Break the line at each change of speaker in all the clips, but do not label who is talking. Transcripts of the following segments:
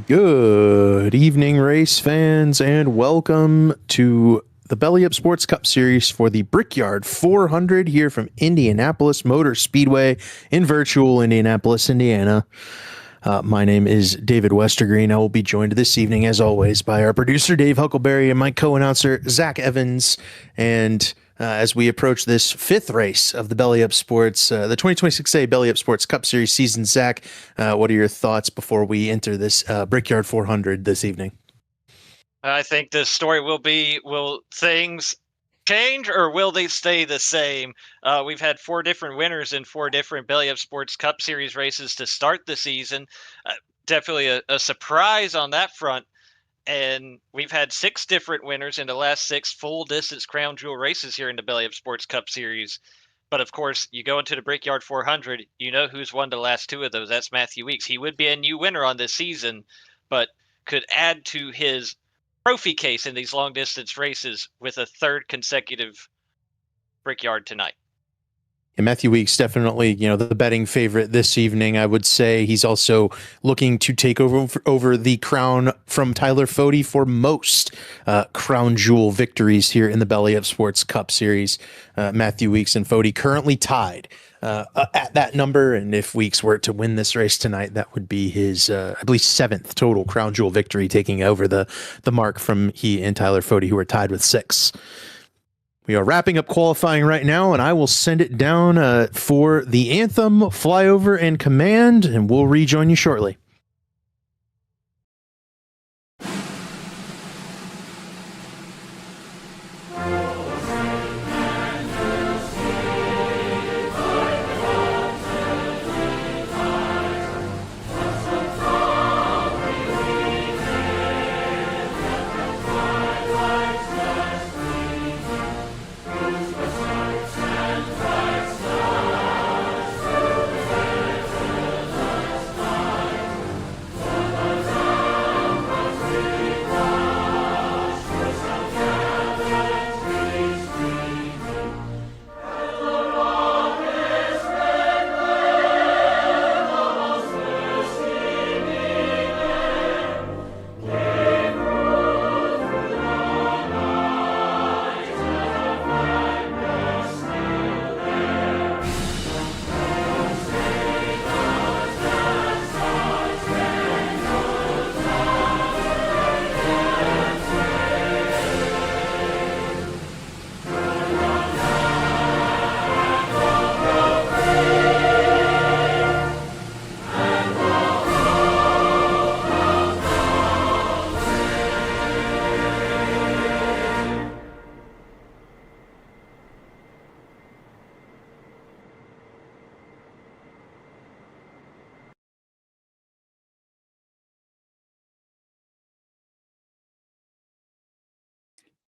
Good evening, race fans, and welcome to the Belly Up Sports Cup Series for the Brickyard 400 here from Indianapolis Motor Speedway in virtual Indianapolis, Indiana. My name is David Westergreen. I will be joined this evening, as always, by our producer, Dave Huckleberry, and my co-announcer, Zach Evans. And as we approach this fifth race of the Belly Up Sports, the 2026A Belly Up Sports Cup Series season, Zach, what are your thoughts before we enter this Brickyard 400 this evening?
I think the story will be, will things change or will they stay the same? We've had four different winners in four different Belly Up Sports Cup Series races to start the season. Definitely a surprise on that front. And we've had six different winners in the last six full distance crown jewel races here in the Belly Up Sports Cup Series. But of course, you go into the Brickyard 400, you know who's won the last two of those. That's Matthew Weeks. He would be a new winner on this season, but could add to his trophy case in these long distance races with a third consecutive Brickyard tonight.
And Matthew Weeks definitely, the betting favorite this evening. I would say he's also looking to take over the crown from Tyler Fody for most crown jewel victories here in the Belly Up Sports Cup Series. Matthew Weeks and Fody currently tied at that number, and if Weeks were to win this race tonight, that would be his, I believe, seventh total crown jewel victory, taking over the mark from he and Tyler Fody, who are tied with six. We are wrapping up qualifying right now, and I will send it down for the anthem, flyover, and command, and we'll rejoin you shortly.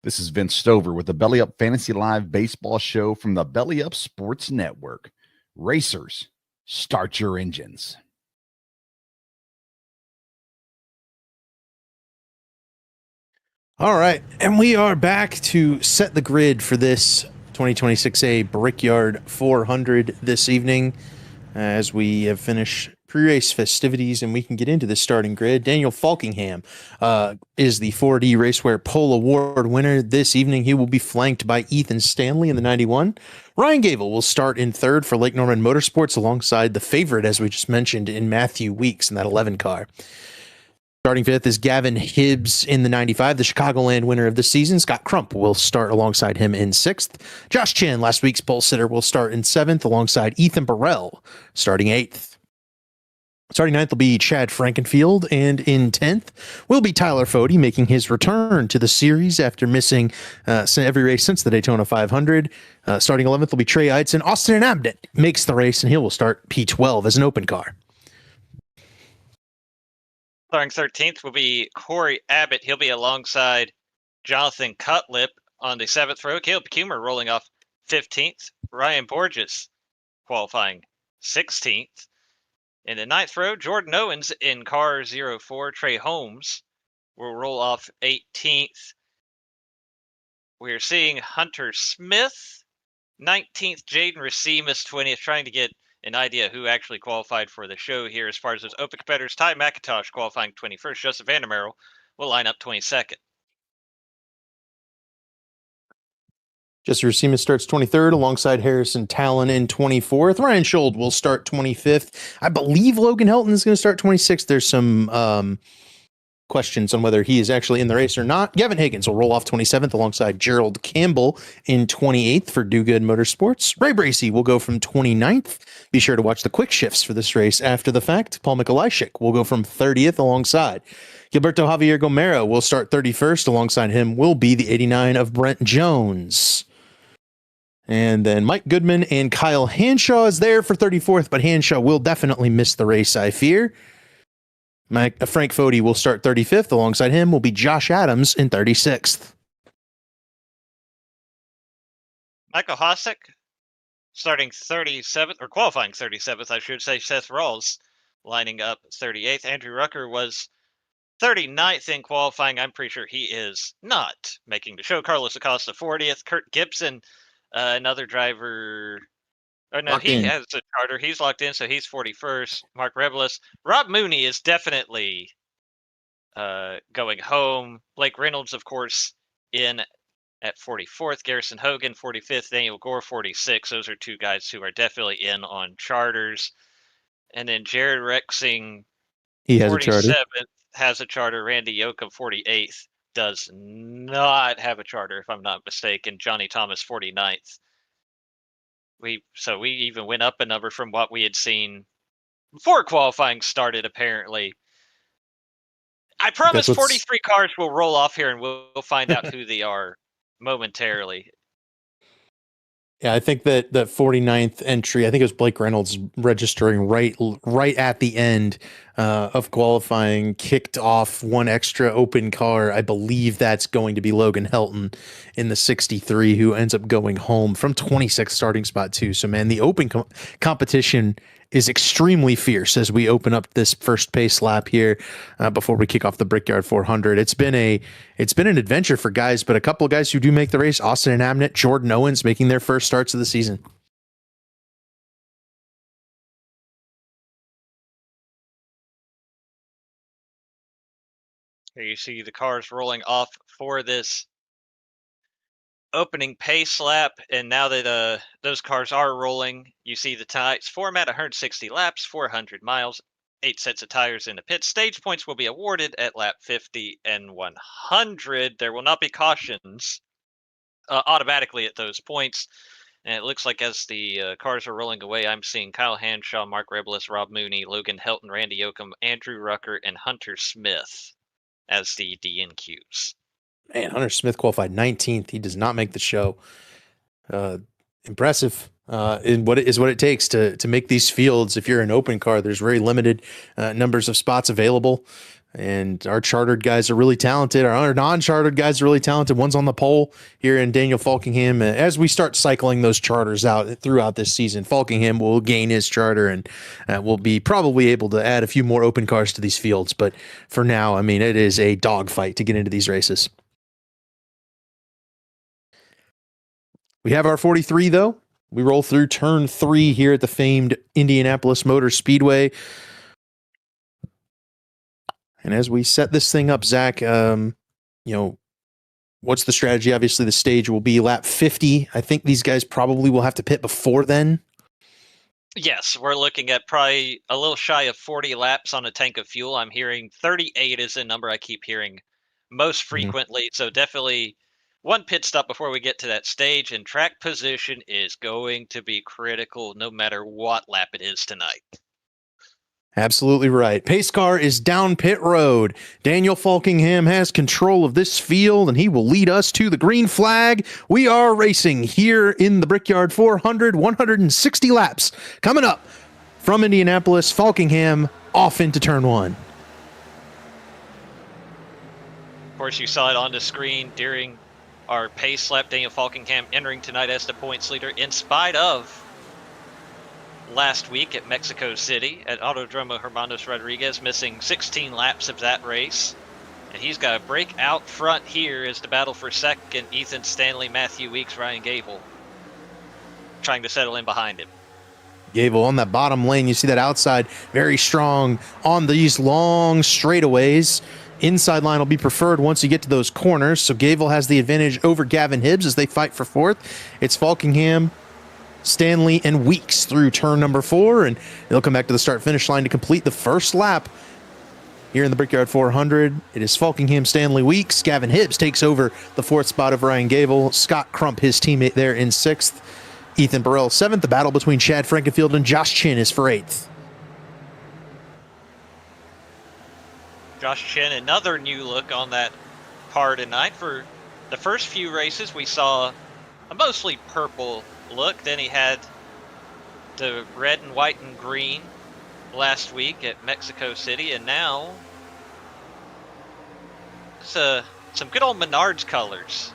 This is Vince Stover with the Belly Up Fantasy Live baseball show from the Belly Up Sports Network. Racers, start your engines.
All right, and we are back to set the grid for this 2026A Brickyard 400 this evening as we have finished pre-race festivities and we can get into the starting grid. Daniel Falkingham is the 4D Racewear Pole Award winner this evening. He will be flanked by Ethan Stanley in the 91. Ryan Gable will start in third for Lake Norman Motorsports alongside the favorite, as we just mentioned, in Matthew Weeks in that 11 car. Starting fifth is Gavin Hibbs in the 95, the Chicagoland winner of the season. Scott Crump will start alongside him in sixth. Josh Chin, last week's pole sitter, will start in seventh alongside Ethan Burrell, starting eighth. Starting ninth will be Chad Frankenfield, and in 10th will be Tyler Fody, making his return to the series after missing every race since the Daytona 500. Starting 11th will be Trey Eitzen. Austin Abnett makes the race, and he will start P12 as an open car.
Starting 13th will be Corey Abbott. He'll be alongside Jonathan Cutlip on the 7th row. Caleb Kumer rolling off 15th. Ryan Borges qualifying 16th. In the 9th row, Jordan Owens in car 04. Trey Holmes will roll off 18th. We're seeing Hunter Smith 19th. Jaden Racimus 20th, trying to get an idea who actually qualified for the show here. As far as those open competitors, Ty McIntosh qualifying 21st. Joseph Vandermeer will line up 22nd.
Jesse Racema starts 23rd alongside Harrison Talon in 24th. Ryan Schold will start 25th. I believe Logan Helton is going to start 26th. There's some questions on whether he is actually in the race or not. Gavin Higgins will roll off 27th alongside Gerald Campbell in 28th for Do Good Motorsports. Ray Bracey will go from 29th. Be sure to watch the quick shifts for this race after the fact. Paul Mikolajczyk will go from 30th alongside. Gilberto Javier Gomera will start 31st. Alongside him will be the 89 of Brent Jones. And then Mike Goodman and Kyle Hanshaw is there for 34th, but Hanshaw will definitely miss the race, I fear. Frank Fody will start 35th. Alongside him will be Josh Adams in 36th.
Michael Hosek starting 37th, or qualifying 37th, I should say. Seth Rawls lining up 38th. Andrew Rucker was 39th in qualifying. I'm pretty sure he is not making the show. Carlos Acosta 40th. Kurt Gibson, another driver. Oh, no, he has a charter. He's locked in, so he's 41st. Mark Rebelis. Rob Mooney is definitely going home. Blake Reynolds, of course, in at 44th. Garrison Hogan, 45th. Daniel Gore, 46th. Those are two guys who are definitely in on charters. And then Jared Rexing,
he has
47th,
a charter.
Has a charter. Randy Yoakum, 48th, does not have a charter, if I'm not mistaken. Johnny Thomas, 49th. We even went up a number from what we had seen before qualifying started, apparently. I promise 43 cars will roll off here, and we'll find out who they are momentarily.
Yeah, I think that 49th entry, I think it was Blake Reynolds registering right at the end of qualifying, kicked off one extra open car. I believe that's going to be Logan Helton in the 63, who ends up going home from 26th starting spot too. So, man, the open competition is extremely fierce as we open up this first pace lap here before we kick off the Brickyard 400. It's been an adventure for guys, but a couple of guys who do make the race: Austin and Amnett, Jordan Owens making their first starts of the season.
Here you see the cars rolling off for this opening pace lap, and now that those cars are rolling, you see the tonight's format: 160 laps, 400 miles, 8 sets of tires in the pit. Stage points will be awarded at lap 50 and 100. There will not be cautions automatically at those points. And it looks like as the cars are rolling away, I'm seeing Kyle Hanshaw, Mark Rebelis, Rob Mooney, Logan Helton, Randy Yoakum, Andrew Rucker, and Hunter Smith as the DNQs.
Man, Hunter Smith qualified 19th. He does not make the show. Impressive. In what it takes to make these fields. If you're an open car, there's very limited numbers of spots available. And our chartered guys are really talented. Our non-chartered guys are really talented. One's on the pole here in Daniel Falkingham. As we start cycling those charters out throughout this season, Falkingham will gain his charter and will be probably able to add a few more open cars to these fields. But for now, I mean, it is a dogfight to get into these races. We have our 43, though. We roll through turn 3 here at the famed Indianapolis Motor Speedway. And as we set this thing up, Zach, what's the strategy? Obviously, the stage will be lap 50. I think these guys probably will have to pit before then.
Yes, we're looking at probably a little shy of 40 laps on a tank of fuel. I'm hearing 38 is a number I keep hearing most frequently. So definitely one pit stop before we get to that stage, and track position is going to be critical no matter what lap it is tonight.
Absolutely right. Pace car is down pit road. Daniel Falkingham has control of this field, and he will lead us to the green flag. We are racing here in the Brickyard 400, 160 laps. Coming up from Indianapolis, Falkingham off into turn 1.
Of course, you saw it on the screen during our pace lap. Daniel Falkingham entering tonight as the points leader in spite of last week at Mexico City at Autodromo Hermanos Rodriguez, missing 16 laps of that race. And he's got a break out front here as the battle for second. Ethan Stanley, Matthew Weeks, Ryan Gable trying to settle in behind him.
Gable on that bottom lane. You see that outside, very strong on these long straightaways. Inside line will be preferred once you get to those corners. So Gable has the advantage over Gavin Hibbs as they fight for fourth. It's Falkingham, Stanley, and Weeks through turn number 4, and they'll come back to the start-finish line to complete the first lap here in the Brickyard 400. It is Falkingham, Stanley, Weeks. Gavin Hibbs takes over the 4th spot of Ryan Gable. Scott Crump, his teammate, there in 6th. Ethan Burrell 7th. The battle between Chad Frankenfield and Josh Chin is for 8th.
Josh Chin, another new look on that car tonight. For the first few races, we saw a mostly purple look. Then he had the red and white and green last week at Mexico City, and now it's some good old Menards colors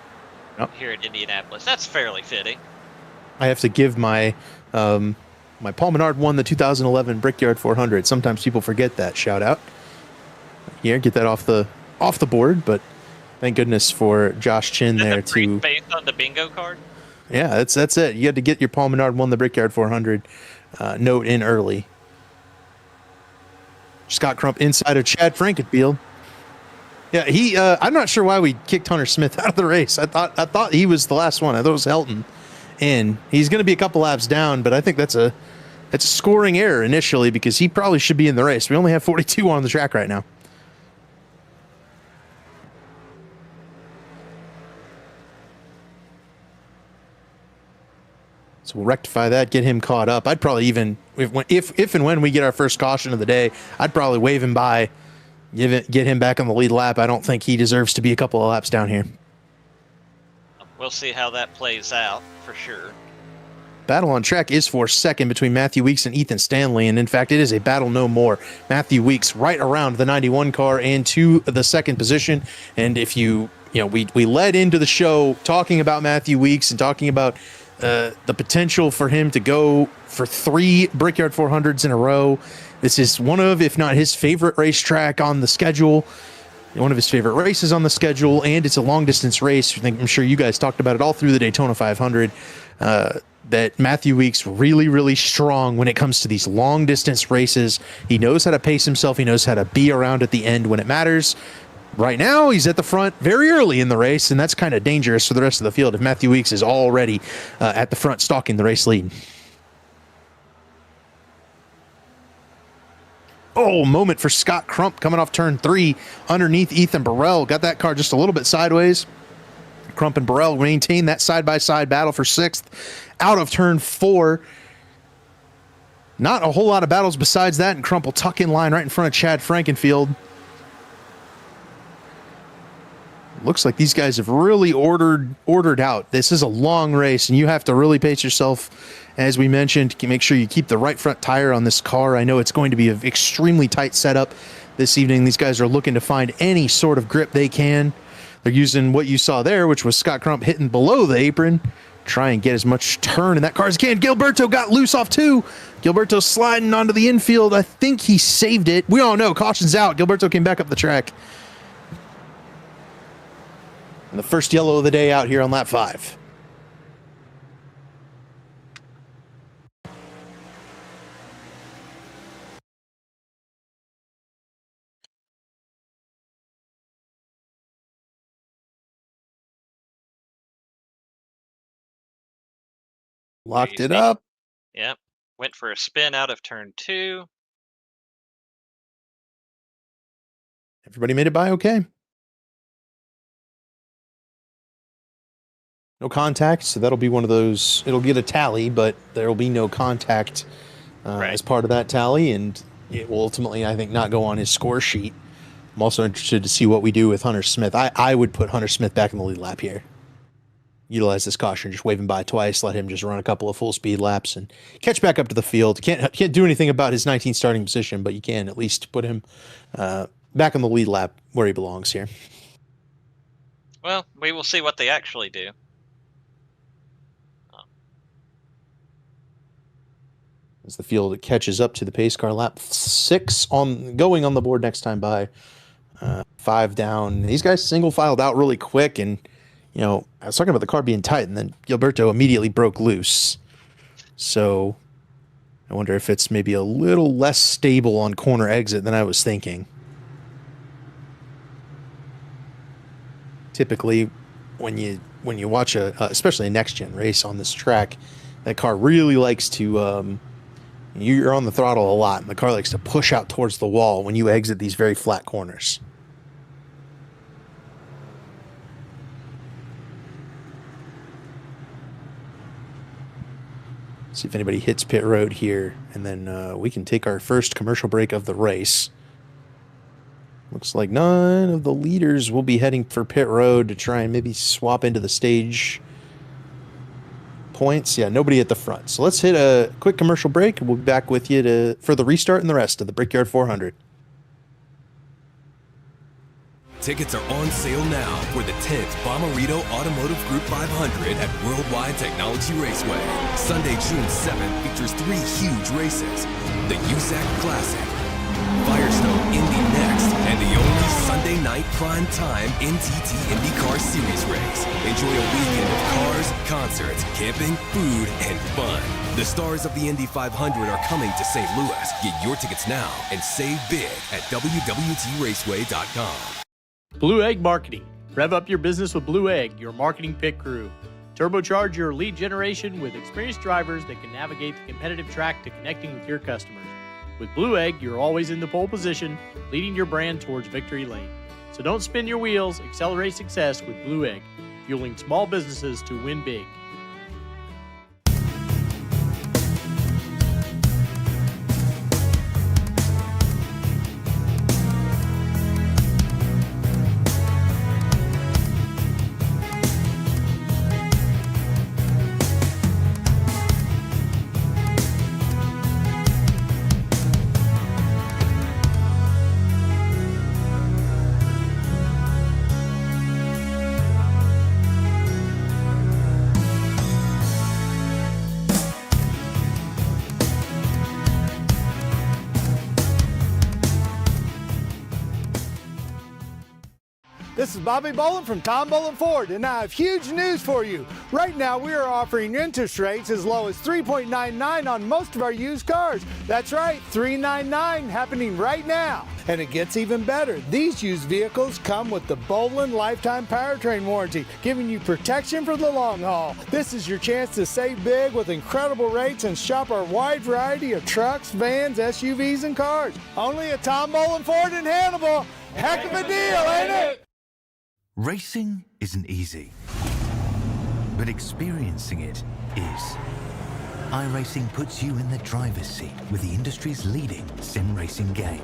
here at Indianapolis. That's fairly fitting.
I have to give my my Paul Menard won the 2011 Brickyard 400. Sometimes people forget that. Shout out. Here, get that off the board, but thank goodness for Josh Chin there too.
Based on the bingo card.
Yeah, that's it. You had to get your Paul Menard won the Brickyard 400 note in early. Scott Crump inside of Chad Frankenfield. Yeah, I'm not sure why we kicked Hunter Smith out of the race. I thought he was the last one. I thought it was Helton, and he's going to be a couple laps down. But I think that's a scoring error initially because he probably should be in the race. We only have 42 on the track right now. So we'll rectify that, get him caught up. I'd probably even, if and when we get our first caution of the day, I'd probably wave him by, get him back on the lead lap. I don't think he deserves to be a couple of laps down here.
We'll see how that plays out for sure.
Battle on track is for second between Matthew Weeks and Ethan Stanley, and in fact, it is a battle no more. Matthew Weeks right around the 91 car and to the second position. And if we led into the show talking about Matthew Weeks and talking about the potential for him to go for 3 Brickyard 400s in a row. This is one of, if not his favorite racetrack on the schedule, one of his favorite races on the schedule, and it's a long-distance race. I'm sure you guys talked about it all through the Daytona 500, that Matthew Weeks really, really strong when it comes to these long-distance races. He knows how to pace himself. He knows how to be around at the end when it matters. Right now, he's at the front very early in the race, and that's kind of dangerous for the rest of the field if Matthew Weeks is already at the front stalking the race lead. Oh, moment for Scott Crump coming off turn 3 underneath Ethan Burrell. Got that car just a little bit sideways. Crump and Burrell maintain that side-by-side battle for 6th. Out of turn 4. Not a whole lot of battles besides that, and Crump will tuck in line right in front of Chad Frankenfield. Looks like these guys have really ordered out. This is a long race, and you have to really pace yourself. As we mentioned, make sure you keep the right front tire on this car. I know it's going to be an extremely tight setup this evening. These guys are looking to find any sort of grip they can. They're using what you saw there, which was Scott Crump hitting below the apron. Try and get as much turn in that car as he can. Gilberto got loose off 2. Gilberto sliding onto the infield. I think he saved it. We all know caution's out. Gilberto came back up the track. And the first yellow of the day out here on lap 5. Locked it up.
Yep. Went for a spin out of turn 2.
Everybody made it by okay. No contact, so that'll be one of those. It'll get a tally, but there will be no contact as part of that tally, and it will ultimately, I think, not go on his score sheet. I'm also interested to see what we do with Hunter Smith. I would put Hunter Smith back in the lead lap here. Utilize this caution, just wave him by twice, let him just run a couple of full speed laps and catch back up to the field. Can't do anything about his 19th starting position, but you can at least put him back on the lead lap where he belongs here.
Well, we will see what they actually do.
As the field catches up to the pace car, lap 6 going on the board next time by. 5 down. These guys single filed out really quick, and I was talking about the car being tight, and then Gilberto immediately broke loose. So I wonder if it's maybe a little less stable on corner exit than I was thinking. Typically, when you watch especially a next gen race on this track, that car really likes to you're on the throttle a lot, and the car likes to push out towards the wall when you exit these very flat corners. See if anybody hits pit road here, and then we can take our first commercial break of the race. Looks like none of the leaders will be heading for pit road to try and maybe swap into the stage points. Yeah, nobody at the front. So let's hit a quick commercial break, and we'll be back with you for the restart and the rest of the Brickyard 400.
Tickets are on sale now for the 10th Bommarito Automotive Group 500 at Worldwide Technology Raceway. Sunday, June 7th features 3 huge races. The USAC Classic, Firestone Indy next, and the only Sunday night prime time NTT IndyCar Series race. Enjoy a weekend of cars, concerts, camping, food, and fun. The stars of the Indy 500 are coming to St. Louis. Get your tickets now and save big at www.raceway.com.
Blue Egg Marketing. Rev up your business with Blue Egg, your marketing pit crew. Turbocharge your lead generation with experienced drivers that can navigate the competitive track to connecting with your customers. With Blue Egg, you're always in the pole position, leading your brand towards victory lane. So don't spin your wheels, accelerate success with Blue Egg, fueling small businesses to win big.
This is Bobby Bolin from Tom Bolin Ford, and I have huge news for you. Right now, we are offering interest rates as low as 3.99 on most of our used cars. That's right, 3.99 happening right now. And it gets even better. These used vehicles come with the Bolin Lifetime Powertrain Warranty, giving you protection for the long haul. This is your chance to save big with incredible rates and shop our wide variety of trucks, vans, SUVs, and cars. Only at Tom Bolin Ford in Hannibal. Heck of a deal, ain't it?
Racing isn't easy, but experiencing it is. iRacing puts you in the driver's seat with the industry's leading sim racing game.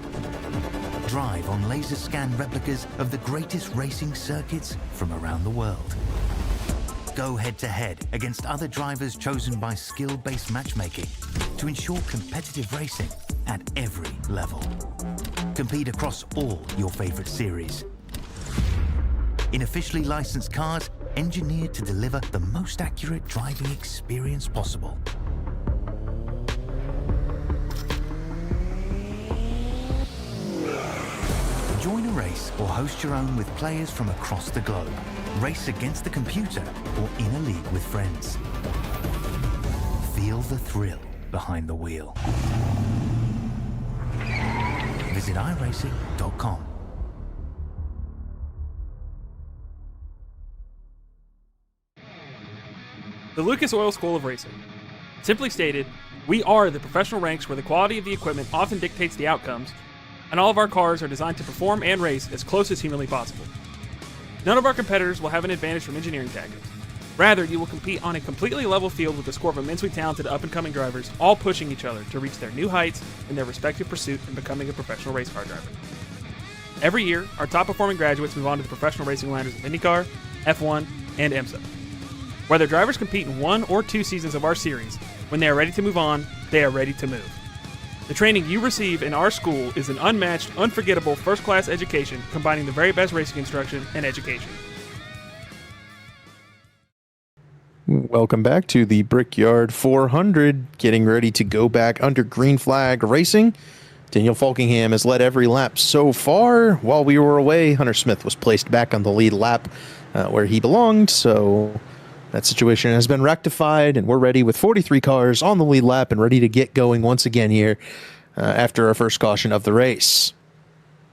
Drive on laser scan replicas of the greatest racing circuits from around the world. Go head to head against other drivers chosen by skill-based matchmaking to ensure competitive racing at every level. Compete across all your favorite series. In officially licensed cars, engineered to deliver the most accurate driving experience possible. Join a race or host your own with players from across the globe. Race against the computer or in a league with friends. Feel the thrill behind the wheel. Visit iRacing.com.
The Lucas Oil School of Racing. Simply stated, we are the professional ranks where the quality of the equipment often dictates the outcomes, and all of our cars are designed to perform and race as close as humanly possible. None of our competitors will have an advantage from engineering tactics. Rather, you will compete on a completely level field with a score of immensely talented up-and-coming drivers, all pushing each other to reach their new heights in their respective pursuit in becoming a professional race car driver. Every year, our top-performing graduates move on to the professional racing ladders of IndyCar, F1, and IMSA. Whether drivers compete in 1 or 2 seasons of our series, when they are ready to move on, they are ready to move. The training you receive in our school is an unmatched, unforgettable, first-class education combining the very best racing instruction and education.
Welcome back to the Brickyard 400, getting ready to go back under green flag racing. Daniel Falkingham has led every lap so far. While we were away, Hunter Smith was placed back on the lead lap where he belonged, so That situation has been rectified, and we're ready with 43 cars on the lead lap and ready to get going once again here after our first caution of the race.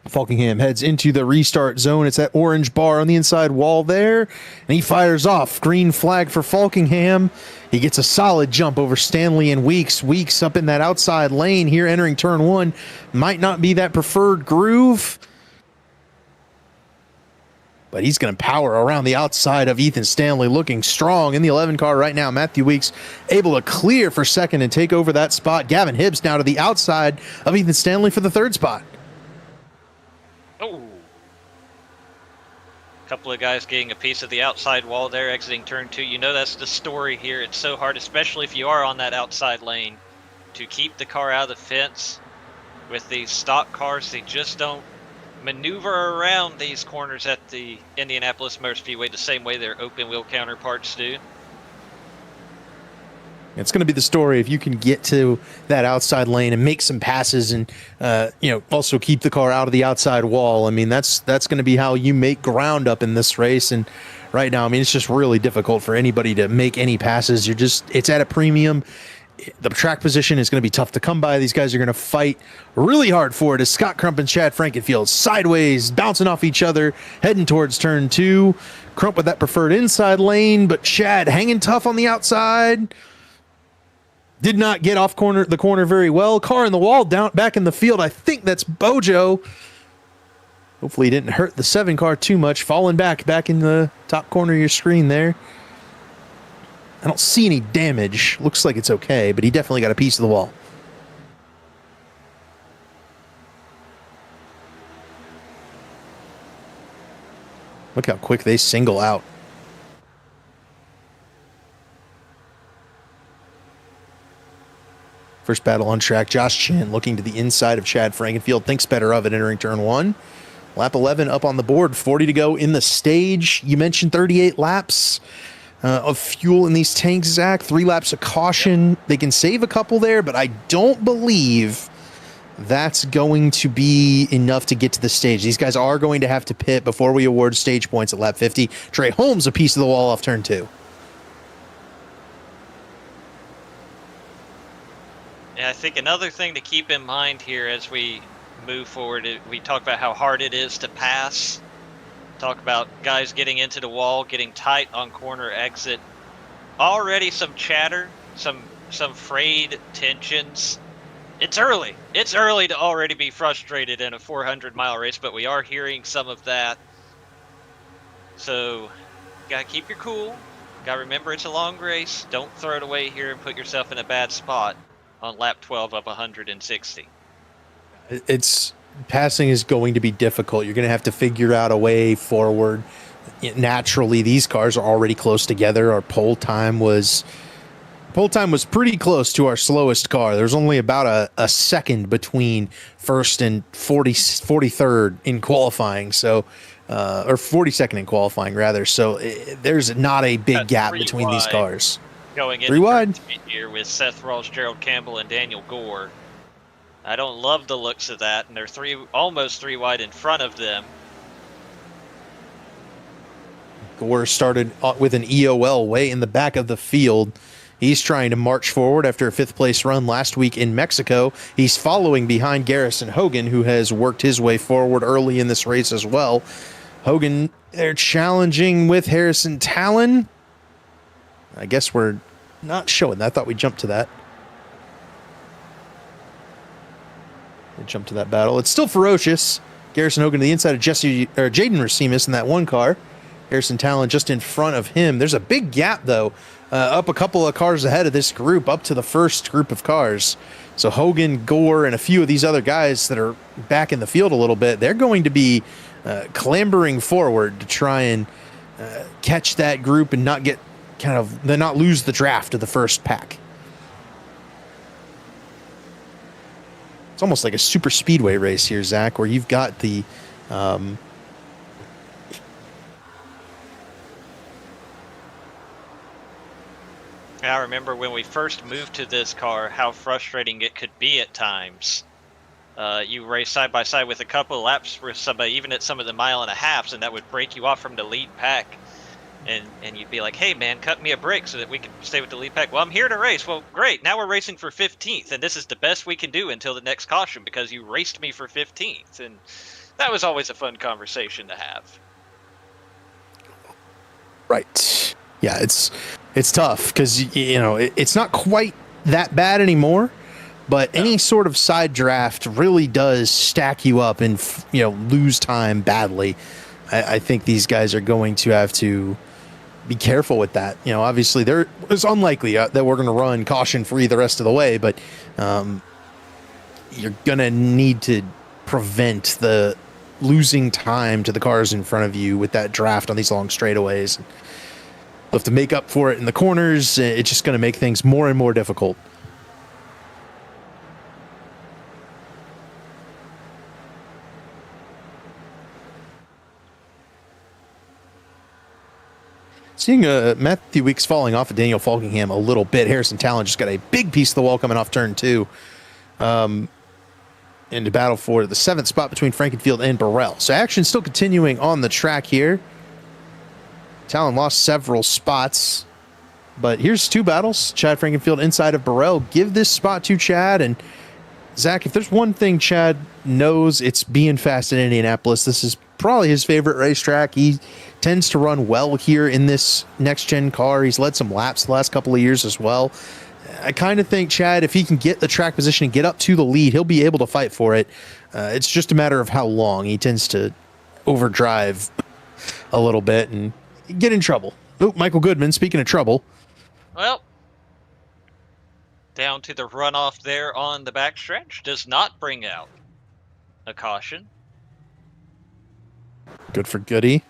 Falkingham heads into the restart zone. It's that orange bar on the inside wall there, and he fires off. Green flag for Falkingham. He gets a solid jump over Stanley and Weeks. Weeks up in that outside lane here entering turn one. Might not be that preferred groove, but he's going to power around the outside of Ethan Stanley, looking strong in the 11 car right now. Matthew Weeks able to clear for second and take over that spot. Gavin Hibbs now to the outside of Ethan Stanley for the third spot.
Oh. A couple of guys getting a piece of the outside wall there, exiting turn two. You know that's the story here. It's so hard, especially if you are on that outside lane, to keep the car out of the fence. With these stock cars, they just don't maneuver around these corners at the Indianapolis Motor Speedway the same way their open wheel counterparts do.
It's going to be the story if you can get to that outside lane and make some passes and also keep the car out of the outside wall. I mean, that's going to be how you make ground up in this race. And right now, I mean, it's just really difficult for anybody to make any passes. It's at a premium. The track position is going to be tough to come by. These guys are going to fight really hard for it as Scott Crump and Chad Frankenfield sideways, bouncing off each other, heading towards turn two. Crump with that preferred inside lane, but Chad hanging tough on the outside. Did not get off the corner very well. Car in the wall, down back in the field. I think that's Bojo. Hopefully he didn't hurt the 7 car too much. Falling back in the top corner of your screen there. I don't see any damage. Looks like it's okay, but he definitely got a piece of the wall. Look how quick they single out. First battle on track, Josh Chin looking to the inside of Chad Frankenfield. Thinks better of it entering turn one. Lap 11 up on the board, 40 to go in the stage. You mentioned 38 laps of fuel in these tanks, Zach. 3 laps of caution. They can save a couple there, but I don't believe that's going to be enough to get to the stage. These guys are going to have to pit before we award stage points at lap 50. Trey Holmes a piece of the wall off turn 2.
Yeah, I think another thing to keep in mind here as we move forward, we talk about how hard it is to pass. Talk about guys getting into the wall, getting tight on corner exit. Already some chatter, some frayed tensions. It's early. It's early to already be frustrated in a 400-mile race, but we are hearing some of that. So, gotta keep your cool. Gotta remember it's a long race. Don't throw it away here and put yourself in a bad spot on lap 12 of 160.
Passing is going to be difficult. You're going to have to figure out a way forward. Naturally, these cars are already close together. Our pole time was pretty close to our slowest car. There's only about a second between first and 43rd in qualifying. So, or 42nd in qualifying rather. So there's not a big gap between these cars.
Going in
3 wide
here with Seth Rawls, Gerald Campbell, and Daniel Gore. I don't love the looks of that, and they're almost 3 wide in front of them.
Gore started with an EOL way in the back of the field. He's trying to march forward after a 5th place run last week in Mexico. He's following behind Garrison Hogan, who has worked his way forward early in this race as well. Hogan, they're challenging with Harrison Talon. I guess we're not showing that. I thought we jumped to that. We jumped to that battle. It's still ferocious. Garrison Hogan to the inside of Jaden Racimus in that 1 car. Harrison Talon just in front of him. There's a big gap, though, up a couple of cars ahead of this group, up to the first group of cars. So Hogan, Gore, and a few of these other guys that are back in the field a little bit, they're going to be clambering forward to try and catch that group and not get not lose the draft of the first pack. It's almost like a super speedway race here, Zach, where you've got the
I remember when we first moved to this car, how frustrating it could be at times. You race side by side with a couple of laps for somebody, even at some of the 1.5 miles, and that would break you off from the lead pack. And you'd be like, hey man, cut me a break so that we can stay with the lead pack. Well, I'm here to race. Well, great. Now we're racing for 15th, and this is the best we can do until the next caution because you raced me for 15th. And that was always a fun conversation to have.
Right. Yeah, it's tough because it's not quite that bad anymore, but any sort of side draft really does stack you up and lose time badly. I think these guys are going to have to be careful with that. Obviously it's unlikely that we're going to run caution free the rest of the way, but you're going to need to prevent the losing time to the cars in front of you with that draft on these long straightaways. You'll have to make up for it in the corners. It's just going to make things more and more difficult. Seeing Matthew Weeks falling off of Daniel Falkingham a little bit. Harrison Talon just got a big piece of the wall coming off turn 2. Into battle for the 7th spot between Frankenfield and Burrell. So action still continuing on the track here. Talon lost several spots, but here's 2 battles. Chad Frankenfield inside of Burrell. Give this spot to Chad. And Zach, if there's one thing Chad knows, it's being fast in Indianapolis. This is probably his favorite racetrack. He tends to run well here in this next-gen car. He's led some laps the last couple of years as well. I kind of think, Chad, if he can get the track position and get up to the lead, he'll be able to fight for it. It's just a matter of how long. He tends to overdrive a little bit and get in trouble. Oh, Michael Goodman, speaking of trouble.
Well, down to the runoff there on the backstretch. Does not bring out a caution.
Good for Goody.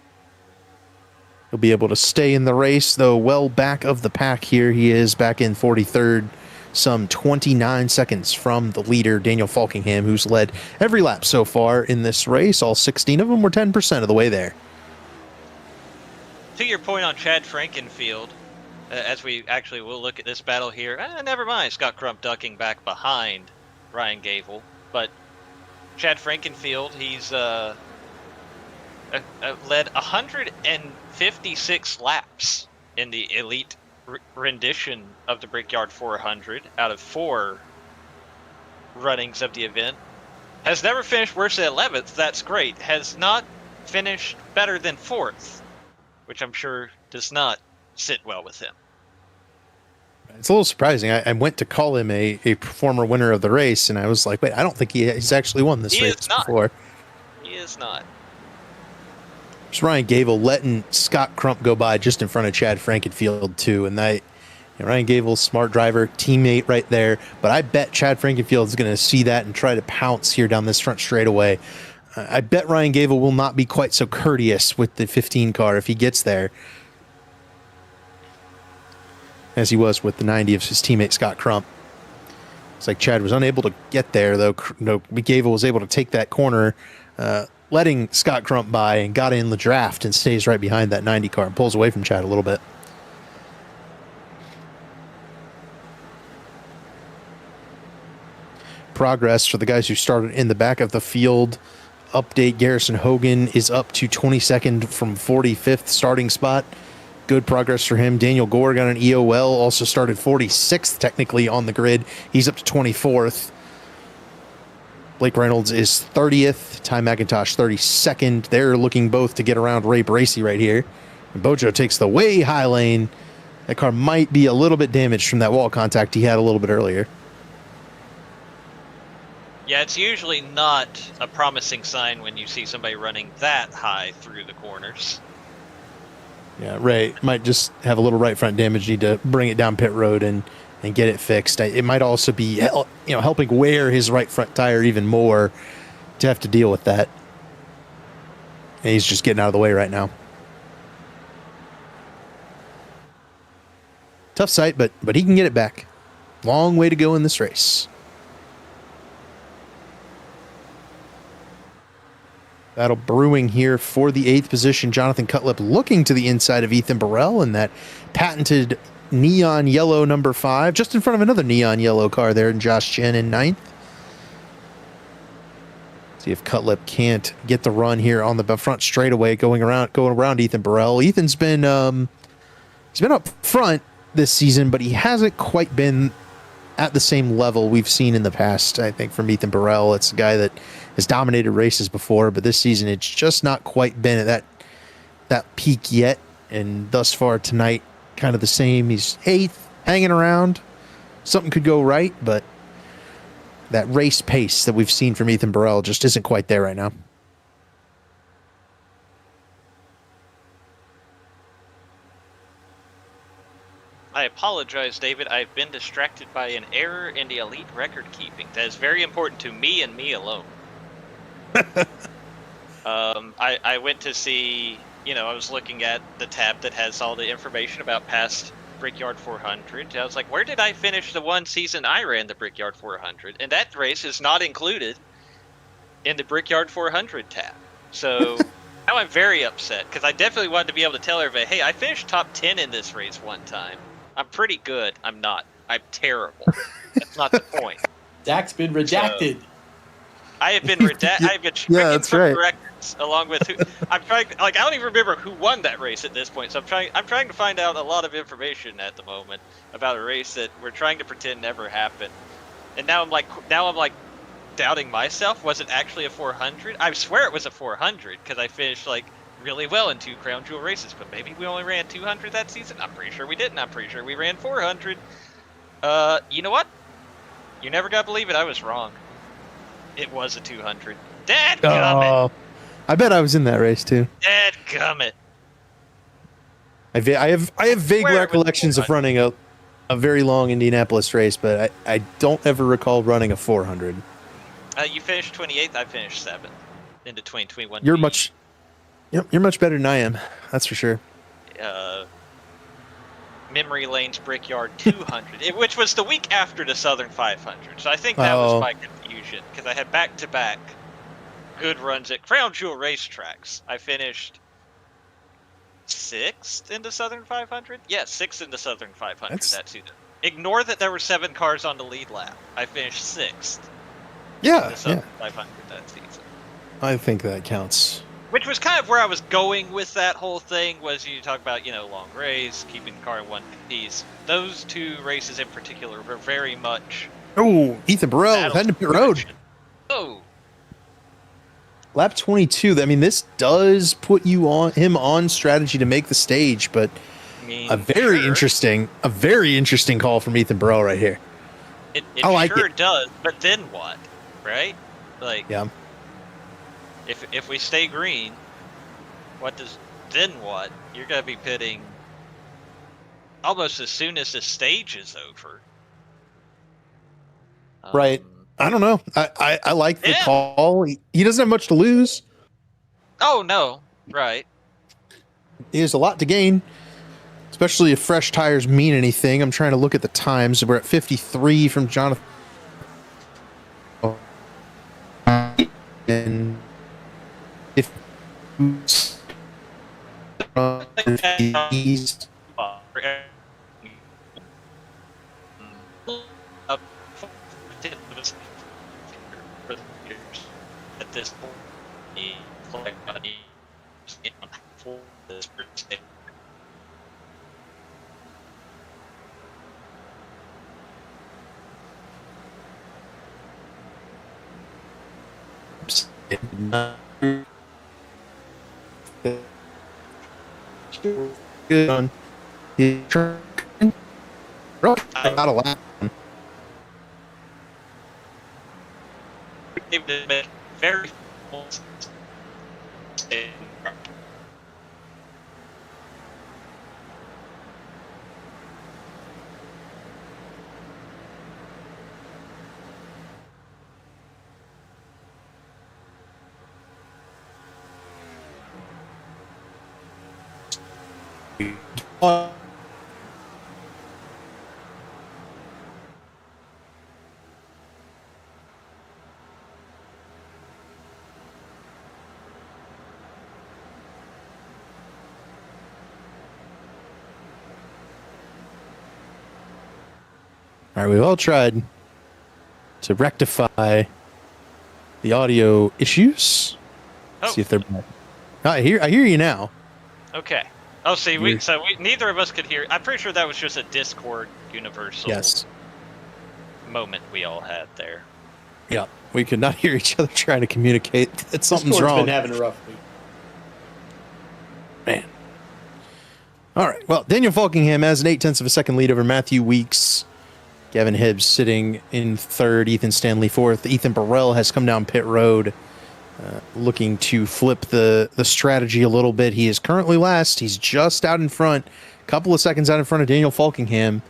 He'll be able to stay in the race, though well back of the pack here. He is back in 43rd, some 29 seconds from the leader, Daniel Falkingham, who's led every lap so far in this race. All 16 of them were 10% of the way there.
To your point on Chad Frankenfield, as we actually will look at this battle here, never mind Scott Crump ducking back behind Ryan Gable, but Chad Frankenfield, he's led 156 laps in the elite rendition of the Brickyard 400 out of 4 runnings of the event. Has never finished worse than 11th. That's great. Has not finished better than 4th, which I'm sure does not sit well with him.
It's a little surprising. I went to call him a former winner of the race, and I was like, wait, I don't think he's actually won this race before.
He is not.
It's Ryan Gable letting Scott Crump go by just in front of Chad Frankenfield, too. And Ryan Gable's smart driver, teammate right there. But I bet Chad Frankenfield is going to see that and try to pounce here down this front straightaway. I bet Ryan Gable will not be quite so courteous with the 15 car if he gets there as he was with the 90 of his teammate Scott Crump. It's like Chad was unable to get there, though. Gable was able to take that corner, letting Scott Crump by, and got in the draft and stays right behind that 90 car and pulls away from Chad a little bit. Progress for the guys who started in the back of the field. Update, Garrison Hogan is up to 22nd from 45th starting spot. Good progress for him. Daniel Gore got an EOL, also started 46th technically on the grid. He's up to 24th. Blake Reynolds is 30th. Ty McIntosh 32nd. They're looking both to get around Ray Bracey right here. And Bojo takes the way high lane. That car might be a little bit damaged from that wall contact he had a little bit earlier.
Yeah, it's usually not a promising sign when you see somebody running that high through the corners.
Yeah, Ray might just have a little right front damage. Need to bring it down pit road and get it fixed. It might also be helping wear his right front tire even more to have to deal with that. And he's just getting out of the way right now. Tough sight, but he can get it back. Long way to go in this race. Battle brewing here for the 8th position. Jonathan Cutlip looking to the inside of Ethan Burrell in that patented neon yellow number 5, just in front of another neon yellow car there, and Josh Chen in 9th. See if Cutlip can't get the run here on the front straightaway, going around Ethan Burrell. Ethan's been he's been up front this season, but he hasn't quite been at the same level we've seen in the past. I think from Ethan Burrell, it's a guy that has dominated races before, but this season it's just not quite been at that peak yet. And thus far tonight, kind of the same. He's 8th, hanging around. Something could go right, but that race pace that we've seen from Ethan Burrell just isn't quite there right now.
I apologize, David. I've been distracted by an error in the elite record keeping. That is very important to me and me alone. I went to see, I was looking at the tab that has all the information about past Brickyard 400. I was like, where did I finish the one season I ran the Brickyard 400? And that race is not included in the Brickyard 400 tab. So now I'm very upset because I definitely wanted to be able to tell everybody, hey, I finished top 10 in this race one time. I'm pretty good. I'm not. I'm terrible. That's not the point.
Zach's been redacted.
So, I have been redacted. I've been stricken from the records along with who. I'm trying. I don't even remember who won that race at this point. So I'm trying to find out a lot of information at the moment about a race that we're trying to pretend never happened. And now I'm like doubting myself. Was it actually a 400? I swear it was a 400 because I finished really well in 2 Crown Jewel races. But maybe we only ran 200 that season. I'm pretty sure we didn't. I'm pretty sure we ran 400. You know what? You're never gonna believe it. I was wrong. It was a 200. Dadgummit!
I bet I was in that race too.
Dadgummit!
I have vague recollections of running a very long Indianapolis race, but I don't ever recall running a 400.
You finished 28th. I finished 7th into 2021.
You're much better than I am. That's for sure.
Memory Lane's Brickyard 200, which was the week after the Southern 500. So I think that was my confusion because I had back-to-back good runs at Crown Jewel racetracks. I finished 6th in the Southern 500. Yeah, 6th in the Southern 500 that season. Ignore that there were 7 cars on the lead lap. I finished 6th.
Yeah,
in the Southern 500 that season.
I think that counts.
Which was kind of where I was going with that whole thing, was you talk about, long race, keeping the car in one piece. Those 2 races in particular were very much...
Oh, Ethan Burrell, heading to pit road.
Oh.
Lap 22. I mean, this does put him on strategy to make the stage, but a very interesting call from Ethan Burrell right here.
It sure does, but then what, right?
Yeah.
If we stay green, then what? You're gonna be pitting almost as soon as the stage is over.
Right. I don't know. I like the call. He doesn't have much to lose.
Oh no. Right.
He has a lot to gain, especially if fresh tires mean anything. I'm trying to look at the times. We're at 53 from Jonathan. And if he's
at this point,
good on not a lap.
Very
All right, we've all tried to rectify the audio issues.
Oh.
See if they're back. I hear you now.
Okay. Oh, see, neither of us could hear. I'm pretty sure that was just a Discord universal moment we all had there.
Yeah, we could not hear each other trying to communicate that something's
Discord's
wrong.
been having a rough week.
Man. All right. Well, Daniel Falkingham has an 0.8 of a second lead over Matthew Weeks. Gavin Hibbs sitting in third. Ethan Stanley fourth. Ethan Burrell has come down pit road, looking to flip the strategy a little bit. He is currently last. He's just out in front, a couple of seconds out in front of Daniel Falkingham.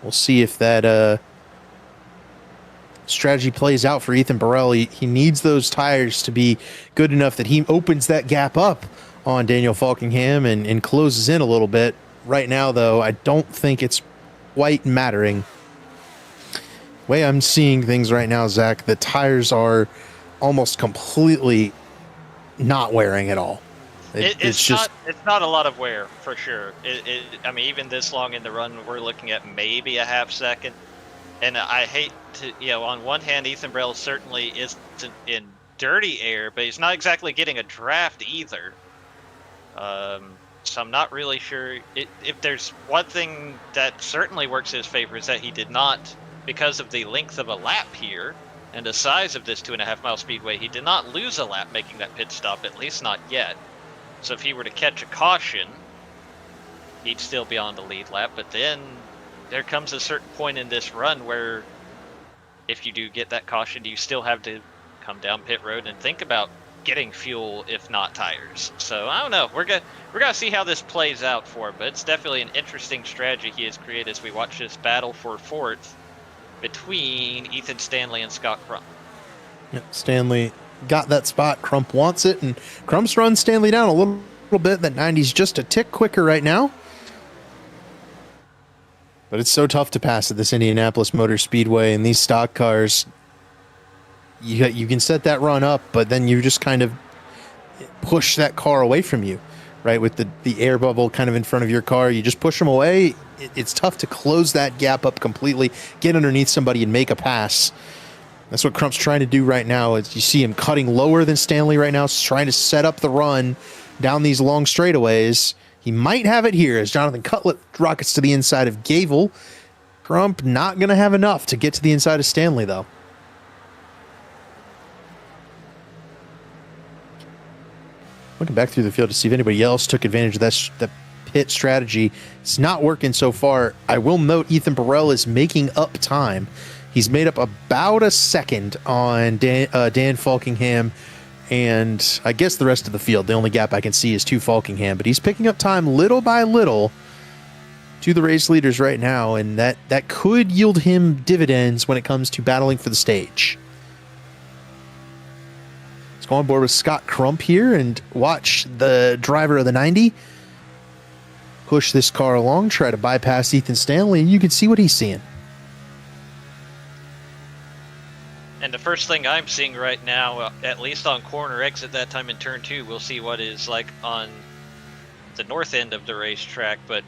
We'll see if that strategy plays out for Ethan Burrell. He needs those tires to be good enough that he opens that gap up on Daniel Falkingham and closes in a little bit. Right now, though, I don't think it's quite mattering. The way I'm seeing things right now, Zach, the tires are almost completely not wearing at all.
It's not a lot of wear for sure. I mean, even this long in the run, we're looking at maybe a half second. And I hate to, on one hand, Ethan Burrell certainly isn't in dirty air, but he's not exactly getting a draft either. So I'm not really sure. If there's one thing that certainly works in his favor is that he did not, because of the length of a lap here and the size of this 2.5 mile speedway, he did not lose a lap making that pit stop, at least not yet. So if he were to catch a caution, he'd still be on the lead lap. But then there comes a certain point in this run where if you do get that caution, you still have to come down pit road and think about getting fuel, if not tires. So I don't know. We're gonna see how this plays out for him, but it's definitely an interesting strategy he has created as we watch this battle for fourth between Ethan Stanley and Scott Crump.
Yep, Stanley got that spot. Crump wants it, and Crump's run Stanley down a little bit. That 90's just a tick quicker right now. But it's so tough to pass at this Indianapolis Motor Speedway, and these stock cars, you can set that run up, but then you just kind of push that car away from you, right? With the air bubble kind of in front of your car, you just push them away. It's tough to close that gap up completely, get underneath somebody and make a pass. That's what Crump's trying to do right now. Is you see him cutting lower than Stanley right now, trying to set up the run down these long straightaways. He might have it here as Jonathan Cutlet rockets to the inside of Gavel. Crump not going to have enough to get to the inside of Stanley, though. Looking back through the field to see if anybody else took advantage of that pit strategy. It's not working so far. I will note Ethan Burrell is making up time. He's made up about a second on Dan Falkingham, and I guess the rest of the field. The only gap I can see is to Falkingham, but he's picking up time little by little to the race leaders right now, and that could yield him dividends when it comes to battling for the stage. Let's go on board with Scott Crump here and watch the driver of the 90 push this car along, try to bypass Ethan Stanley, and you can see what he's seeing.
And the first thing I'm seeing right now, at least on corner exit that time in turn 2, we'll see what is like on the north end of the racetrack, but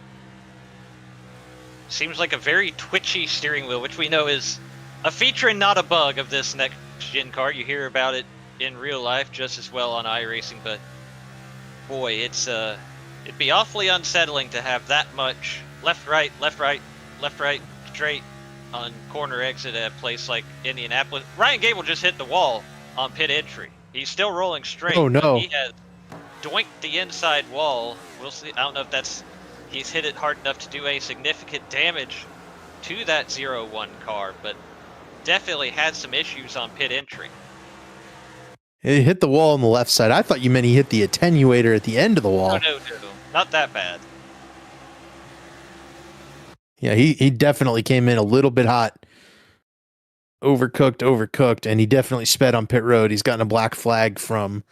seems like a very twitchy steering wheel, which we know is a feature and not a bug of this next gen car. You hear about it in real life just as well on iRacing, but boy, it'd be awfully unsettling to have that much left, right, straight on corner exit at a place like Indianapolis. Ryan Gable just hit the wall on pit entry. He's still rolling straight.
Oh, no.
He has doinked the inside wall. We'll see. I don't know if he's hit it hard enough to do any significant damage to that 0-1 car, but definitely had some issues on pit entry.
He hit the wall on the left side. I thought you meant he hit the attenuator at the end of the wall.
No, not that bad.
Yeah, he definitely came in a little bit hot. Overcooked, and he definitely sped on pit road. He's gotten a black flag from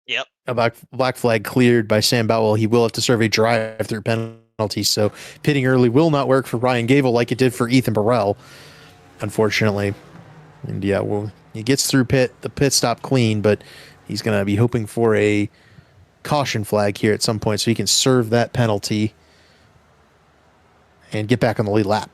Yep.
A black flag cleared by Sam Boutwell. He will have to serve a drive-through penalty, so pitting early will not work for Ryan Gable like it did for Ethan Burrell, unfortunately. And yeah, well, he gets through the pit stop clean, but he's going to be hoping for a caution flag here at some point so he can serve that penalty and get back on the lead lap.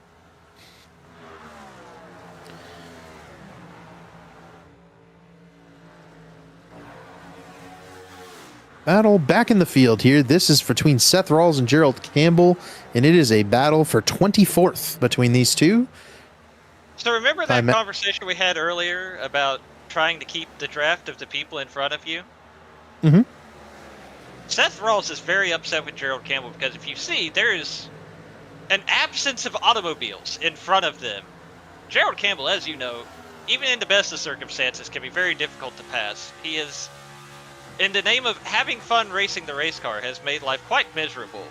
battle back in the field here. This is between Seth Rawls and Gerald Campbell, and it is a battle for 24th between these two.
So remember that conversation we had earlier about trying to keep the draft of the people in front of you?
Mm-hmm.
Seth Rawls is very upset with Gerald Campbell because if you see, there is an absence of automobiles in front of them. Gerald Campbell, as you know, even in the best of circumstances, can be very difficult to pass. He is, in the name of having fun racing the race car, has made life quite miserable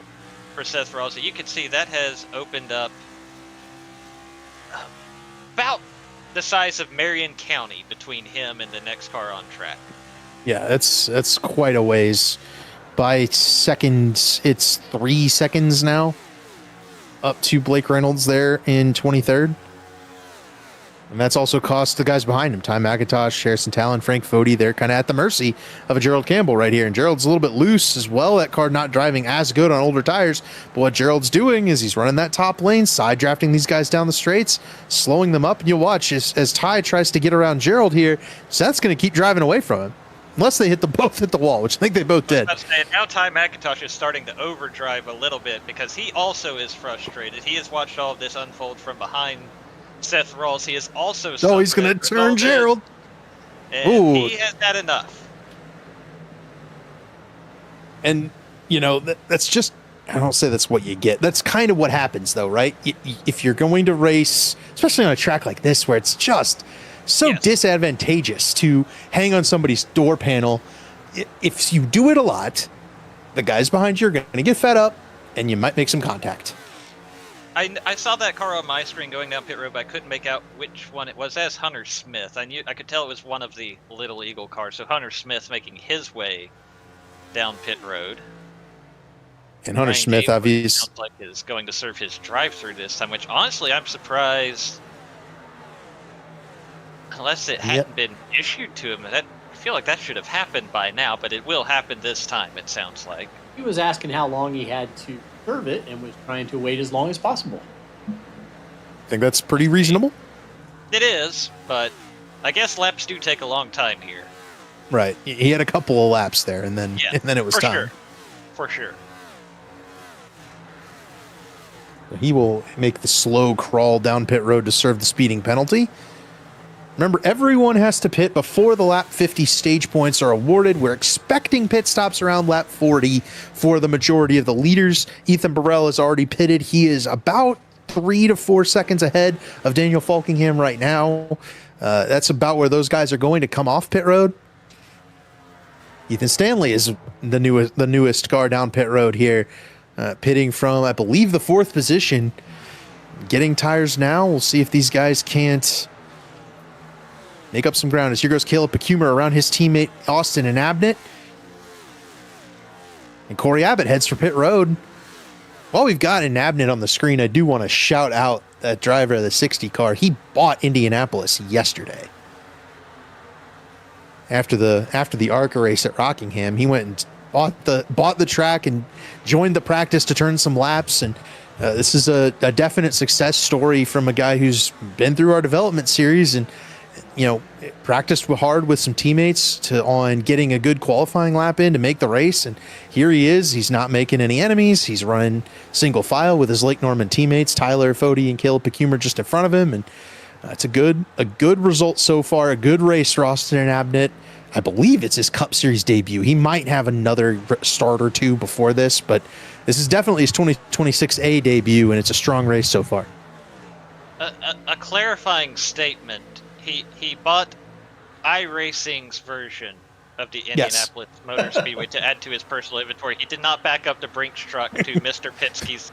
for Seth Rawls. You can see that has opened up about the size of Marion County between him and the next car on track.
Yeah, that's quite a ways. By seconds, it's 3 seconds now up to Blake Reynolds there in 23rd. And that's also cost the guys behind him, Ty McIntosh, Harrison Talon, Frank Foti. They're kind of at the mercy of a Gerald Campbell right here. And Gerald's a little bit loose as well. That car not driving as good on older tires. But what Gerald's doing is he's running that top lane, side drafting these guys down the straights, slowing them up. And you'll watch as Ty tries to get around Gerald here. Seth's going to keep driving away from him. Unless they both hit the wall, which I think they both did.
Now Ty McIntosh is starting to overdrive a little bit because he also is frustrated. He has watched all of this unfold from behind Seth Rawls. He is also...
Oh, he's going to turn Gerald.
And he has had enough.
And, you know, that's just... I don't say that's what you get. That's kind of what happens, though, right? If you're going to race, especially on a track like this where it's just so disadvantageous to hang on somebody's door panel, if you do it a lot, the guys behind you are going to get fed up, and you might make some contact.
I saw that car on my screen going down pit road, but I couldn't make out which one it was. That's Hunter Smith. I could tell it was one of the Little Eagle cars. So Hunter Smith making his way down pit road.
And Hunter Smith, obviously,
sounds like is going to serve his drive-through this time. Which honestly, I'm surprised, unless it hadn't been issued to him. I feel like that should have happened by now, but it will happen this time. It sounds like
He was asking how long he had to serve it and was trying to wait as long as possible.
I think that's pretty reasonable.
It is, but I guess laps do take a long time here.
Right. He had a couple of laps there, and then it was time.
For sure.
He will make the slow crawl down pit road to serve the speeding penalty. Remember, everyone has to pit before the lap 50 stage points are awarded. We're expecting pit stops around lap 40 for the majority of the leaders. Ethan Burrell is already pitted. He is about 3 to 4 seconds ahead of Daniel Falkingham right now. That's about where those guys are going to come off pit road. Ethan Stanley is the newest car down pit road here, pitting from, I believe, the 4th position. Getting tires now. We'll see if these guys can't make up some ground. As here goes Caleb Pecumer around his teammate Austin and Abnett. And Corey Abbott heads for pit road. While we've got an Abnett on the screen, I do want to shout out that driver of the 60 car. He bought Indianapolis yesterday. After the ARCA race at Rockingham, he went and bought the track and joined the practice to turn some laps. And this is a definite success story from a guy who's been through our development series and, you know, practiced hard with some teammates on getting a good qualifying lap in to make the race. And here he is. He's not making any enemies. He's running single file with his Lake Norman teammates, Tyler Foti and Caleb Pecumer just in front of him. And it's a good result so far. A good race for Austin and Abnett. I believe it's his Cup Series debut. He might have another start or two before this, but this is definitely his 2026A debut, and it's a strong race so far.
A clarifying statement. He bought iRacing's version of the Indianapolis Motor Speedway to add to his personal inventory. He did not back up the Brinks truck to Mr. Pinsky's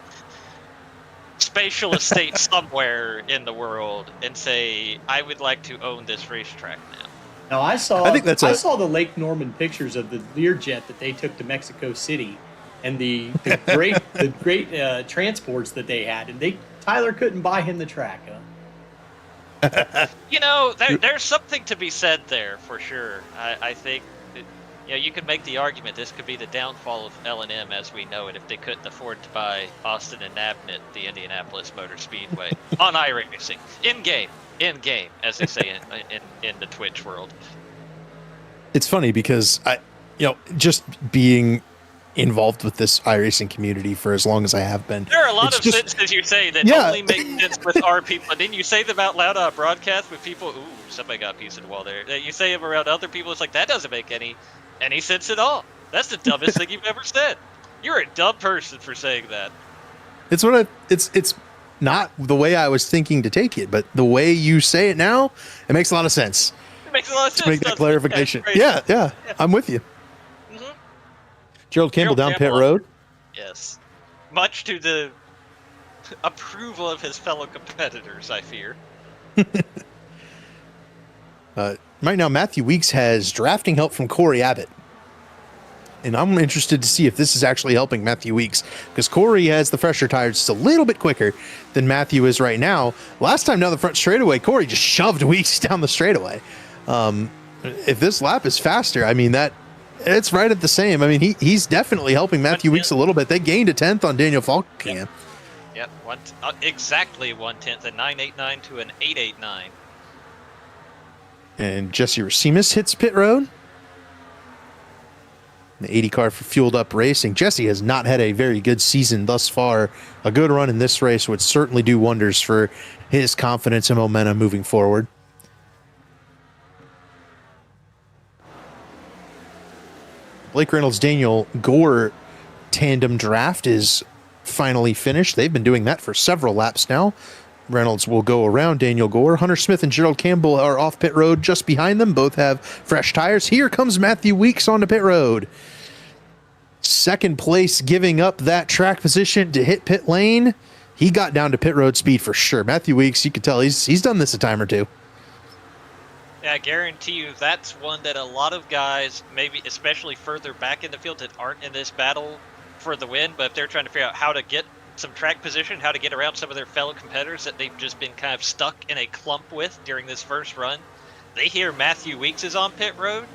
spatial estate somewhere in the world and say, I would like to own this racetrack now.
Now I saw the Lake Norman pictures of the Learjet that they took to Mexico City, and the great transports that they had, and Tyler couldn't buy him the track.
You know, there's something to be said there for sure. I think you could make the argument this could be the downfall of L&M as we know it if they couldn't afford to buy Austin and Abnett the Indianapolis Motor Speedway on iRacing in game, as they say in the Twitch world.
It's funny because just being involved with this iRacing community for as long as I have been.
There are a lot of sentences you say that only make sense with our people. And then you say them out loud on broadcast with people. Ooh, somebody got a piece of the wall there. You say them around other people. It's like, that doesn't make any sense at all. That's the dumbest thing you've ever said. You're a dumb person for saying that.
It's not the way I was thinking to take it, but the way you say it now, it makes a lot of sense.
It makes a lot of sense.
To make that clarification. Yeah, I'm with you.
Mm-hmm.
Gerald Campbell down pit road.
Yes. Much to the approval of his fellow competitors, I fear.
Right now, Matthew Weeks has drafting help from Corey Abbott. And I'm interested to see if this is actually helping Matthew Weeks, because Corey has the fresher tires just a little bit quicker than Matthew is right now. Last time down the front straightaway, Corey just shoved Weeks down the straightaway. If this lap is faster, I mean, it's right at the same. I mean, he's definitely helping Matthew Weeks a little bit. They gained a 10th on Daniel Falkingham.
Yep, exactly 1/10, a 9.89 to an 8.89.
And Jesse Racimus hits pit road. The 80 car for Fueled Up Racing. Jesse has not had a very good season thus far. A good run in this race would certainly do wonders for his confidence and momentum moving forward. Blake Reynolds, Daniel Gore tandem draft is finally finished. They've been doing that for several laps now. Reynolds will go around Daniel Gore. Hunter Smith and Gerald Campbell are off pit road just behind them. Both have fresh tires. Here comes Matthew Weeks onto pit road. Second place, giving up that track position to hit pit lane. He got down to pit road speed for sure. Matthew Weeks, you can tell he's done this a time or two.
Yeah, I guarantee you that's one that a lot of guys, maybe especially further back in the field, that aren't in this battle for the win, but if they're trying to figure out how to get some track position, how to get around some of their fellow competitors that they've just been kind of stuck in a clump with during this first run, they hear Matthew Weeks is on pit road,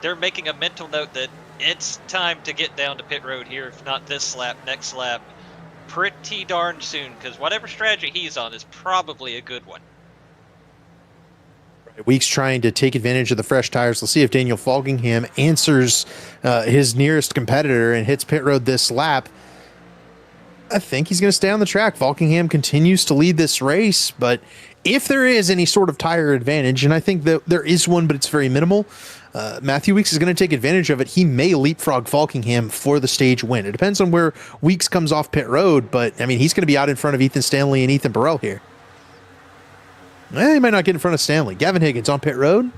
they're making a mental note that it's time to get down to pit road here, if not this lap, next lap, pretty darn soon, because whatever strategy he's on is probably a good one.
Weeks trying to take advantage of the fresh tires. Let's see if Daniel Falkingham answers his nearest competitor and hits pit road this lap. I think he's going to stay on the track. Falkingham continues to lead this race, but if there is any sort of tire advantage, and I think that there is one, but it's very minimal, Matthew Weeks is going to take advantage of it. He may leapfrog Falkingham for the stage win. It depends on where Weeks comes off pit road, but I mean, he's going to be out in front of Ethan Stanley and Ethan Burrell here. He might not get in front of Stanley. Gavin Higgins on pit road.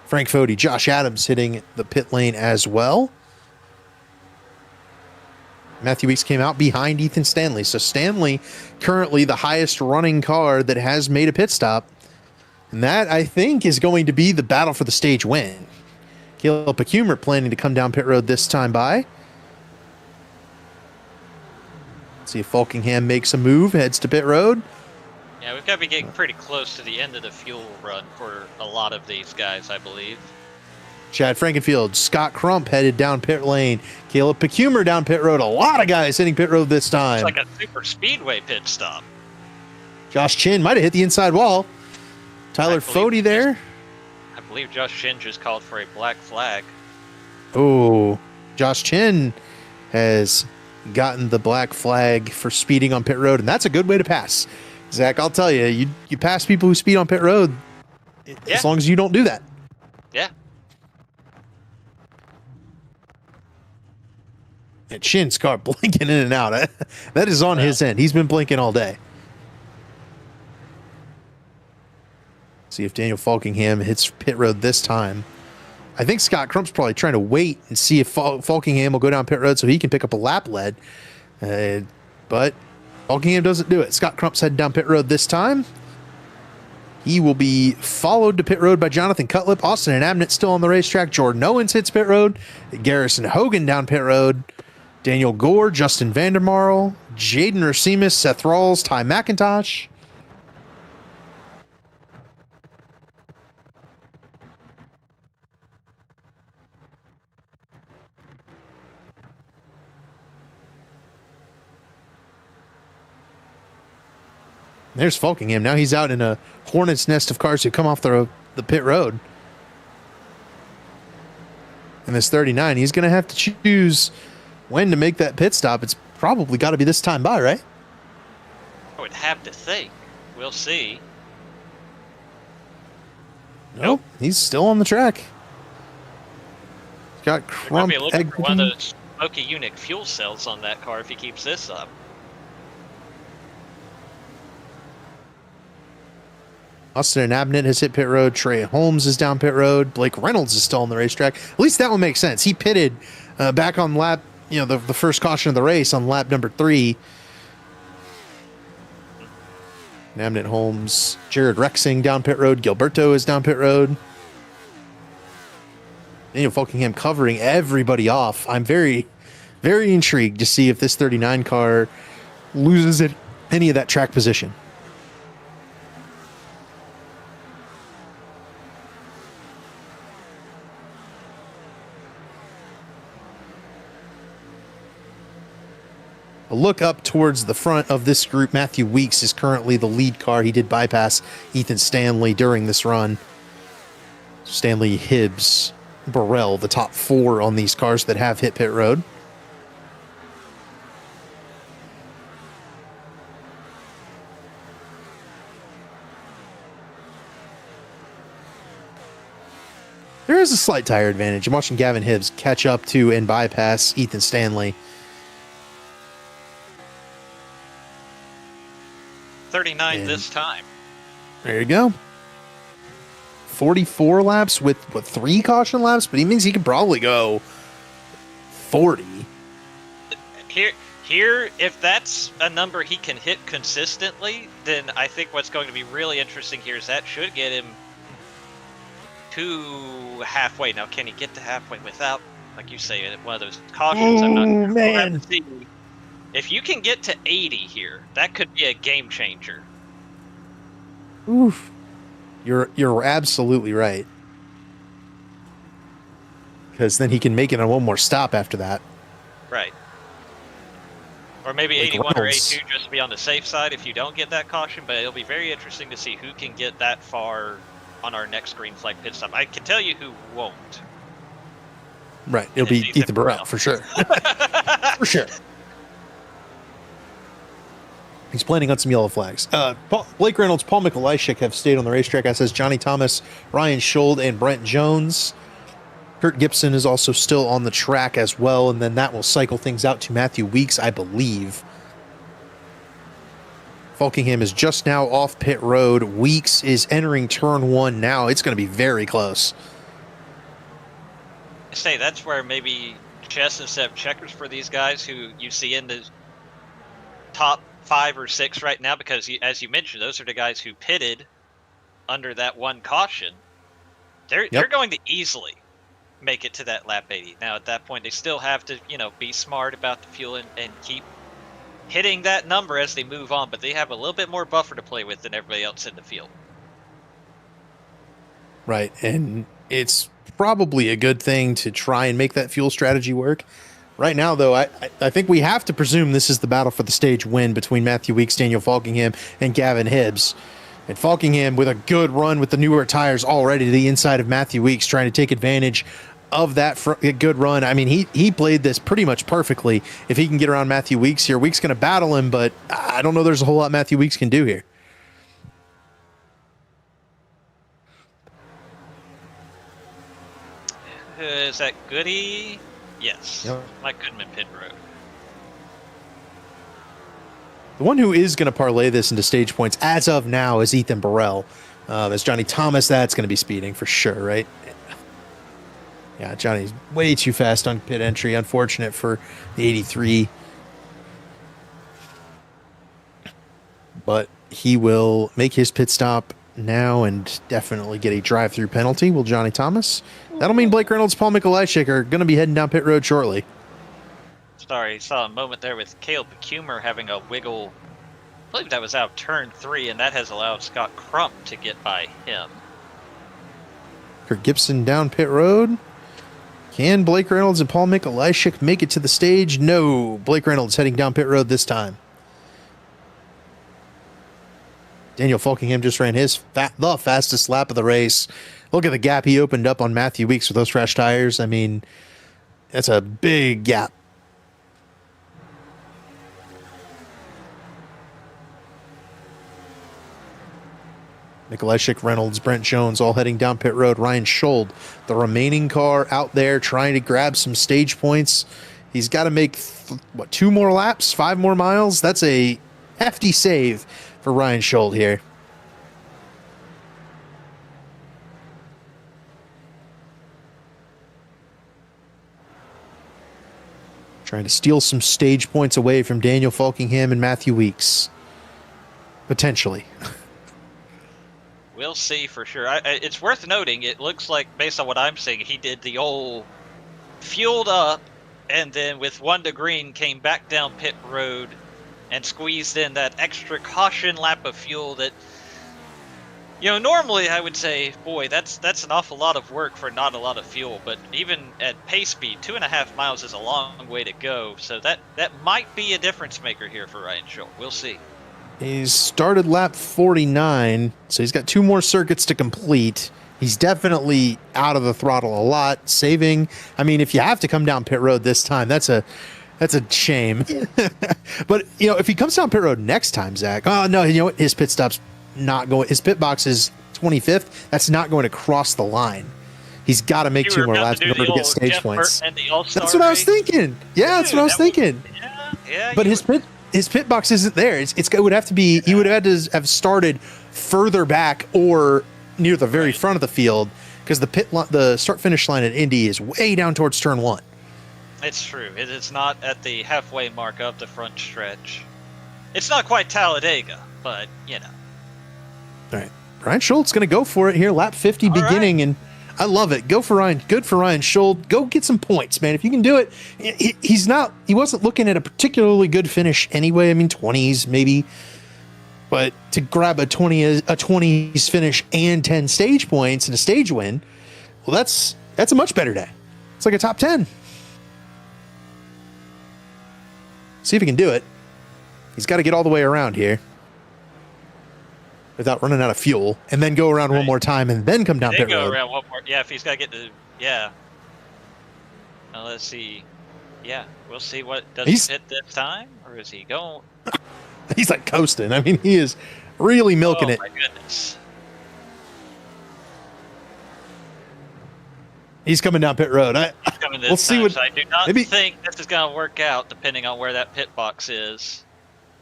Frank Fody, Josh Adams hitting the pit lane as well. Matthew Weeks came out behind Ethan Stanley. So Stanley currently the highest running car that has made a pit stop. And that, I think, is going to be the battle for the stage win. Caleb Pecumer planning to come down pit road this time by. See if Falkingham makes a move, heads to pit road.
Yeah, we've got to be getting pretty close to the end of the fuel run for a lot of these guys, I believe.
Chad Frankenfield, Scott Crump headed down pit lane. Caleb Pecumer down pit road. A lot of guys hitting pit road this time.
It's like a super speedway pit stop.
Josh Chin might have hit the inside wall. Tyler Fody there.
I believe Josh Chin just called for a black flag.
Oh, Josh Chin has gotten the black flag for speeding on pit road, and that's a good way to pass. Zach, I'll tell you, you pass people who speed on pit road as long as you don't do that.
Yeah.
And Chin's car blinking in and out. That is on his end. He's been blinking all day. See if Daniel Falkingham hits pit road this time. I think Scott Crump's probably trying to wait and see if Falkingham will go down pit road so he can pick up a lap lead. But Falkingham doesn't do it. Scott Crump's heading down pit road this time. He will be followed to pit road by Jonathan Cutlip. Austin and Abnett still on the racetrack. Jordan Owens hits pit road. Garrison Hogan down pit road. Daniel Gore, Justin Vandermarl, Jaden Racimus, Seth Rawls, Ty McIntosh. There's Falkingham. Now he's out in a hornet's nest of cars who come off the pit road. And this 39, he's going to have to choose when to make that pit stop. It's probably got to be this time by, right?
I would have to think. We'll see.
Nope. He's still on the track. He's got
They're going
crump
to be looking for one
egg.
of those smoky unit fuel cells on that car if he keeps this up.
Austin and Abnett has hit pit road. Trey Holmes is down pit road. Blake Reynolds is still on the racetrack. At least that one makes sense. He pitted back on lap, the first caution of the race on lap number 3. And Abnett, Holmes, Jared Rexing down pit road. Gilberto is down pit road. Daniel Falkingham covering everybody off. I'm very, very intrigued to see if this 39 car loses any of that track position. A look up towards the front of this group. Matthew Weeks is currently the lead car. He did bypass Ethan Stanley during this run. Stanley, Hibbs, Burrell, the top 4 on these cars that have hit pit road. There is a slight tire advantage. I'm watching Gavin Hibbs catch up to and bypass Ethan Stanley.
39
And
this time.
There you go. 44 laps with 3 caution laps, but he means he could probably go 40.
Here, if that's a number he can hit consistently, then I think what's going to be really interesting here is that should get him to halfway. Now, can he get to halfway without, like you say, one of those cautions? I'm not sure. We'll have to see. If you can get to 80 here, that could be a game changer.
Oof. You're absolutely right. Because then he can make it on one more stop after that.
Right. Or maybe
Like
81 or
Reynolds.
82 just to be on the safe side if you don't get that caution, but it'll be very interesting to see who can get that far on our next green flag pit stop. I can tell you who won't.
Right. It'll be
Ethan
Ethan Burrell,
Burrell.
for sure. For sure. He's planning on some yellow flags. Blake Reynolds, Paul Mikolajczyk have stayed on the racetrack, as has Johnny Thomas, Ryan Schold, and Brent Jones. Kurt Gibson is also still on the track as well, and then that will cycle things out to Matthew Weeks, I believe. Falkingham is just now off pit road. Weeks is entering turn 1 now. It's going to be very close.
I say that's where maybe chess instead of checkers for these guys who you see in the top 5 or 6 right now, because as you mentioned, those are the guys who pitted under that one caution. They're going to easily make it to that lap 80. Now at that point they still have to, be smart about the fuel and keep hitting that number as they move on, but they have a little bit more buffer to play with than everybody else in the field.
Right, and it's probably a good thing to try and make that fuel strategy work. Right now, though, I think we have to presume this is the battle for the stage win between Matthew Weeks, Daniel Falkingham, and Gavin Hibbs. And Falkingham with a good run with the newer tires already to the inside of Matthew Weeks, trying to take advantage of that good run. I mean, he played this pretty much perfectly. If he can get around Matthew Weeks here, Weeks going to battle him, but I don't know there's a whole lot Matthew Weeks can do here.
Is that Goody? Yes.
Yep.
Mike Goodman, pit road.
The one who is going to parlay this into stage points as of now is Ethan Burrell. As Johnny Thomas, that's going to be speeding for sure, right? Yeah, Johnny's way too fast on pit entry. Unfortunate for the 83. But he will make his pit stop now and definitely get a drive-through penalty. Will Johnny Thomas? That'll mean Blake Reynolds, Paul Mikolajczyk are going to be heading down pit road shortly.
Sorry, saw a moment there with Caleb Becumer having a wiggle. I believe that was out of turn 3, and that has allowed Scott Crump to get by him.
Kurt Gibson down pit road. Can Blake Reynolds and Paul Mikolajczyk make it to the stage? No. Blake Reynolds heading down pit road this time. Daniel Falkingham just ran the fastest lap of the race. Look at the gap he opened up on Matthew Weeks with those fresh tires. I mean, that's a big gap. Nikolai Schick, Reynolds, Brent Jones all heading down pit road. Ryan Schold, the remaining car out there trying to grab some stage points. He's got to make, 2 more laps, 5 more miles? That's a hefty save for Ryan Schold here. Trying to steal some stage points away from Daniel Falkingham and Matthew Weeks. Potentially.
We'll see for sure. It's worth noting, it looks like, based on what I'm seeing, he did the old fueled up and then with 1 to green came back down pit road and squeezed in that extra caution lap of fuel that, normally I would say, boy, that's an awful lot of work for not a lot of fuel. But even at pace speed, 2.5 miles is a long way to go. So that might be a difference maker here for Ryan Schold. We'll see.
He's started lap 49, so he's got 2 more circuits to complete. He's definitely out of the throttle a lot, saving. I mean, if you have to come down pit road this time, that's a shame. But, if he comes down pit road next time, Zach, oh, no, you know what? His pit stop's not going. His pit box is 25th. That's not going to cross the line. He's got to make 2 more laps in order to get stage points. That's what I was thinking. Yeah, that's what I was thinking.
Yeah.
But his pit box isn't there. It would have to be. He would have had to have started further back or near the very front of the field because the start finish line at Indy is way down towards turn 1.
It's true. It is not at the halfway mark of the front stretch. It's not quite Talladega, but
All right, Ryan Schuld's going to go for it here, lap 50 beginning, and I love it. Go for Ryan. Good for Ryan Schold. Go get some points, man. If you can do it, he wasn't looking at a particularly good finish anyway. I mean, 20s maybe, but to grab a 20s finish and 10 stage points and a stage win, well, that's a much better day. It's like a top 10. See if he can do it. He's got to get all the way around here without running out of fuel, and then go around one more time, and then come down pit road.
Go around one more. Yeah, if he's got to get to. Yeah. Now let's see. Yeah, we'll see what does he hit this time, or is he going?
He's like coasting. I mean, he is really milking it.
Oh my goodness.
He's coming down pit road. We'll see what.
So I do not think this is going to work out, depending on where that pit box is.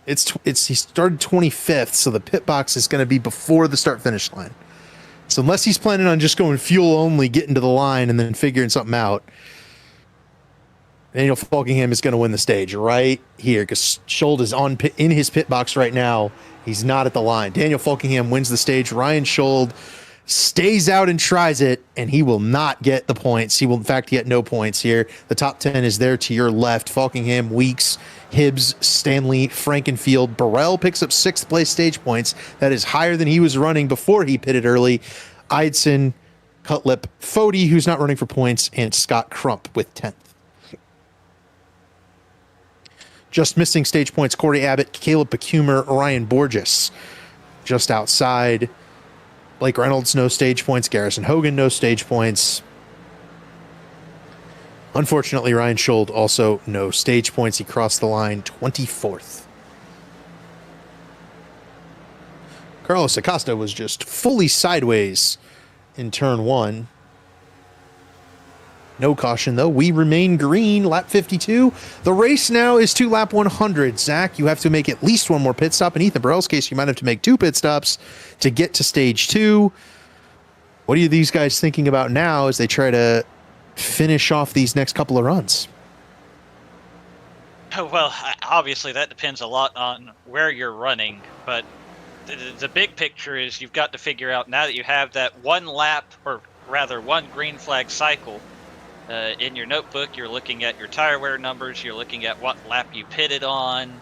He started 25th, so the pit box is going to be before the start finish line. So unless he's planning on just going fuel only, getting to the line, and then figuring something out, Daniel Falkingham is going to win the stage right here because Schold is in his pit box right now. He's not at the line. Daniel Falkingham wins the stage. Ryan Schold stays out and tries it, and he will not get the points. He will, in fact, get no points here. The top 10 is there to your left. Falkingham, Weeks, Hibbs, Stanley, Frankenfield. Burrell picks up 6th place stage points. That is higher than he was running before he pitted early. Eidson, Cutlip, Fody, who's not running for points, and Scott Crump with 10th. Just missing stage points, Corey Abbott, Caleb Pecumer, Ryan Borges. Just outside, Blake Reynolds, no stage points. Garrison Hogan, no stage points. Unfortunately, Ryan Schold also no stage points. He crossed the line 24th. Carlos Acosta was just fully sideways in turn 1. No caution, though. We remain green, lap 52. The race now is to lap 100. Zach, you have to make at least 1 more pit stop. In Ethan Burrell's case, you might have to make 2 pit stops to get to stage 2. What are these guys thinking about now as they try to finish off these next couple of runs?
Well, obviously that depends a lot on where you're running, but the big picture is you've got to figure out, now that you have that 1 lap, or rather 1 green flag cycle, in your notebook, you're looking at your tire wear numbers, you're looking at what lap you pitted on,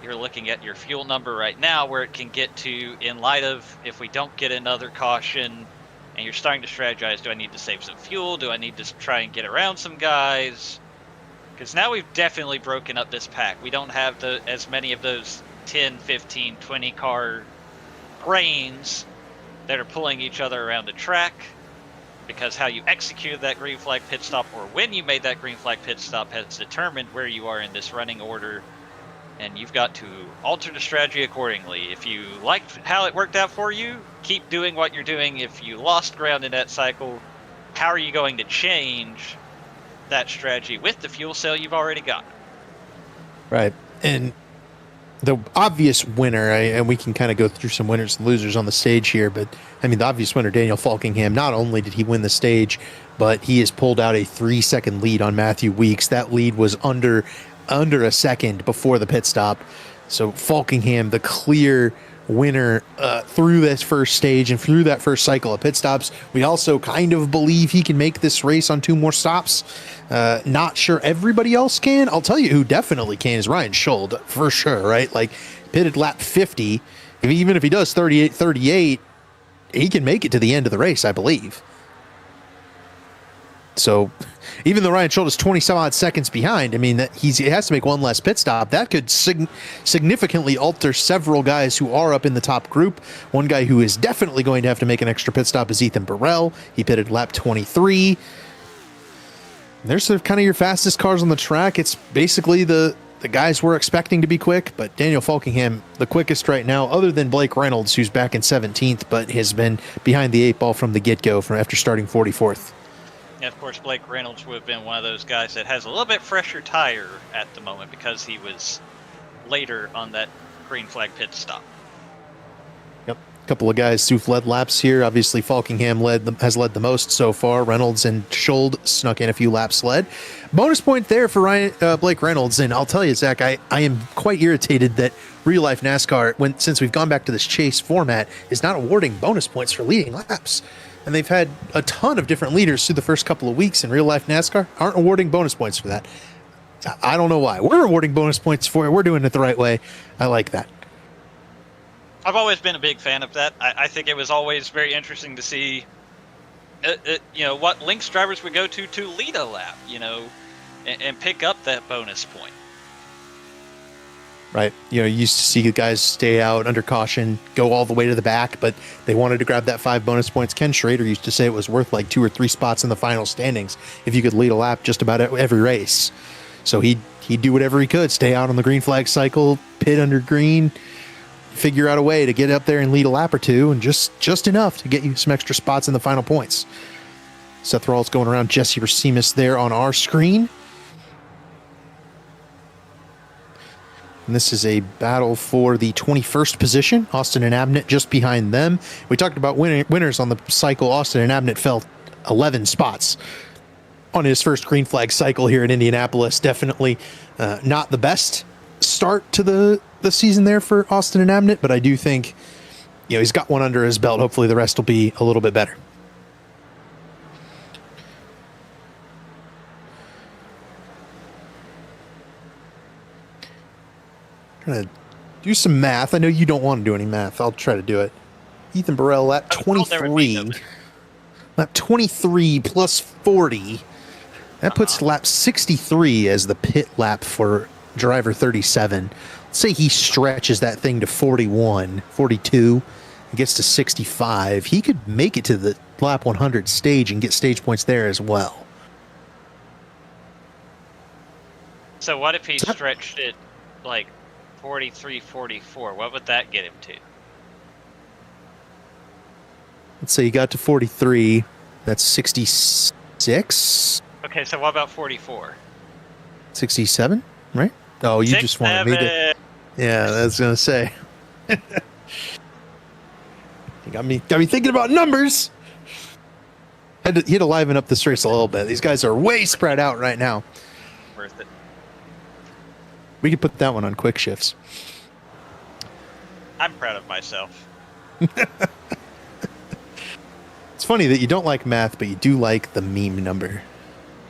you're looking at your fuel number right now, where it can get to in light of if we don't get another caution, and you're starting to strategize, do I need to save some fuel? Do I need to try and get around some guys? Because now we've definitely broken up this pack. We don't have as many of those 10, 15, 20 car brains that are pulling each other around the track, because how you executed that green flag pit stop or when you made that green flag pit stop has determined where you are in this running order, and you've got to alter the strategy accordingly. If you liked how it worked out for you, keep doing what you're doing. If you lost ground in that cycle, how are you going to change that strategy with the fuel cell you've already got?
Right. And the obvious winner, and we can kind of go through some winners and losers on the stage here, but I mean, the obvious winner, Daniel Falkingham, not only did he win the stage, but he has pulled out a 3-second lead on Matthew Weeks. That lead was under a second before the pit stop. So Falkingham, the clear winner through this first stage and through that first cycle of pit stops. We also kind of believe he can make this race on 2 more stops. Not sure everybody else can. I'll tell you who definitely can is Ryan Schuld, for sure, right? Like, pitted lap 50. Even if he does 38, he can make it to the end of the race, I believe. So even though Ryan Schuld is 20 some odd seconds behind, I mean, that he has to make one less pit stop. That could significantly alter several guys who are up in the top group. One guy who is definitely going to have to make an extra pit stop is Ethan Burrell. He pitted lap 23. There's kind of your fastest cars on the track. It's basically the guys we're expecting to be quick, but Daniel Falkingham, the quickest right now, other than Blake Reynolds, who's back in 17th, but has been behind the 8 ball from the get-go after starting 44th.
And of course, Blake Reynolds would have been one of those guys that has a little bit fresher tire at the moment because he was later on that green flag pit stop.
Yep. A couple of guys who've led laps here. Obviously, Falkingham has led the most so far. Reynolds and Schuld snuck in a few laps led. Bonus point there for Blake Reynolds. And I'll tell you, Zach, I am quite irritated that Real Life NASCAR, since we've gone back to this chase format, is not awarding bonus points for leading laps. And they've had a ton of different leaders through the first couple of weeks in Real Life NASCAR, aren't awarding bonus points for that. I don't know why. We're awarding bonus points for it. We're doing it the right way. I like that.
I've always been a big fan of that. I think it was always very interesting to see, what Lynx drivers would go to lead a lap, and pick up that bonus point.
Right. You used to see guys stay out under caution, go all the way to the back, but they wanted to grab that 5 bonus points. Ken Schrader used to say it was worth like 2 or 3 spots in the final standings if you could lead a lap just about every race. So he'd do whatever he could, stay out on the green flag cycle, pit under green, figure out a way to get up there and lead a lap or 2, and just enough to get you some extra spots in the final points. Seth Rawls going around Jesse Racimus there on our screen. And this is a battle for the 21st position. Austin and Abnett just behind them. We talked about winners on the cycle. Austin and Abnett fell 11 spots on his first green flag cycle here in Indianapolis. Definitely not the best start to the season there for Austin and Abnett, but I do think he's got one under his belt. Hopefully the rest will be a little bit better. Trying to do some math. I know you don't want to do any math. I'll try to do it. Ethan Burrell, lap 23. Lap 23 plus 40. That puts lap 63 as the pit lap for driver 37. Let's say he stretches that thing to 41, 42, and gets to 65. He could make it to the lap 100 stage and get stage points there as well.
So what if he stretched it like 43, 44? What would that get him to?
Let's say he got to 43. That's 66.
Okay, so what about 44?
67, right? Oh, you just wanted me to. Yeah, I was gonna say. You got me thinking about numbers. Had to liven up this race a little bit. These guys are way spread out right now.
Worth it.
We could put that one on quick shifts.
I'm proud of myself.
It's funny that you don't like math, but you do like the meme number.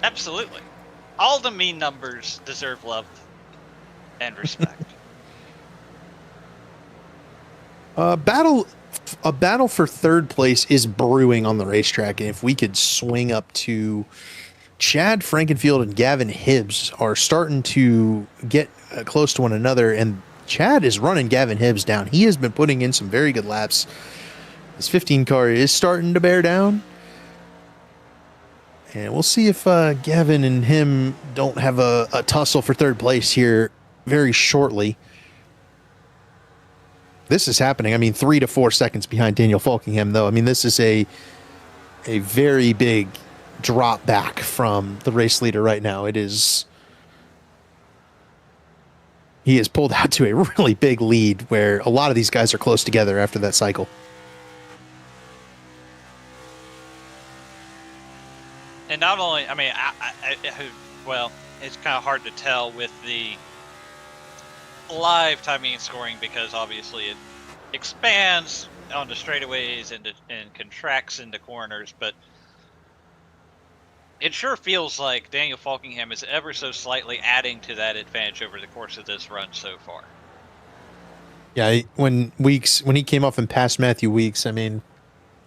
Absolutely. All the meme numbers deserve love and respect.
A battle for third place is brewing on the racetrack, and if we could swing up to Chad Frankenfield and Gavin Hibbs are starting to get close to one another, and Chad is running Gavin Hibbs down. He has been putting in some very good laps. His 15 car is starting to bear down. And we'll see if Gavin and him don't have a tussle for third place here very shortly. This is happening. I mean, 3 to 4 seconds behind Daniel Falkingham, though. I mean, this is a very big drop back from the race leader right now. It is. He has pulled out to a really big lead where a lot of these guys are close together after that cycle.
And not only, I mean, well, it's kind of hard to tell with the live timing and scoring because obviously it expands onto straightaways and contracts into corners, but it sure feels like Daniel Falkingham is ever so slightly adding to that advantage over the course of this run so far.
Yeah, when he came off and passed Matthew Weeks, I mean,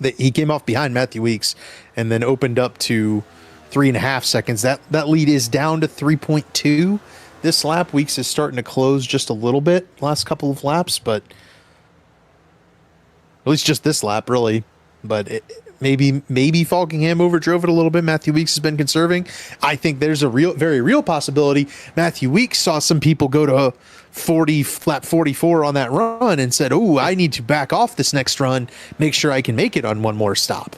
he came off behind Matthew Weeks and then opened up to 3.5 seconds. That lead is down to 3.2 this lap. Weeks is starting to close just a little bit last couple of laps, but at least just this lap, really. But maybe Falkingham overdrove it a little bit. Matthew Weeks has been conserving. I think there's a very real possibility Matthew Weeks saw some people go to lap 44 on that run and said, "Oh, I need to back off this next run, make sure I can make it on one more stop,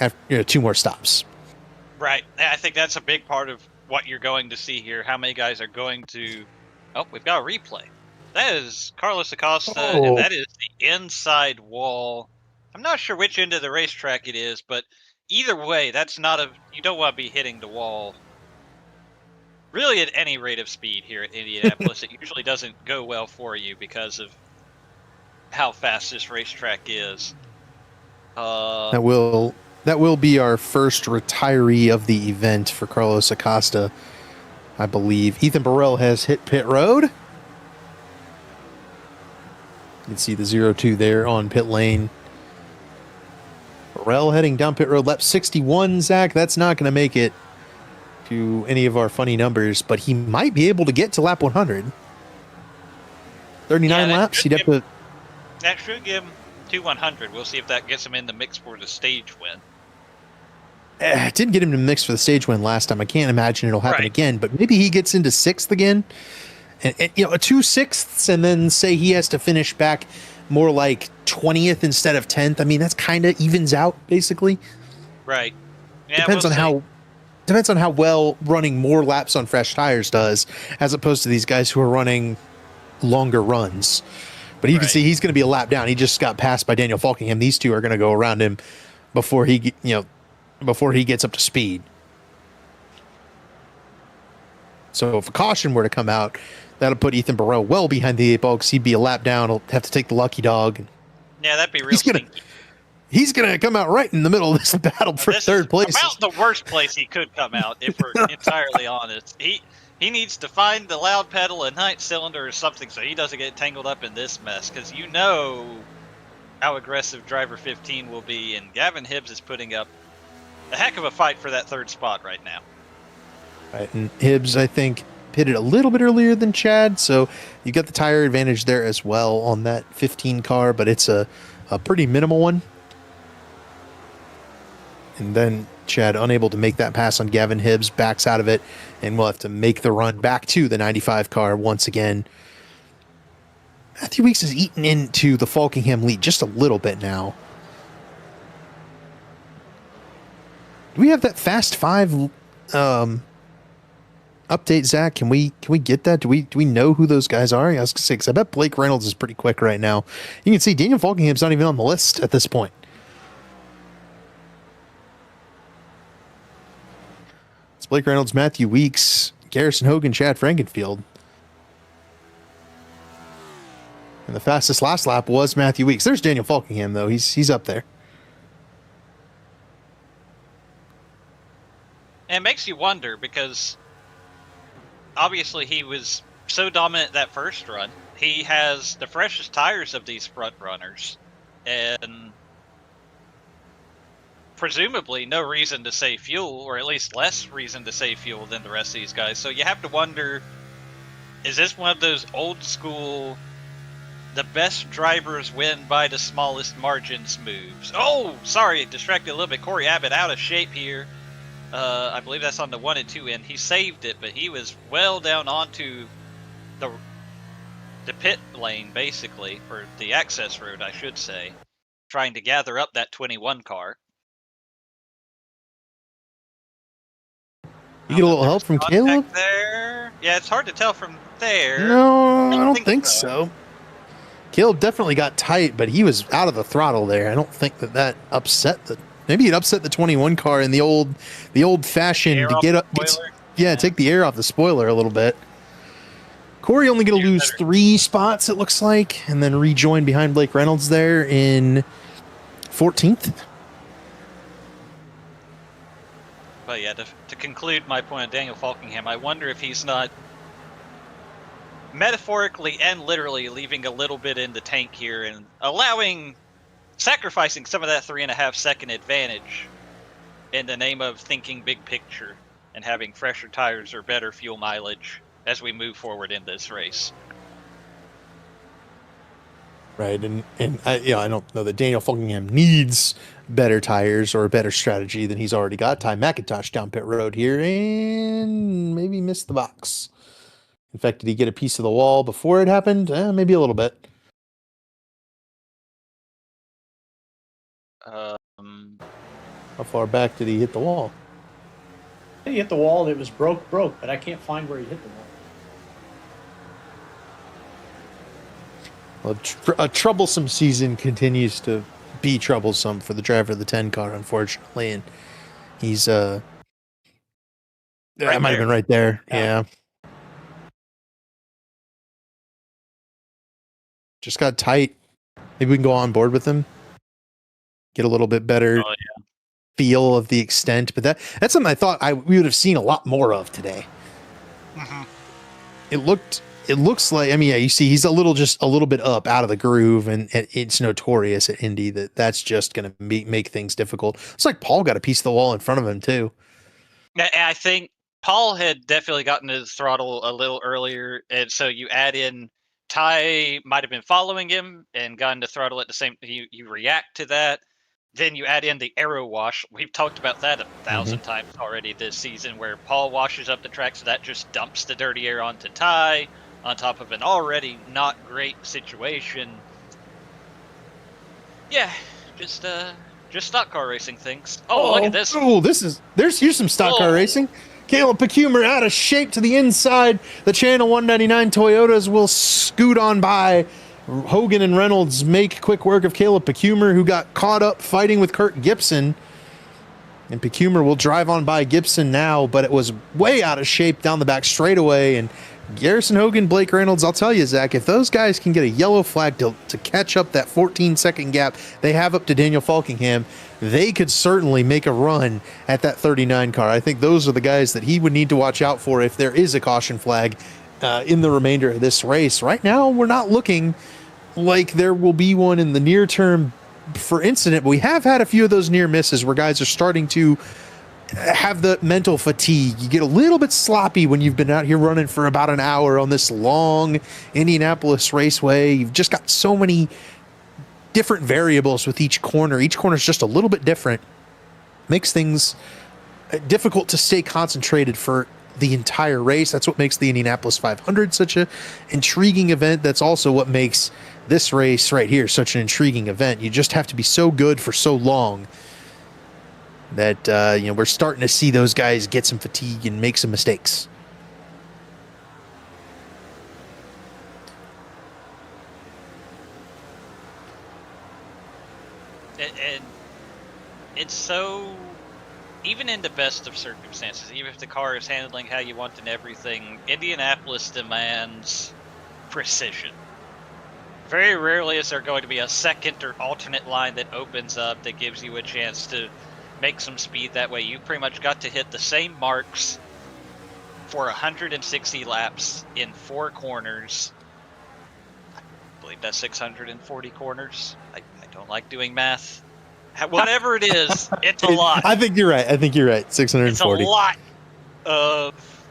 after 2 more stops."
Right. I think that's a big part of what you're going to see here. How many guys are going to... Oh, we've got a replay. That is Carlos Acosta, and that is the inside wall. I'm not sure which end of the racetrack it is, but either way, that's not a... You don't want to be hitting the wall really at any rate of speed here at Indianapolis. It usually doesn't go well for you because of how fast this racetrack is.
That will be our first retiree of the event for Carlos Acosta, I believe. Ethan Burrell has hit pit road. You can see the 0-2 there on pit lane. Burrell heading down pit road, lap 61, Zach. That's not going to make it to any of our funny numbers, but he might be able to get to lap 100. 39 laps. He'd have to...
That should give him to 100. We'll see if that gets him in the mix for the stage win.
It didn't get him to mix for the stage win last time. I can't imagine it'll happen again, but maybe he gets into 6th again. And a 2 6ths, and then say he has to finish back more like 20th instead of 10th. I mean, that's kind of evens out, basically.
Right. Yeah,
depends on how well running more laps on fresh tires does, as opposed to these guys who are running longer runs. But you can see he's going to be a lap down. He just got passed by Daniel Falkingham. These two are going to go around him before he gets up to speed. So if a caution were to come out, that'll put Ethan Burrell well behind the 8 ball because he'd be a lap down. He'll have to take the lucky dog.
Yeah, that'd be real stinky.
He's gonna come out right in the middle of this battle for third place.
About the worst place he could come out, if we're entirely honest. He needs to find the loud pedal and ninth cylinder or something so he doesn't get tangled up in this mess. Because you know how aggressive driver 15 will be, and Gavin Hibbs is putting up a heck of a fight for that 3rd spot right now.
Right, and Hibbs, I think, pitted a little bit earlier than Chad, so you got the tire advantage there as well on that 15 car, but it's a pretty minimal one. And then Chad, unable to make that pass on Gavin Hibbs, backs out of it, and we'll have to make the run back to the 95 car once again. Matthew Weeks has eaten into the Falkingham lead just a little bit now. Do we have that Fast 5 update, Zach? Can we get that? Do we know who those guys are? I was gonna say, because I bet Blake Reynolds is pretty quick right now. You can see Daniel Falkingham's not even on the list at this point. It's Blake Reynolds, Matthew Weeks, Garrison Hogan, Chad Frankenfield. And the fastest last lap was Matthew Weeks. There's Daniel Falkingham, though. He's up there.
And it makes you wonder because obviously he was so dominant that first run. He has the freshest tires of these front runners and presumably no reason to save fuel, or at least less reason to save fuel than the rest of these guys. So you have to wonder Is this one of those old school, the best drivers win by the smallest margins moves? Oh, sorry, distracted a little bit. Corey Abbott out of shape here. I believe that's on the 1 and 2 end. He saved it, but he was well down onto the pit lane, basically, or the access road, I should say, trying to gather up that 21 car.
You get a little help from Caleb?
There. Yeah, it's hard to tell from there.
No, I don't think so. Caleb definitely got tight, but he was out of the throttle there. I don't think that upset the. Maybe it upset the 21 car in the old fashioned to get up. Take the air off the spoiler a little bit. Corey only going to lose 3 spots, it looks like, and then rejoin behind Blake Reynolds there in 14th.
But yeah, to conclude my point on Daniel Falkingham, I wonder if he's not metaphorically and literally leaving a little bit in the tank here and sacrificing some of that 3.5 second advantage in the name of thinking big picture and having fresher tires or better fuel mileage as we move forward in this race.
Right, and I don't know that Daniel Falkingham needs better tires or a better strategy than he's already got. Ty McIntosh down pit road here and maybe missed the box. In fact, did he get a piece of the wall before it happened? Maybe a little bit. How far back did he hit the wall?
He hit the wall. It was broke, but I can't find where he hit the wall.
Well, a troublesome season continues to be troublesome for the driver of the 10 car, unfortunately, and he's that might have been right there. Yeah. Just got tight. Maybe we can go on board with him. Get a little bit better feel of the extent, but that's something I thought we would have seen a lot more of today.
Mm-hmm.
It looks like, you see he's a little bit up out of the groove, and it's notorious at Indy that's just going to make things difficult. It's like Paul got a piece of the wall in front of him too.
I think Paul had definitely gotten to the throttle a little earlier, and so you add in Ty might have been following him and gotten to throttle at the same. You react to that. Then you add in the aero wash. We've talked about that 1,000 times already this season, where Paul washes up the track, so that just dumps the dirty air onto Ty, on top of an already not great situation. Yeah, just stock car racing things. Oh, look at this.
Oh, here's some stock car racing. Caleb Pecumer out of shape to the inside. The Channel 199 Toyotas will scoot on by. Hogan and Reynolds make quick work of Caleb Pecumer, who got caught up fighting with Kurt Gibson. And Pecumer will drive on by Gibson now, but it was way out of shape down the back straightaway. And Garrison Hogan, Blake Reynolds, I'll tell you, Zach, if those guys can get a yellow flag to catch up that 14-second gap they have up to Daniel Falkingham, they could certainly make a run at that 39 car. I think those are the guys that he would need to watch out for if there is a caution flag in the remainder of this race. Right now, we're not looking like there will be one in the near term for incident, but we have had a few of those near misses where guys are starting to have the mental fatigue. You get a little bit sloppy when you've been out here running for about an hour on this long Indianapolis raceway. You've just got so many different variables with each corner. Each corner is just a little bit different. Makes things difficult to stay concentrated for the entire race. That's what makes the Indianapolis 500 such an intriguing event. That's also what makes this race right here such an intriguing event. You just have to be so good for so long that we're starting to see those guys get some fatigue and make some mistakes.
And it's so, even in the best of circumstances, even if the car is handling how you want and everything, Indianapolis demands precision. Very rarely is there going to be a second or alternate line that opens up that gives you a chance to make some speed that way. You pretty much got to hit the same marks for 160 laps in 4 corners. I believe that's 640 corners. I don't like doing math. Whatever it is, it's a lot.
I think you're right. 640.
It's a lot of,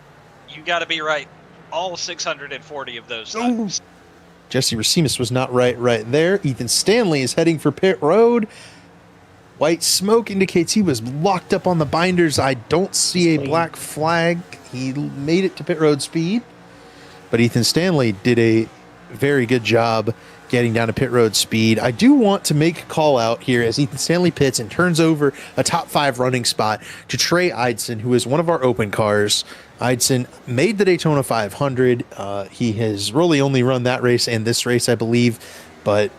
you got to be right all 640 of those times.
Jesse Racimus was not right there. Ethan Stanley is heading for pit road. White smoke indicates he was locked up on the binders. I don't see a black flag. He made it to pit road speed. But Ethan Stanley did a very good job getting down to pit road speed. I do want to make a call out here as Ethan Stanley pits and turns over a top 5 running spot to Trey Eidson, who is one of our open cars. Eidson made the Daytona 500. He has really only run that race and this race, I believe, but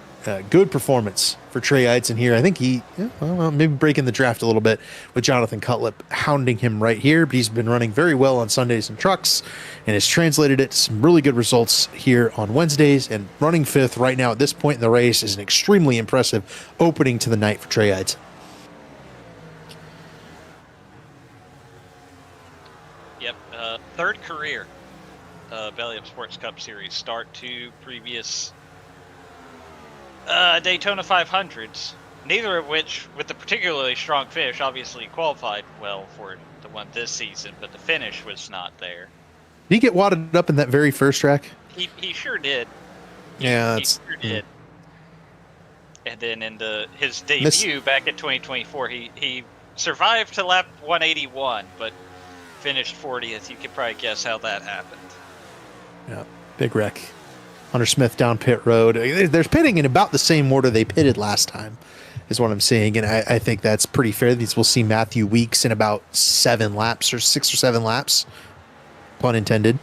good performance for Trey Eidson here. I think he, maybe breaking the draft a little bit with Jonathan Cutlip hounding him right here, but he's been running very well on Sundays and trucks and has translated it to some really good results here on Wednesdays, and running 5th right now at this point in the race is an extremely impressive opening to the night for Trey Eidson.
Yep, third career Belly Up Sports Cup Series start to previous Daytona 500s, neither of which with a particularly strong finish. Obviously qualified well for the one this season, but the finish was not there.
Did he get wadded up in that very first track?
He sure did.
Yeah,
he sure did. And then in his debut back in 2024, he survived to lap 181, but finished 40th. You could probably guess how that happened.
Yeah, big wreck. Hunter Smith down pit road. They're pitting in about the same order they pitted last time, is what I'm saying. And I think that's pretty fair. These will see Matthew Weeks in about 7 laps or 6 or 7 laps, pun intended.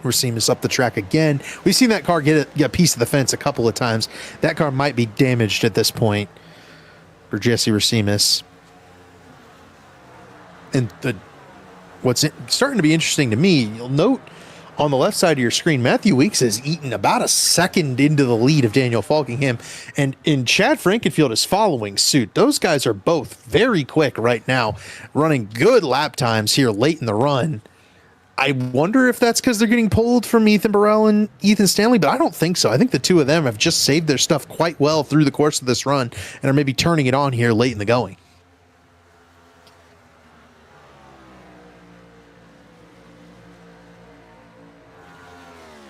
We're seeing this up the track again. We've seen that car get a piece of the fence a couple of times. That car might be damaged at this point for Jesse Racimus. And what's starting to be interesting to me, you'll note on the left side of your screen, Matthew Weeks has eaten about a second into the lead of Daniel Falkingham, and Chad Frankenfield is following suit. Those guys are both very quick right now, running good lap times here late in the run. I wonder if that's because they're getting pulled from Ethan Burrell and Ethan Stanley, but I don't think so. I think the two of them have just saved their stuff quite well through the course of this run and are maybe turning it on here late in the going.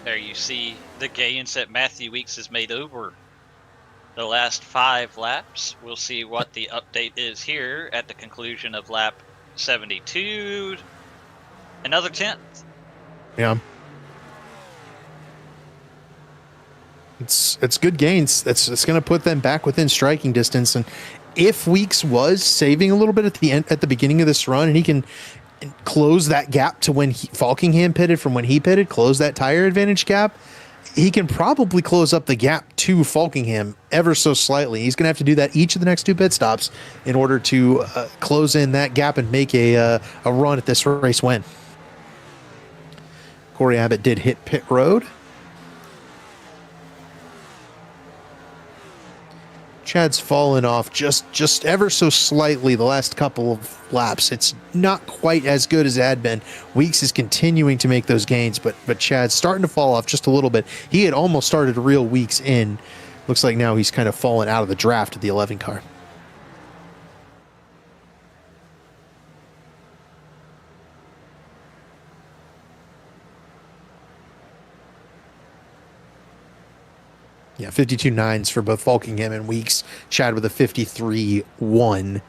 There you see the gains that Matthew Weeks has made over the last 5 laps. We'll see what the update is here at the conclusion of lap 72. Another 10th.
Yeah. It's good gains. It's going to put them back within striking distance. And if Weeks was saving a little bit at the beginning of this run, and he can close that gap to when Falkingham pitted from when he pitted, close that tire advantage gap, he can probably close up the gap to Falkingham ever so slightly. He's going to have to do that each of the next 2 pit stops in order to close in that gap and make a run at this race win. Corey Abbott did hit pit road. Chad's fallen off just ever so slightly the last couple of laps. It's not quite as good as it had been. Weeks is continuing to make those gains, but Chad's starting to fall off just a little bit. He had almost started to reel Weeks in. Looks like now he's kind of fallen out of the draft of the 11 car. Yeah, 52.9s for both Falkingham and Weeks. Chad with a 53.1.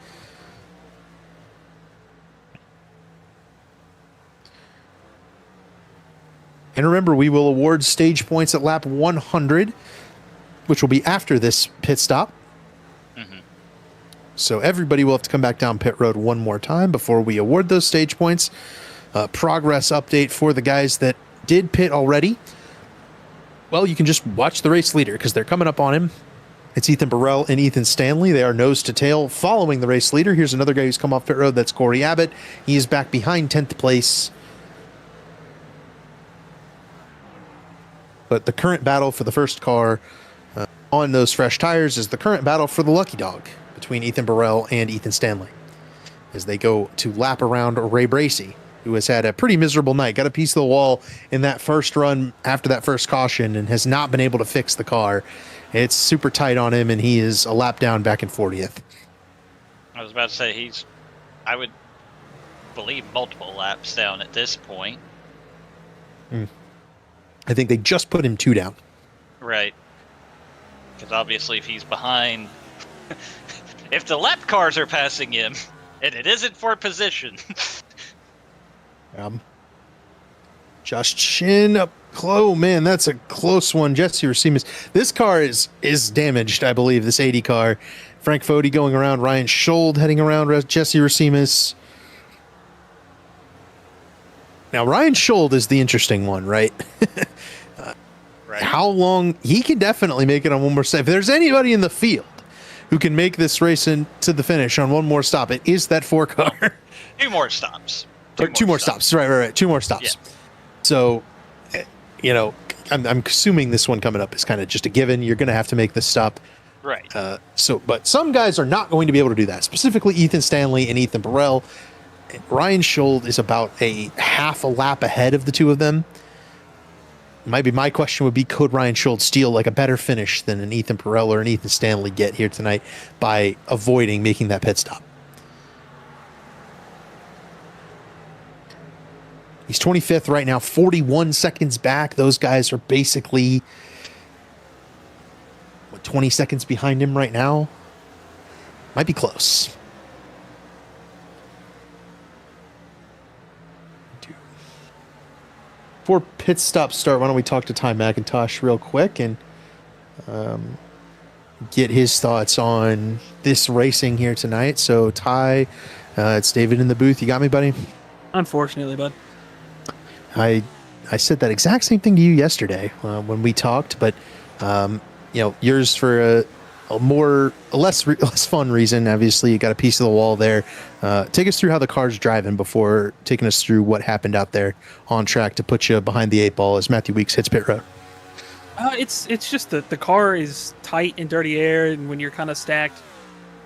And remember, we will award stage points at lap 100, which will be after this pit stop. Mm-hmm. So everybody will have to come back down pit road one more time before we award those stage points. Progress update for the guys that did pit already. Well, you can just watch the race leader because they're coming up on him. It's Ethan Burrell and Ethan Stanley. They are nose to tail following the race leader. Here's another guy who's come off pit road. That's Corey Abbott. He is back behind 10th place. But the current battle for the first car on those fresh tires is the current battle for the lucky dog between Ethan Burrell and Ethan Stanley as they go to lap around Ray Bracey, who has had a pretty miserable night, got a piece of the wall in that first run after that first caution and has not been able to fix the car. It's super tight on him, and he is a lap down back in 40th.
I was about to say believe, multiple laps down at this point.
I think they just put him 2 down.
Right. Because obviously if he's behind... if the lap cars are passing him, and it isn't for position...
Josh Chin up close. Man, that's a close one. Jesse Racimus. This car is damaged, I believe, this 80 car. Frank Fodi going around. Ryan Schold heading around. Jesse Racimus. Now, Ryan Schold is the interesting one, right?
Right.
How long? He can definitely make it on one more stop. If there's anybody in the field who can make this race into the finish on one more stop, it is that 4 car.
2 more stops.
Two more stops. Right. 2 more stops.
Yeah.
So, I'm assuming this one coming up is kind of just a given. You're going to have to make this stop.
Right.
But some guys are not going to be able to do that. Specifically, Ethan Stanley and Ethan Burrell. Ryan Schold is about a half a lap ahead of the 2 of them. Maybe my question would be, could Ryan Schold steal like a better finish than an Ethan Burrell or an Ethan Stanley get here tonight by avoiding making that pit stop? He's 25th right now, 41 seconds back. Those guys are basically 20 seconds behind him right now. Might be close. 4 pit stop start. Why don't we talk to Ty McIntosh real quick and get his thoughts on this racing here tonight. So, Ty, it's David in the booth. You got me, buddy?
Unfortunately, bud.
I said that exact same thing to you yesterday when we talked, but yours for a less fun reason. Obviously, you got a piece of the wall there. Take us through how the car's driving before taking us through what happened out there on track to put you behind the 8 ball as Matthew Weeks hits pit road.
It's just that the car is tight in dirty air, and when you're kind of stacked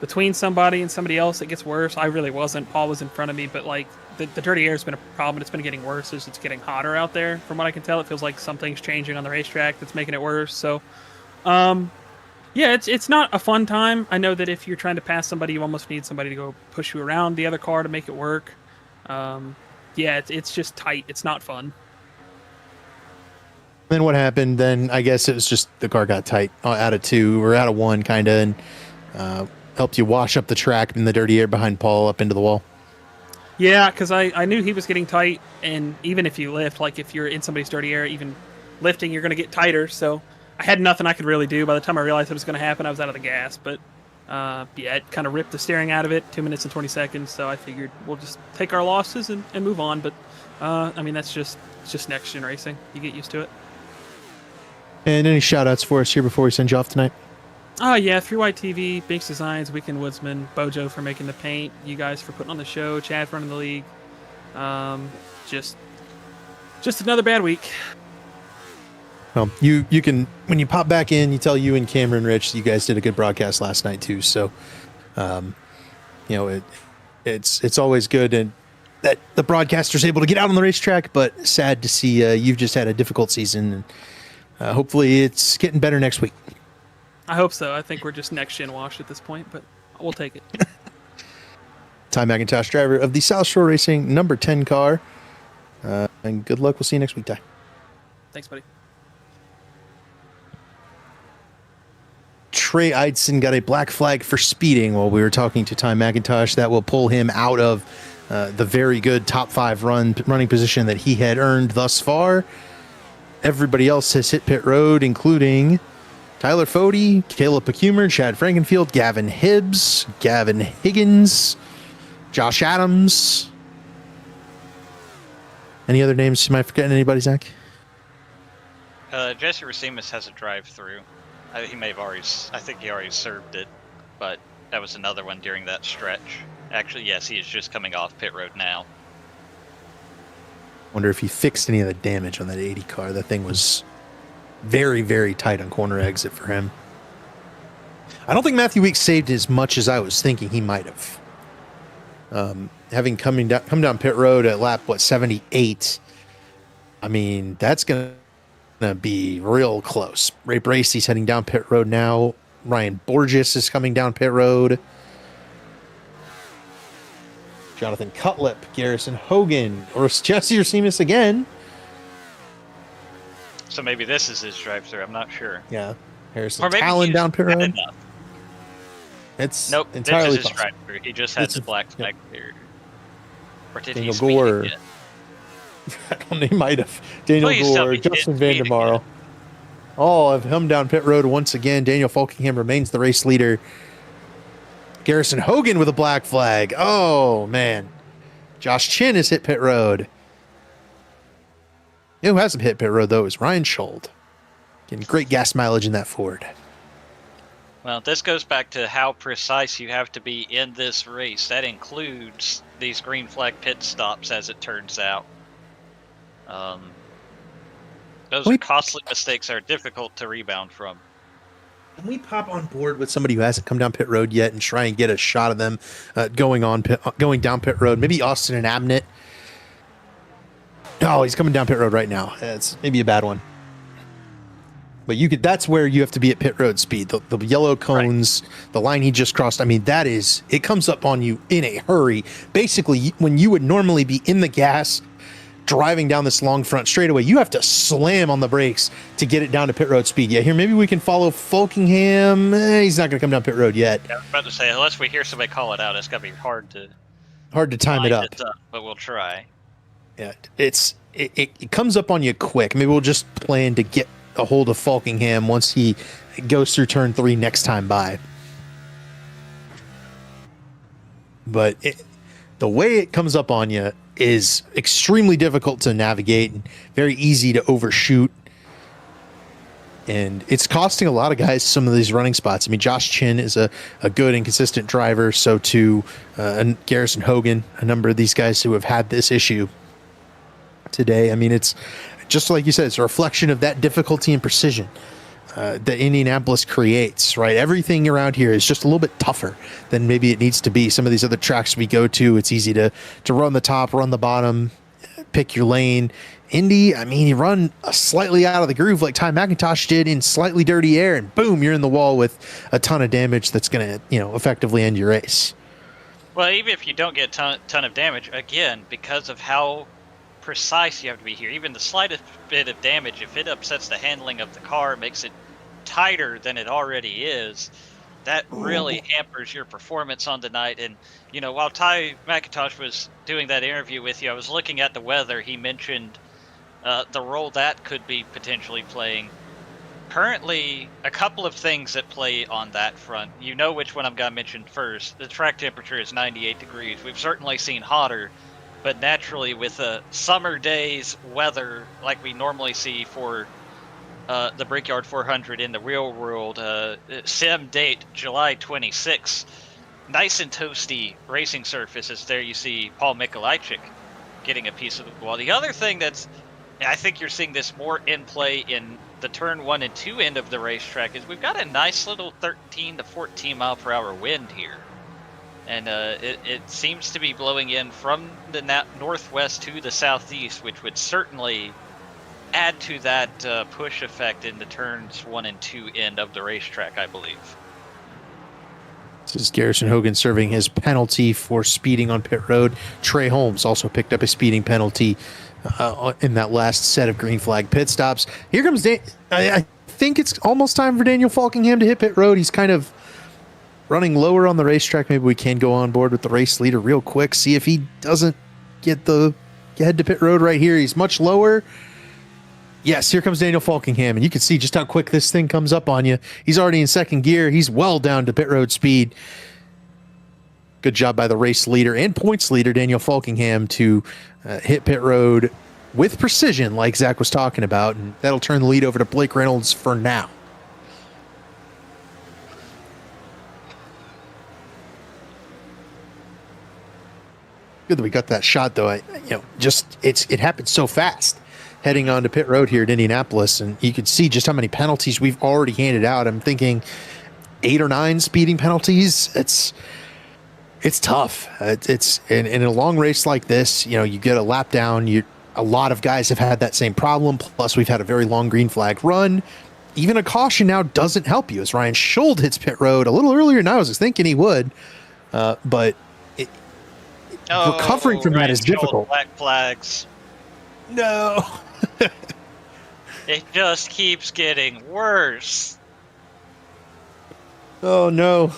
between somebody and somebody else, it gets worse. I really wasn't. Paul was in front of me, but like the dirty air has been a problem. It's been getting worse as it's getting hotter out there. From what I can tell, it feels like something's changing on the racetrack that's making it worse. So, yeah, it's not a fun time. I know that if you're trying to pass somebody, you almost need somebody to go push you around the other car to make it work. Yeah, it's just tight. It's not fun.
Then what happened? Then I guess it was just the car got tight out of 2 or out of 1 kind of, and helped you wash up the track in the dirty air behind Paul up into the wall.
Yeah, because I knew he was getting tight, and even if you lift, like if you're in somebody's dirty air, even lifting, you're going to get tighter. So I had nothing I could really do. By the time I realized it was going to happen, I was out of the gas. But yeah, it kind of ripped the steering out of it, 2 minutes and 20 seconds. So I figured we'll just take our losses and move on. But I mean, it's just next gen racing. You get used to it.
And any shout outs for us here before we send you off tonight?
Oh, yeah, 3Y TV, Binks Designs, Weekend Woodsman, Bojo for making the paint, you guys for putting on the show, Chad for running the league. Just another bad week.
Well, you can, when you pop back in, you tell you and Cameron Rich, you guys did a good broadcast last night too. So, it's always good and that the broadcaster's able to get out on the racetrack, but sad to see you've just had a difficult season. And hopefully it's getting better next week.
I hope so. I think we're just next gen washed at this point, but we'll take it.
Ty McIntosh, driver of the South Shore Racing number 10 car. And good luck. We'll see you next week, Ty.
Thanks, buddy.
Trey Eidson got a black flag for speeding while we were talking to Ty McIntosh. That will pull him out of the very good top 5 running position that he had earned thus far. Everybody else has hit pit road, including Tyler Fodi, Caleb Pecumer, Chad Frankenfield, Gavin Hibbs, Gavin Higgins, Josh Adams. Any other names? Am I forgetting anybody, Zach?
Jesse Racimus has a drive-through. I think he already served it, but that was another one during that stretch. Actually, yes, he is just coming off pit road now.
Wonder if he fixed any of the damage on that 80 car. That thing was very, very tight on corner exit for him. I don't think Matthew Weeks saved as much as I was thinking he might have. Having come down pit road at lap 78. I mean, that's gonna be real close. Ray Bracey's heading down pit road now. Ryan Borges is coming down pit road. Jonathan Cutlip, Garrison Hogan, or Jesse Ursemus again.
So maybe this is his drive-through. I'm not sure.
Yeah. Harrison
Or maybe
Talon
he's
down pit
had
road.
enough.
It's
Nope,
entirely
this is his
possible.
drive-through. He just has
This
the
is-
black
yep.
flag cleared. Or did
Daniel
he speed
Gore.
it yet?
I don't know, he might have. Daniel
Please tell
Gore,
me he
Justin
didn't speed
Vandermarl. All of him down pit road once again. Daniel Falkingham remains the race leader. Garrison Hogan with a black flag. Oh, man. Josh Chin has hit pit road. You know who hasn't hit pit road, though, is Ryan Schold. Getting great gas mileage in that Ford.
Well, this goes back to how precise you have to be in this race. That includes these green flag pit stops, as it turns out. Those are
Wait.
costly mistakes that are difficult to rebound from.
Can we pop on board with somebody who hasn't come down pit road yet and try and get a shot of them going down pit road? Maybe Austin and Abnett. Oh, he's coming down pit road right now. It's maybe a bad one. But that's where you have to be at pit road speed. The yellow cones, the line he just crossed. I mean, it comes up on you in a hurry. Basically, when you would normally be in the gas, driving down this long front straightaway, you have to slam on the brakes to get it down to pit road speed. Yeah, here, maybe we can follow Falkingham. He's not going to come down pit road yet.
Yeah, I was about to say, unless we hear somebody call it out, it's going to be hard to
Time it
line
up.
but we'll try.
Yeah, it comes up on you quick. Maybe we'll just plan to get a hold of Falkingham once he goes through turn 3 next time by. But the way it comes up on you is extremely difficult to navigate and very easy to overshoot. And it's costing a lot of guys some of these running spots. I mean, Josh Chin is a good and consistent driver. So too, and Garrison Hogan, a number of these guys who have had this issue today. I mean, it's just like you said, it's a reflection of that difficulty and precision that Indianapolis creates, right? Everything around here is just a little bit tougher than maybe it needs to be. Some of these other tracks we go to, it's easy to run the top, run the bottom, pick your lane. Indy, I mean, you run slightly out of the groove like Ty McIntosh did in slightly dirty air, and boom, you're in the wall with a ton of damage that's going to, effectively end your race.
Well, even if you don't get a ton of damage, again, because of how precise you have to be here, even the slightest bit of damage, if it upsets the handling of the car, makes it tighter than it already is, that really hampers your performance on the night. And, while Ty McIntosh was doing that interview with you, I was looking at the weather. He mentioned the role that could be potentially playing. Currently, a couple of things at play on that front. You know which one I'm going to mention first. The track temperature is 98 degrees. We've certainly seen hotter, but naturally with summer days weather like we normally see for the Brickyard 400 in the real world, sim date July 26, nice and toasty racing surfaces. There you see Paul Mikolajczyk getting a piece of the wall. The other thing I think you're seeing this more in play in the turn 1 and 2 end of the racetrack is we've got a nice little 13 to 14 mile per hour wind here. And it seems to be blowing in from the northwest to the southeast, which would certainly add to that push effect in the turns 1 and 2 end of the racetrack, I believe.
This is Garrison Hogan serving his penalty for speeding on pit road. Trey Holmes also picked up a speeding penalty in that last set of green flag pit stops. Here comes I think it's almost time for Daniel Falkingham to hit pit road. He's kind of running lower on the racetrack. Maybe we can go on board with the race leader real quick, see if he doesn't head to pit road right here. He's much lower. Yes, here comes Daniel Falkingham, and you can see just how quick this thing comes up on you. He's already in second gear. He's well down to pit road speed. Good job by the race leader and points leader, Daniel Falkingham, to hit pit road with precision like Zach was talking about, and that'll turn the lead over to Blake Reynolds for now. Good that we got that shot, though. It happened so fast heading on to pit road here at Indianapolis, and you could see just how many penalties we've already handed out. I'm thinking 8 or 9 speeding penalties. It's tough. It's in a long race like this, you get a lap down. A lot of guys have had that same problem. Plus, we've had a very long green flag run. Even a caution now doesn't help you, as Ryan Schold hits pit road a little earlier than I was thinking he would. But recovering from that
Ryan
is
Scholl,
difficult.
Black flags.
No.
It just keeps getting worse.
Oh no.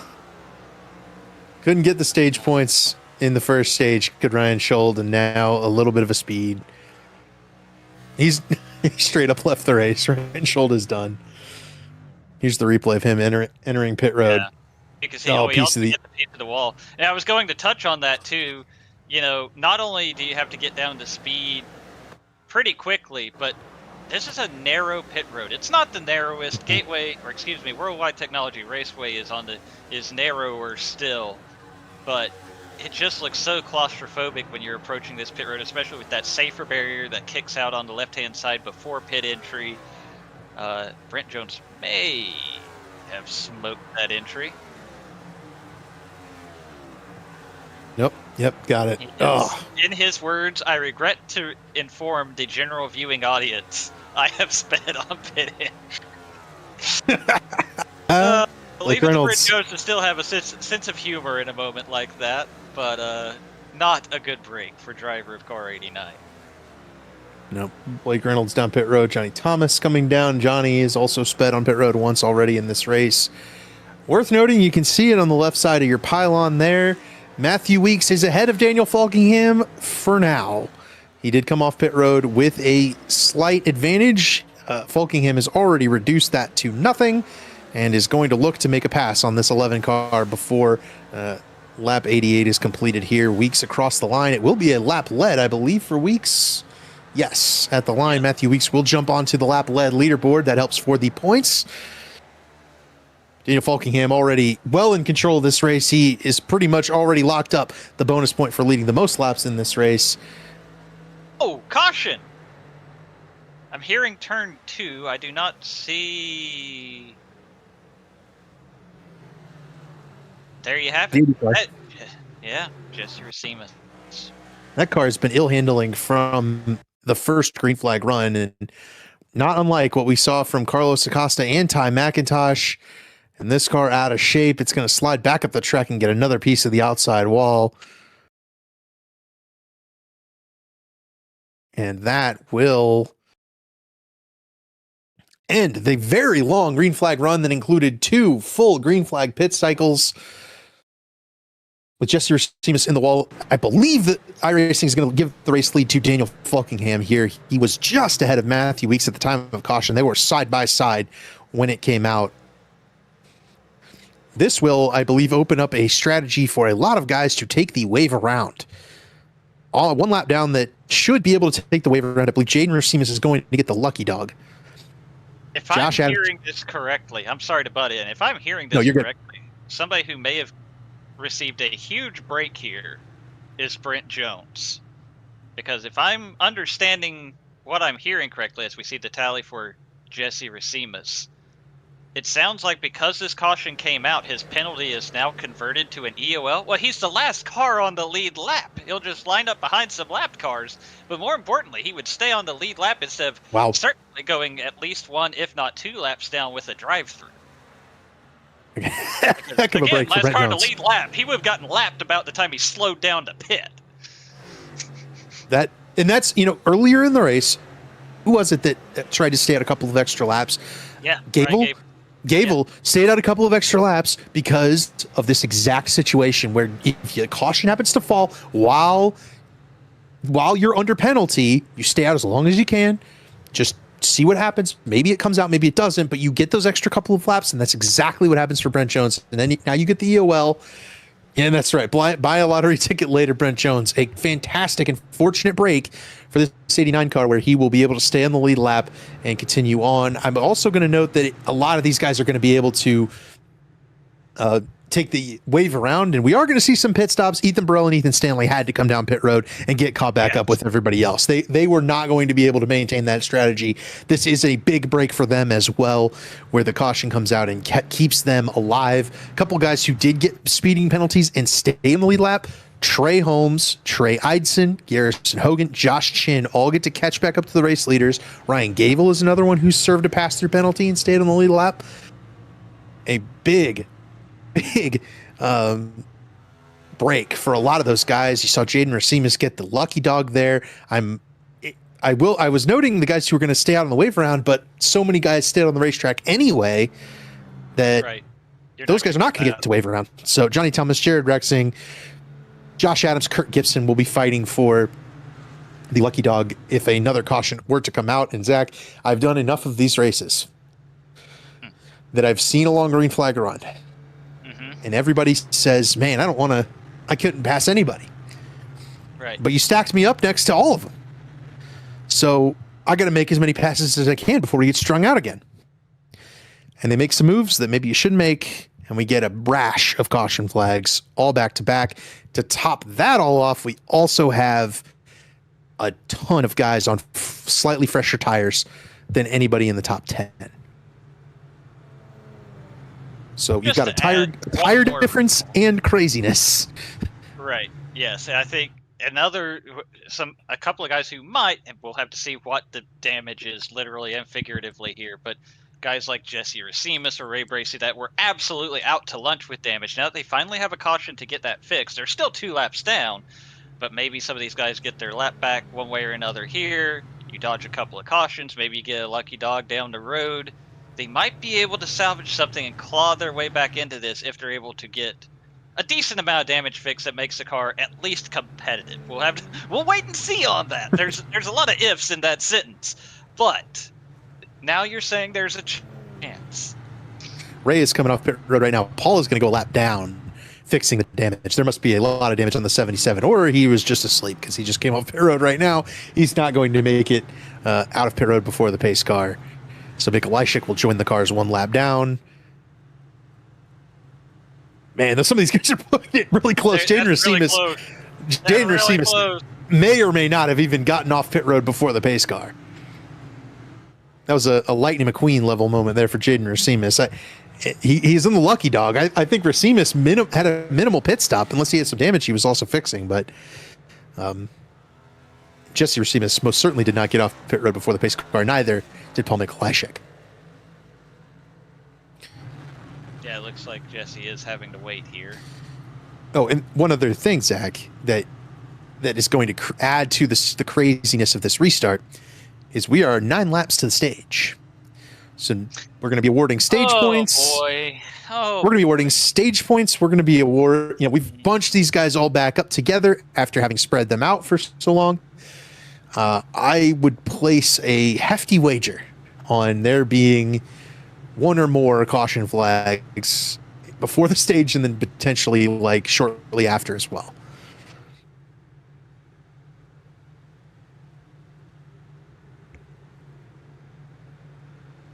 Couldn't get the stage points in the first stage. Good Ryan Scholl, and now a little bit of a speed. He straight up left the race. Ryan Scholl is done. Here's the replay of him entering pit road.
Yeah. Because
Oh,
he
piece
also
of the-
hit the piece of the wall. And I was going to touch on that too. You know, not only do you have to get down to speed pretty quickly, but this is a narrow pit road. It's not the narrowest. Worldwide Technology Raceway is narrower still, but it just looks so claustrophobic when you're approaching this pit road, especially with that safer barrier that kicks out on the left-hand side before pit entry. Brent Jones may have smoked that entry.
Yep, got it.
He is-
Oh,
In his words, I regret to inform the general viewing audience I have sped on pit entry. Believe it, Brent
Reynolds.
Jones to still have a sense of humor in a moment like that, but not a good break for driver of car 89.
Nope. Blake Reynolds down pit road. Johnny Thomas coming down. Johnny is also sped on pit road once already in this race. Worth noting, you can see it on the left side of your pylon there. Matthew Weeks is ahead of Daniel Falkingham for now. He did come off pit road with a slight advantage. Falkingham has already reduced that to nothing and is going to look to make a pass on this 11 car before lap 88 is completed here. Weeks across the line. It will be a lap lead, I believe, for Weeks. Yes, at the line, Matthew Weeks will jump onto the lap lead leaderboard. That helps for the points. Daniel Falkingham already well in control of this race. He is pretty much already locked up the bonus point for leading the most laps in this race.
Oh, caution! I'm hearing turn 2. I do not see... There you have it. Yeah, Jesse Racema.
That car has been ill handling from the first green flag run, and not unlike what we saw from Carlos Acosta and Ty McIntosh. And this car out of shape. It's going to slide back up the track and get another piece of the outside wall. And that will end the very long green flag run that included 2 full green flag pit cycles. With Jesse Racema in the wall, I believe that iRacing is going to give the race lead to Daniel Falkingham here. He was just ahead of Matthew Weeks at the time of caution. They were side by side when it came out. This will, I believe, open up a strategy for a lot of guys to take the wave around. One lap down that should be able to take the wave around. I believe Jaden Racema is going to get the lucky dog.
If
Josh
I'm
Adams-
hearing this correctly, I'm sorry to butt in. If I'm hearing
No,
this
you're good.
correctly, somebody who may have received a huge break here is Brent Jones. Because if I'm understanding what I'm hearing correctly as we see the tally for Jesse Racema's, it sounds like because this caution came out, his penalty is now converted to an EOL. Well, he's the last car on the lead lap. He'll just line up behind some lapped cars. But more importantly, he would stay on the lead lap instead of
Wow.
certainly going at least 1, if not 2 laps down with a drive-through.
Heck of a
Again,
break for
last
Brent
car on the
Jones.
lead lap, he would have gotten lapped about the time he slowed down to pit.
That's, earlier in the race, who was it that tried to stay out a couple of extra laps?
Yeah,
Gable?
Ryan
Gable stayed out a couple of extra laps because of this exact situation where if the caution happens to fall while you're under penalty, you stay out as long as you can. Just see what happens. Maybe it comes out, maybe it doesn't, but you get those extra couple of laps, and that's exactly what happens for Brent Jones. And then now you get the EOL. And that's right. Buy a lottery ticket later, Brent Jones. A fantastic and fortunate break for this 89 car where he will be able to stay on the lead lap and continue on. I'm also going to note that a lot of these guys are going to be able to take the wave around, and we are going to see some pit stops. Ethan Burrell and Ethan Stanley had to come down pit road and get caught back up with everybody else. They were not going to be able to maintain that strategy. This is a big break for them as well, where the caution comes out and keeps them alive. A couple guys who did get speeding penalties and stay in the lead lap: Trey Holmes, Trey Eidson, Garrison Hogan, Josh Chin, all get to catch back up to the race leaders. Ryan Gable is another one who served a pass-through penalty and stayed on the lead lap. A big break for a lot of those guys. You saw Jaden Racimus get the lucky dog there. I was noting the guys who were going to stay out on the wave round, but so many guys stayed on the racetrack anyway that
Right.
those guys are not going to get to wave round. So Johnny Thomas, Jared Rexing, Josh Adams, Kurt Gibson will be fighting for the lucky dog if another caution were to come out. And Zach, I've done enough of these races that I've seen a long green flag run. And everybody says, man, I couldn't pass anybody.
Right.
But you stacked me up next to all of them. So I got to make as many passes as I can before we get strung out again. And they make some moves that maybe you shouldn't make, and we get a rash of caution flags all back to back. To top that all off, we also have a ton of guys on slightly fresher tires than anybody in the top 10. So you've got a tire difference and craziness.
Right. Yes. I think a couple of guys who might, and we'll have to see what the damage is literally and figuratively here, but guys like Jesse Racimus or Ray Bracey that were absolutely out to lunch with damage. Now that they finally have a caution to get that fixed, they're still 2 laps down, but maybe some of these guys get their lap back one way or another here. You dodge a couple of cautions, maybe you get a lucky dog down the road. They might be able to salvage something and claw their way back into this if they're able to get a decent amount of damage fixed that makes the car at least competitive. We'll wait and see on that. There's a lot of ifs in that sentence, but now you're saying there's a chance.
Ray is coming off pit road right now. Paul is going to go a lap down, fixing the damage. There must be a lot of damage on the 77, or he was just asleep because he just came off pit road right now. He's not going to make it out of pit road before the pace car. So Mikolajczyk will join the cars 1 lap down. Man, some of these guys are putting it really close. Jaden Racimus may or may not have even gotten off pit road before the pace car. That was a Lightning McQueen level moment there for Jaden Racimus. He's in the lucky dog. I think Racimus had a minimal pit stop. Unless he had some damage he was also fixing. But Jesse Racimus most certainly did not get off pit road before the pace car. Neither did Paul Mikolajczyk.
Yeah, it looks like Jesse is having to wait here.
Oh, and one other thing, Zach, that is going to add to the craziness of this restart is we are 9 laps to the stage. So we're going to be awarding stage points.
Boy.
We're going to be awarding stage points. We're going to be we've bunched these guys all back up together after having spread them out for so long. I would place a hefty wager on there being 1 or more caution flags before the stage and then potentially shortly after as well.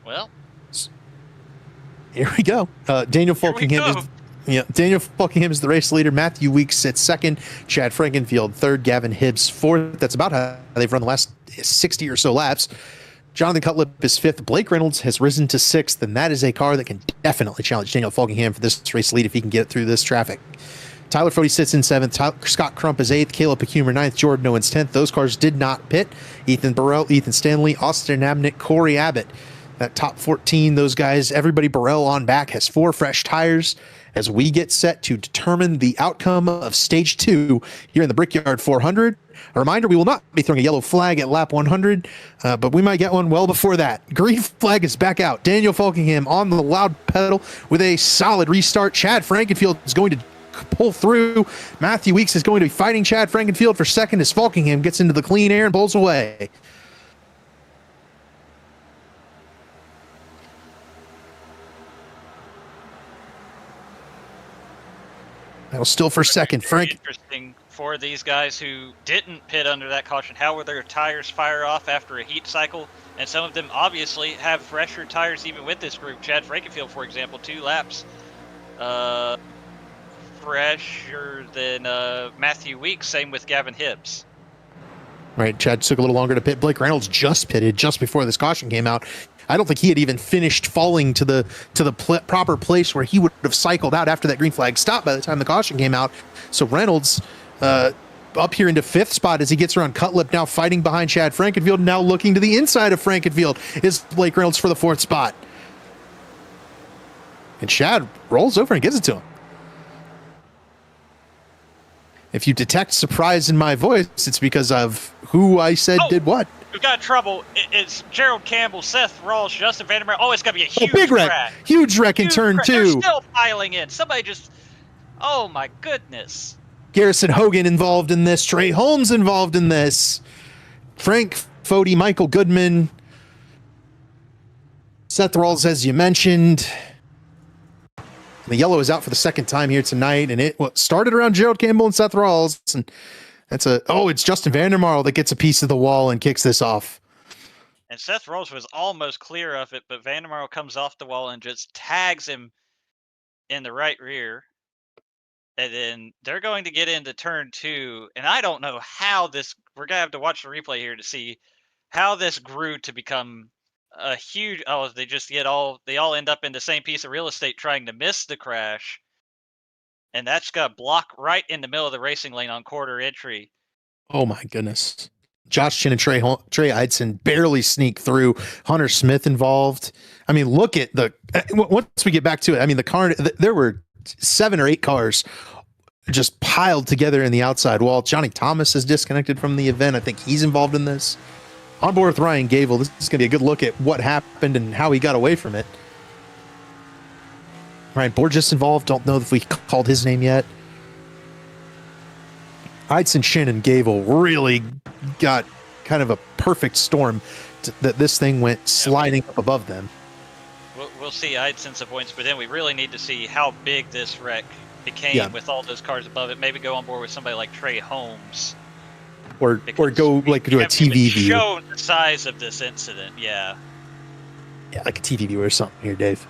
Well,
here we go. Daniel Fulkingham is the race leader. Matthew Weeks sits second. Chad Frankenfield third. Gavin Hibbs fourth. That's about how they've run the last 60 or so laps. Jonathan Cutlip is fifth. Blake Reynolds has risen to sixth, and that is a car that can definitely challenge Daniel Fulkingham for this race lead if he can get it through this traffic. Tyler Fody sits in seventh. Scott Crump is eighth. Caleb Pecumer ninth. Jordan Owens 10th. Those cars did not pit. Ethan Burrell, Ethan Stanley, Austin Abnett, Corey Abbott. That top 14, those guys, everybody Burrell on back has 4 fresh tires as we get set to determine the outcome of stage 2 here in the Brickyard 400. A reminder, we will not be throwing a yellow flag at lap 100, but we might get one well before that. Green flag is back out. Daniel Fulkingham on the loud pedal with a solid restart. Chad Frankenfield is going to pull through. Matthew Weeks is going to be fighting Chad Frankenfield for second as Fulkingham gets into the clean air and pulls away. That was still for second. Frank.
Interesting for these guys who didn't pit under that caution. How will their tires fire off after a heat cycle? And some of them obviously have fresher tires even with this group. Chad Frankenfield, for example, 2 laps fresher than Matthew Weeks. Same with Gavin Hibbs.
Right, Chad took a little longer to pit. Blake Reynolds just pitted just before this caution came out. I don't think he had even finished falling to the proper place where he would have cycled out after that green flag stopped by the time the caution came out. So Reynolds up here into 5th spot as he gets around Cutlip, now fighting behind Chad Frankenfield, now looking to the inside of Frankenfield is Blake Reynolds for the 4th spot. And Chad rolls over and gives it to him. If you detect surprise in my voice, it's because of who I said did what.
We've got trouble. It's Gerald Campbell, Seth Rawls, Justin Vandermeer. Oh, it's going to be a huge
big wreck.
crash.
Huge wreck in turn
They're
2.
still piling in. Somebody just... Oh, my goodness.
Garrison Hogan involved in this. Trey Holmes involved in this. Frank Fody, Michael Goodman. Seth Rawls, as you mentioned. The yellow is out for the second time here tonight, and it started around Gerald Campbell and Seth Rawls, and it's Justin Vandermarl that gets a piece of the wall and kicks this off.
And Seth Rawls was almost clear of it, but Vandermarl comes off the wall and just tags him in the right rear. And then they're going to get into turn 2, and I don't know how this. We're gonna have to watch the replay here to see how this grew to become a huge. Oh, they just they all end up in the same piece of real estate trying to miss the crash, and that's got a block right in the middle of the racing lane on quarter entry.
Oh my goodness! Josh Chin and Trey Eidson barely sneak through. Hunter Smith involved. I mean, look at once we get back to it. I mean, the car. There were 7 or 8 cars just piled together in the outside wall. Johnny Thomas is disconnected from the event. I think he's involved in this. On board with Ryan Gable, this is going to be a good look at what happened and how he got away from it. Ryan Borges involved. Don't know if we called his name yet. Eidson, Shin, and Gable really got kind of a perfect storm that this thing went sliding up above them.
We'll see Eidson's points, but then we really need to see how big this wreck became with all those cars above it. Maybe go on board with somebody like Trey Holmes.
Or go like do a TV view.
Show the size of this incident, yeah.
Yeah, like a TV view or something here, Dave.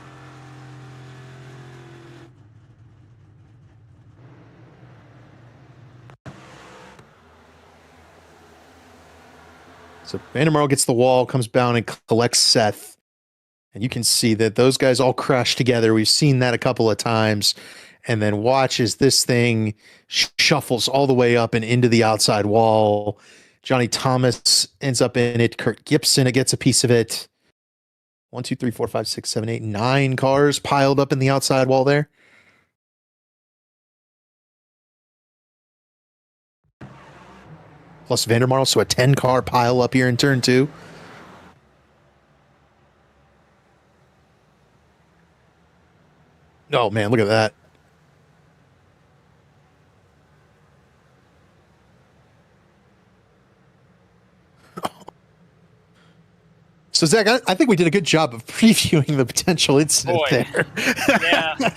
So Vandermarl gets the wall, comes down and collects Seth. And you can see that those guys all crash together. We've seen that a couple of times. And then watch as this thing shuffles all the way up and into the outside wall. Johnny Thomas ends up in it. Kurt Gibson, it gets a piece of it. 1, 2, 3, 4, 5, 6, 7, 8, 9 cars piled up in the outside wall there. Plus Vandermarl, so a 10-car pile up here in turn 2. Oh, man, look at that. So, Zach, I think we did a good job of previewing the potential incident there.
Yeah.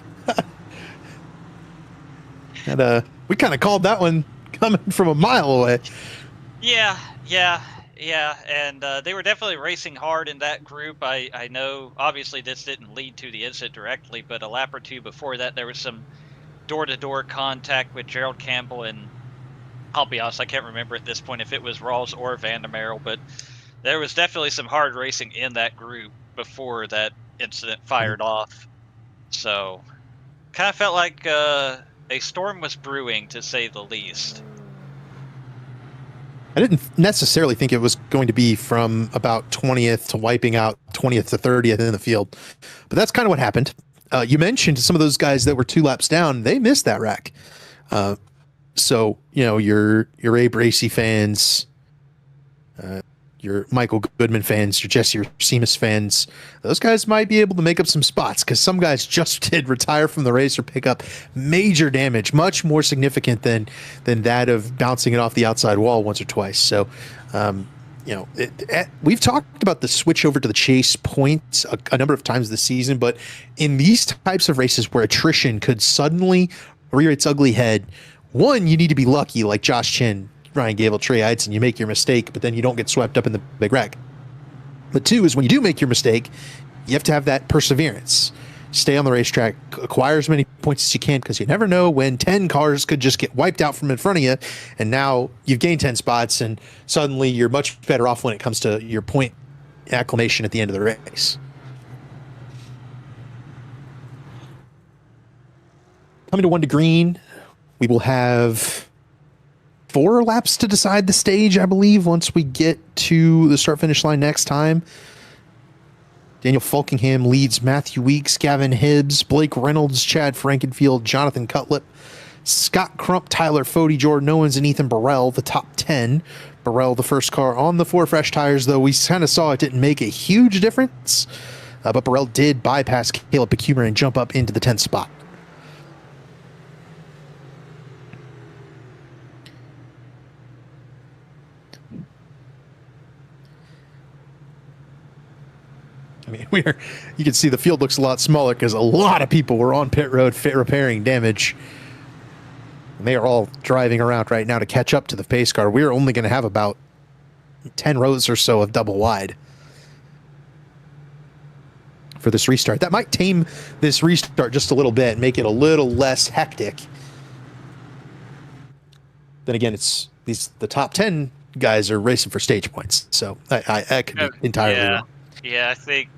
And we kind of called that one coming from a mile away.
Yeah. And they were definitely racing hard in that group. I know, obviously, this didn't lead to the incident directly, but a lap or two before that, there was some door-to-door contact with Gerald Campbell, and I'll be honest, I can't remember at this point if it was Rawls or Vandermeer, but there was definitely some hard racing in that group before that incident fired off. So, kind of felt like a storm was brewing, to say the least.
I didn't necessarily think it was going to be from about 20th to wiping out 20th to 30th in the field, but that's kind of what happened. You mentioned some of those guys that were 2 laps down, they missed that wreck. So, you know, your Abe Racy fans, your Michael Goodman fans, your Jesse Seamus fans, those guys might be able to make up some spots, because some guys just did retire from the race or pick up major damage, much more significant than that of bouncing it off the outside wall once or twice. So, you know, we've talked about the switch over to the chase points a number of times this season, but in these types of races where attrition could suddenly rear its ugly head, one, you need to be lucky, like Josh Chin, Ryan Gable, Trey Eidson, you make your mistake, but then you don't get swept up in the big wreck. But 2 is when you do make your mistake, you have to have that perseverance. Stay on the racetrack, acquire as many points as you can, because you never know when 10 cars could just get wiped out from in front of you, and now you've gained 10 spots, and suddenly you're much better off when it comes to your point acclamation at the end of the race. Coming to 1 to green, we will have 4 laps to decide the stage, I believe, once we get to the start-finish line next time. Daniel Falkingham leads Matthew Weeks, Gavin Hibbs, Blake Reynolds, Chad Frankenfield, Jonathan Cutlip, Scott Crump, Tyler Fody, Jordan Owens, and Ethan Burrell, the top 10. Burrell, the first car on the 4 fresh tires, though we kind of saw it didn't make a huge difference. But Burrell did bypass Caleb Becumer and jump up into the 10th spot. I mean, you can see the field looks a lot smaller because a lot of people were on pit road repairing damage. And they are all driving around right now to catch up to the pace car. We're only going to have about 10 rows or so of double wide for this restart. That might tame this restart just a little bit, make it a little less hectic. Then again, it's the top 10 guys are racing for stage points, so I could be entirely wrong.
Yeah, I think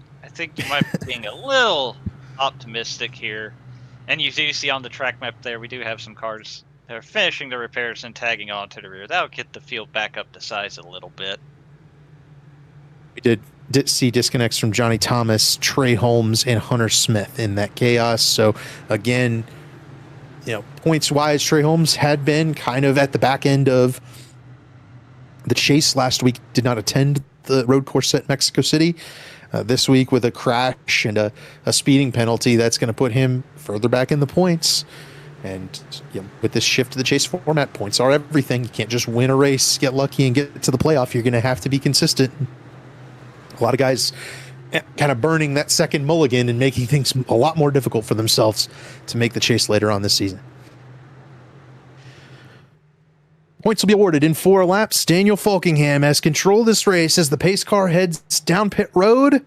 you might be being a little optimistic here. And you do see on the track map there, we do have some cars that are finishing the repairs and tagging on to the rear. That'll get the field back up to size a little bit.
We did see disconnects from Johnny Thomas, Trey Holmes, and Hunter Smith in that chaos. So again, points wise, Trey Holmes had been kind of at the back end of the chase last week, did not attend the road course at Mexico City. This week with a crash and a speeding penalty, that's going to put him further back in the points. And with this shift to the chase format, points are everything. You can't just win a race, get lucky, and get to the playoff. You're going to have to be consistent. A lot of guys kind of burning that second mulligan and making things a lot more difficult for themselves to make the chase later on this season. Points will be awarded in 4 laps. Daniel Falkingham has control of this race as the pace car heads down pit road.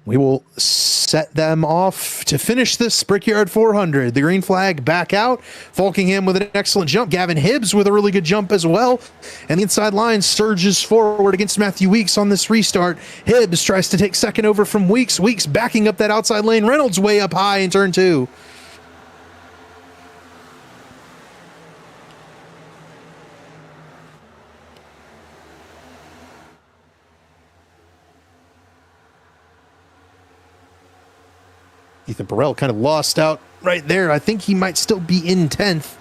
We will set them off to finish this Brickyard 400. The green flag back out. Falkingham with an excellent jump. Gavin Hibbs with a really good jump as well. And the inside line surges forward against Matthew Weeks on this restart. Hibbs tries to take second over from Weeks. Weeks backing up that outside lane. Reynolds way up high in turn 2. Ethan Burrell kind of lost out right there. I think he might still be in 10th,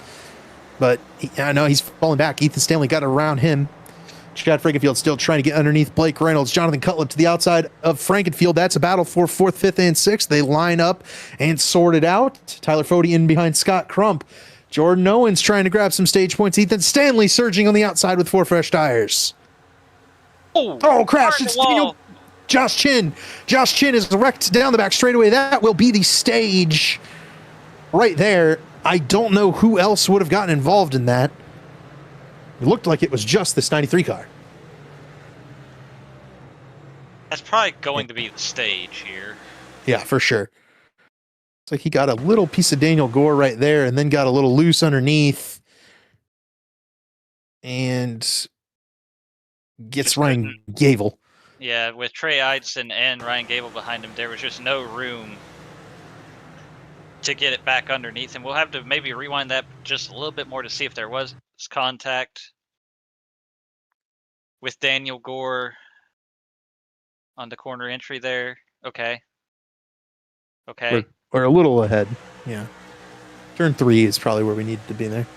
but I know he's falling back. Ethan Stanley got around him. Chad Frankenfield still trying to get underneath Blake Reynolds. Jonathan Cutlip to the outside of Frankenfield. That's a battle for 4th, 5th, and 6th. They line up and sort it out. Tyler Fody in behind Scott Crump. Jordan Owens trying to grab some stage points. Ethan Stanley surging on the outside with 4 fresh tires. Oh, crash. It's Daniel. Josh Chin. Josh Chin is wrecked down the back straightaway. That will be the stage right there. I don't know who else would have gotten involved in that. It looked like it was just this 93 car.
That's probably going to be the stage here.
Yeah, for sure. It's like he got a little piece of Daniel Gore right there and then got a little loose underneath. And gets Ryan Gable.
Yeah, with Trey Eidson and Ryan Gable behind him, there was just no room to get it back underneath him. We'll have to maybe rewind that just a little bit more to see if there was contact with Daniel Gore on the corner entry there. Okay.
We're a little ahead. Yeah. Turn 3 is probably where we needed to be there.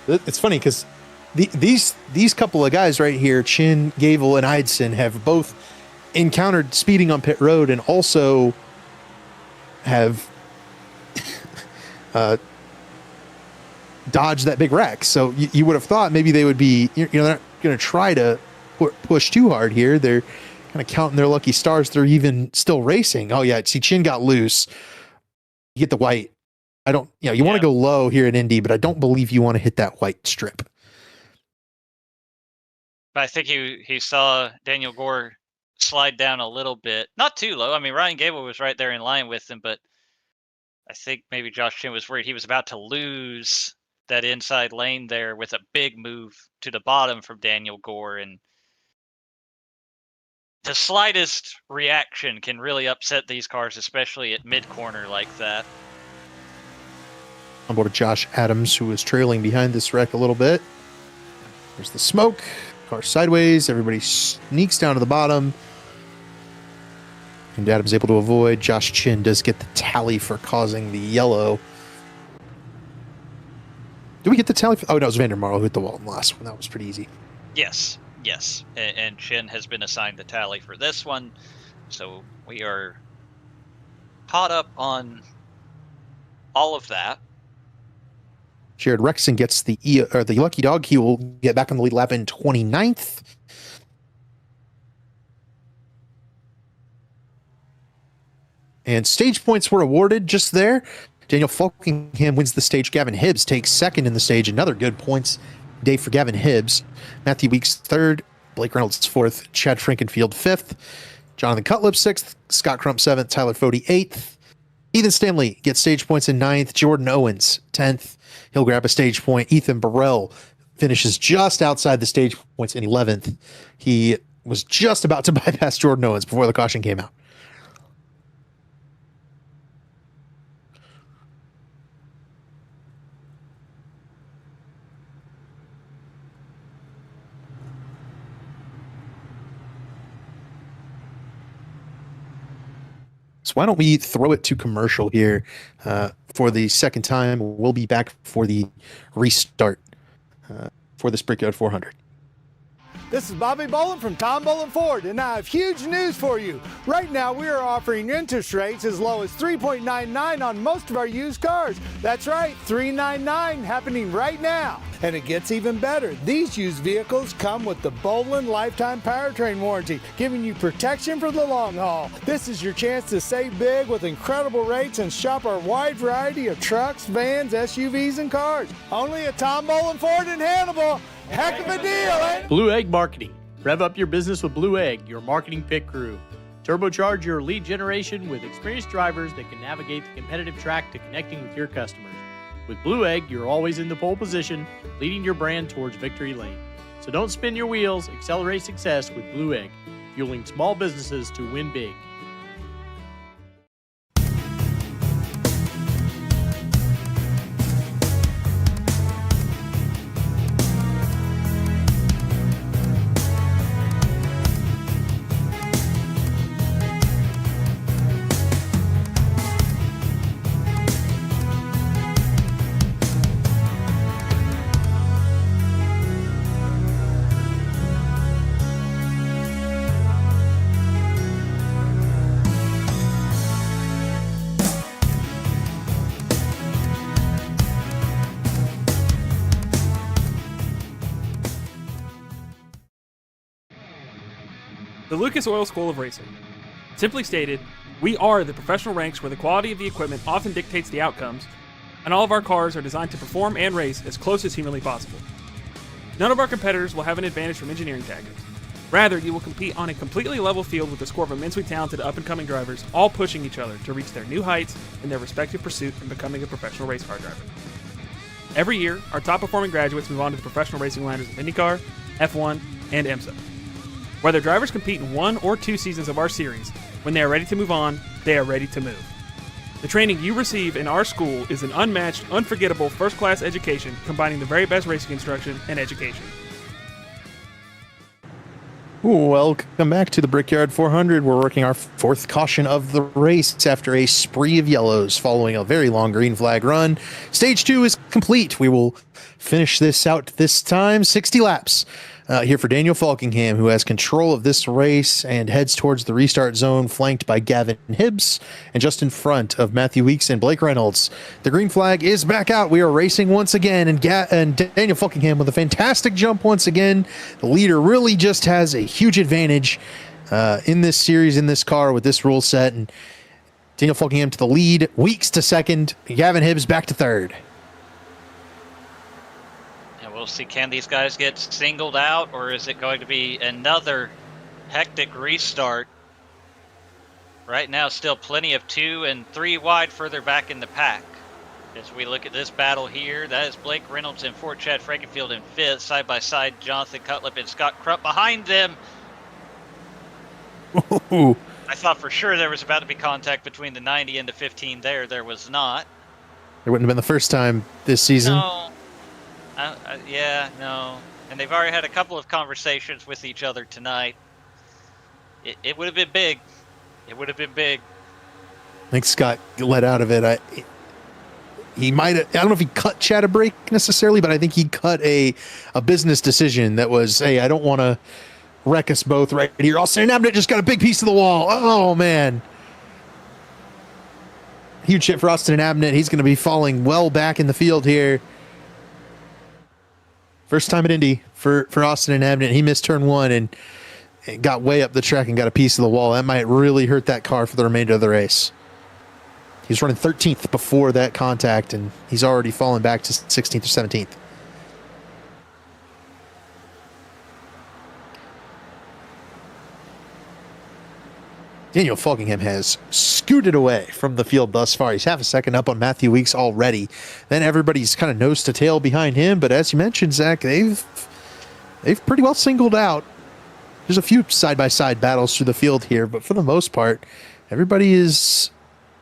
It's funny because these couple of guys right here, Chin, Gable, and Eidson, have both encountered speeding on pit road and also have dodged that big wreck. So you would have thought maybe they would be, they're not going to try to push too hard here. They're kind of counting their lucky stars. They're even still racing. Oh yeah, see, Chin got loose. You get the white. Want to go low here at Indy, but I don't believe you want to hit that white strip.
But I think he saw Daniel Gore slide down a little bit. Not too low. I mean, Ryan Gable was right there in line with him, but I think maybe Josh Chin was worried he was about to lose that inside lane there with a big move to the bottom from Daniel Gore. And the slightest reaction can really upset these cars, especially at mid-corner like that.
On board Josh Adams, who was trailing behind this wreck a little bit. There's the smoke. Car sideways. Everybody sneaks down to the bottom. And Adam's able to avoid. Josh Chin does get the tally for causing the yellow. Did we get the tally? Oh, no, it was Vandermarl who hit the wall in the last one. That was pretty easy.
Yes. And Chin has been assigned the tally for this one. So we are caught up on all of that.
Jared Rexon gets the lucky dog. He will get back on the lead lap in 29th. And stage points were awarded just there. Daniel Falkingham wins the stage. Gavin Hibbs takes second in the stage. Another good points day for Gavin Hibbs. Matthew Weeks third. Blake Reynolds fourth. Chad Frankenfield fifth. Jonathan Cutlip sixth. Scott Crump seventh. Tyler Fody eighth. Ethan Stanley gets stage points in ninth. Jordan Owens 10th. He'll grab a stage point. Ethan Burrell finishes just outside the stage points in 11th. He was just about to bypass Jordan Owens before the caution came out. So why don't we throw it to commercial here for the second time. We'll be back for the restart for this Brickyard 400.
This is Bobby Bolin from Tom Bolin Ford, and I have huge news for you. Right now, we are offering interest rates as low as 3.99 on most of our used cars. That's right, 3.99 happening right now. And it gets even better. These used vehicles come with the Bolin Lifetime Powertrain Warranty, giving you protection for the long haul. This is your chance to save big with incredible rates and shop our wide variety of trucks, vans, SUVs, and cars. Only at Tom Bolin Ford in Hannibal. Heck of a deal, eh?
Blue Egg Marketing. Rev up your business with Blue Egg, your marketing pit crew. Turbocharge your lead generation with experienced drivers that can navigate the competitive track to connecting with your customers. With Blue Egg, you're always in the pole position, leading your brand towards victory lane. So don't spin your wheels, accelerate success with Blue Egg, fueling small businesses to win big.
The Lucas Oil School of Racing. Simply stated, we are the professional ranks where the quality of the equipment often dictates the outcomes, and all of our cars are designed to perform and race as close as humanly possible. None of our competitors will have an advantage from engineering tactics. Rather, you will compete on a completely level field with a score of immensely talented up-and-coming drivers, all pushing each other to reach their new heights in their respective pursuit in becoming a professional race car driver. Every year, our top-performing graduates move on to the professional racing ladders of IndyCar, F1, and IMSA. Whether drivers compete in 1 or 2 seasons of our series, when they are ready to move on, they are ready to move. The training you receive in our school is an unmatched, unforgettable, first-class education combining the very best racing instruction and education.
Welcome back to the Brickyard 400. We're working our 4th caution of the race after a spree of yellows following a very long green flag run. Stage 2 is complete. We will finish this out this time, 60 laps. Here for Daniel Falkingham, who has control of this race and heads towards the restart zone, flanked by Gavin Hibbs and just in front of Matthew Weeks and Blake Reynolds. The green flag is back out. We are racing once again, and Daniel Falkingham with a fantastic jump once again. The leader really just has a huge advantage in this series, in this car with this rule set. And Daniel Falkingham to the lead, Weeks to second, Gavin Hibbs back to third.
We'll see, can these guys get singled out, or is it going to be another hectic restart? Right now, still plenty of 2 and 3 wide further back in the pack. As we look at this battle here, that is Blake Reynolds in 4th, Chad Frankenfield in 5th, side by side, Jonathan Cutlip and Scott Crump behind them.
Ooh.
I thought for sure there was about to be contact between the 90 and the 15 there. There was not.
It wouldn't have been the first time this season.
No. Yeah, no. And they've already had a couple of conversations with each other tonight. It would have been big. It would have been big.
I think Scott let out of it. He might have, I don't know if he cut Chad a break necessarily, but I think he cut a business decision that was, hey, I don't want to wreck us both right here. Austin and Abnett just got a big piece of the wall. Oh, man. Huge hit for Austin and Abnett. He's going to be falling well back in the field here. First time at Indy for Austin and Abnett. He missed turn one and got way up the track and got a piece of the wall. That might really hurt that car for the remainder of the race. He's running 13th before that contact, and he's already fallen back to 16th or 17th. Daniel Falkingham has scooted away from the field thus far. He's half a second up on Matthew Weeks already. Then everybody's kind of nose to tail behind him. But as you mentioned, Zach, they've pretty well singled out. There's a few side-by-side battles through the field here, but for the most part, everybody is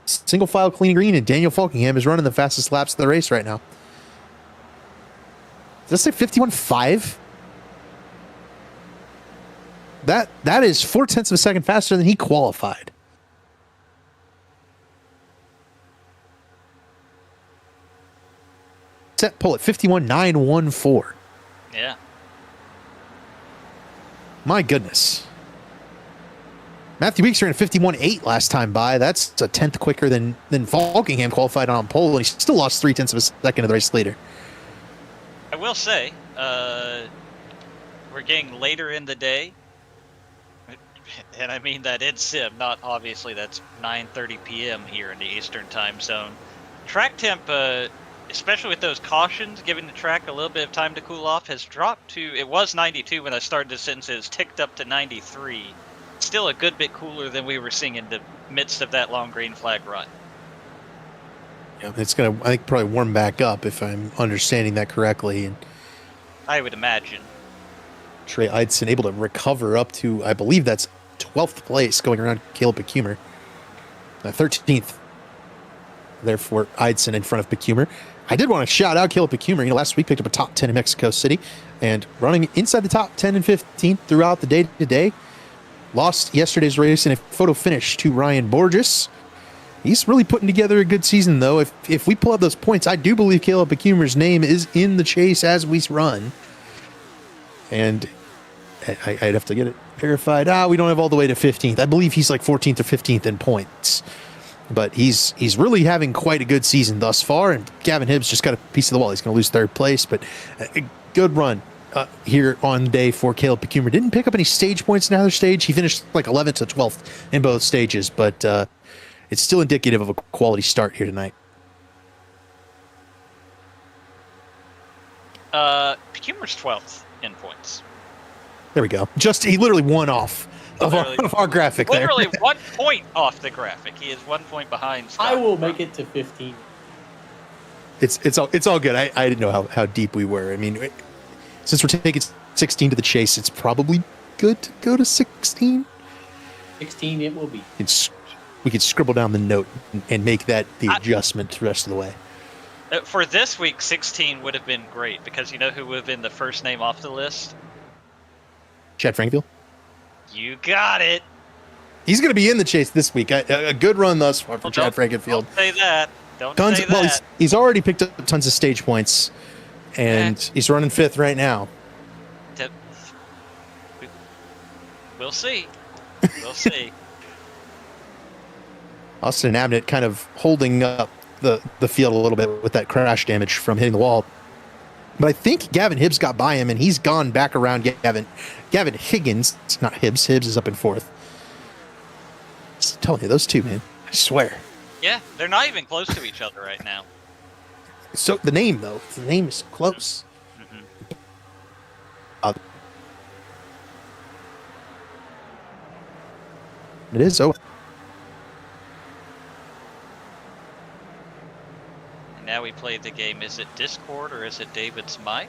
single file clean green, and Daniel Falkingham is running the fastest laps of the race right now. Does that say 51.5? That is 0.4 of a second faster than he qualified. Set pull at 51.914.
Yeah.
My goodness. Matthew Weeks ran a 51.8 last time by. That's a 10th quicker than Falkingham qualified on pole, and he still lost 0.3 of a second to the race leader.
I will say, we're getting later in the day. And I mean that in sim, not obviously that's 9:30 p.m. here in the Eastern time zone. Track temp, especially with those cautions, giving the track a little bit of time to cool off, has dropped to, it was 92 when I started this sentence, it's ticked up to 93. Still a good bit cooler than we were seeing in the midst of that long green flag run.
Yeah, it's going to, I think, probably warm back up if I'm understanding that correctly. And
I would imagine.
Trey Eidson able to recover up to, I believe that's 12th place going around Caleb Becumer. 13th. Therefore, Eidson in front of Becumer. I did want to shout out Caleb Becumer. Last week picked up a top 10 in Mexico City and running inside the top 10 and 15 throughout the day today. Lost yesterday's race in a photo finish to Ryan Borges. He's really putting together a good season, though. If we pull up those points, I do believe Caleb Becumer's name is in the chase as we run. And I'd have to get it verified. We don't have all the way to 15th. I believe he's like 14th or 15th in points. But he's really having quite a good season thus far. And Gavin Hibbs just got a piece of the wall. He's going to lose third place. But a good run here on day for Caleb Becumer. Didn't pick up any stage points in either stage. He finished like 11th to 12th in both stages. But it's still indicative of a quality start here tonight.
Becumer's 12th in points.
There we go. He literally won off of our graphic there.
Literally 1 point off the graphic. He is 1 point behind Scott.
I will make it to 15.
It's all good. I didn't know how deep we were. I mean, since we're taking 16 to the chase, it's probably good to go to 16.
16 it will be.
We could scribble down the note and make that the adjustment the rest of the way.
For this week, 16 would have been great because you know who would have been the first name off the list?
Chad Frankfield?
You got it.
He's going to be in the chase this week. A good run thus far for Chad Frankfield.
Don't say that. Don't say that.
Well, he's already picked up tons of stage points, and he's running 5th right now.
We'll see. We'll see.
Austin and Abnett kind of holding up the field a little bit with that crash damage from hitting the wall. But I think Gavin Hibbs got by him, and he's gone back around Gavin Higgins. It's not Hibbs. Hibbs is up in 4th. I'm telling you, those two, man. I swear.
Yeah, they're not even close to each other right now.
So the name, though. The name is close. Mm-hmm. It is. Oh.
Now we play the game. Is it Discord or is it David's mic?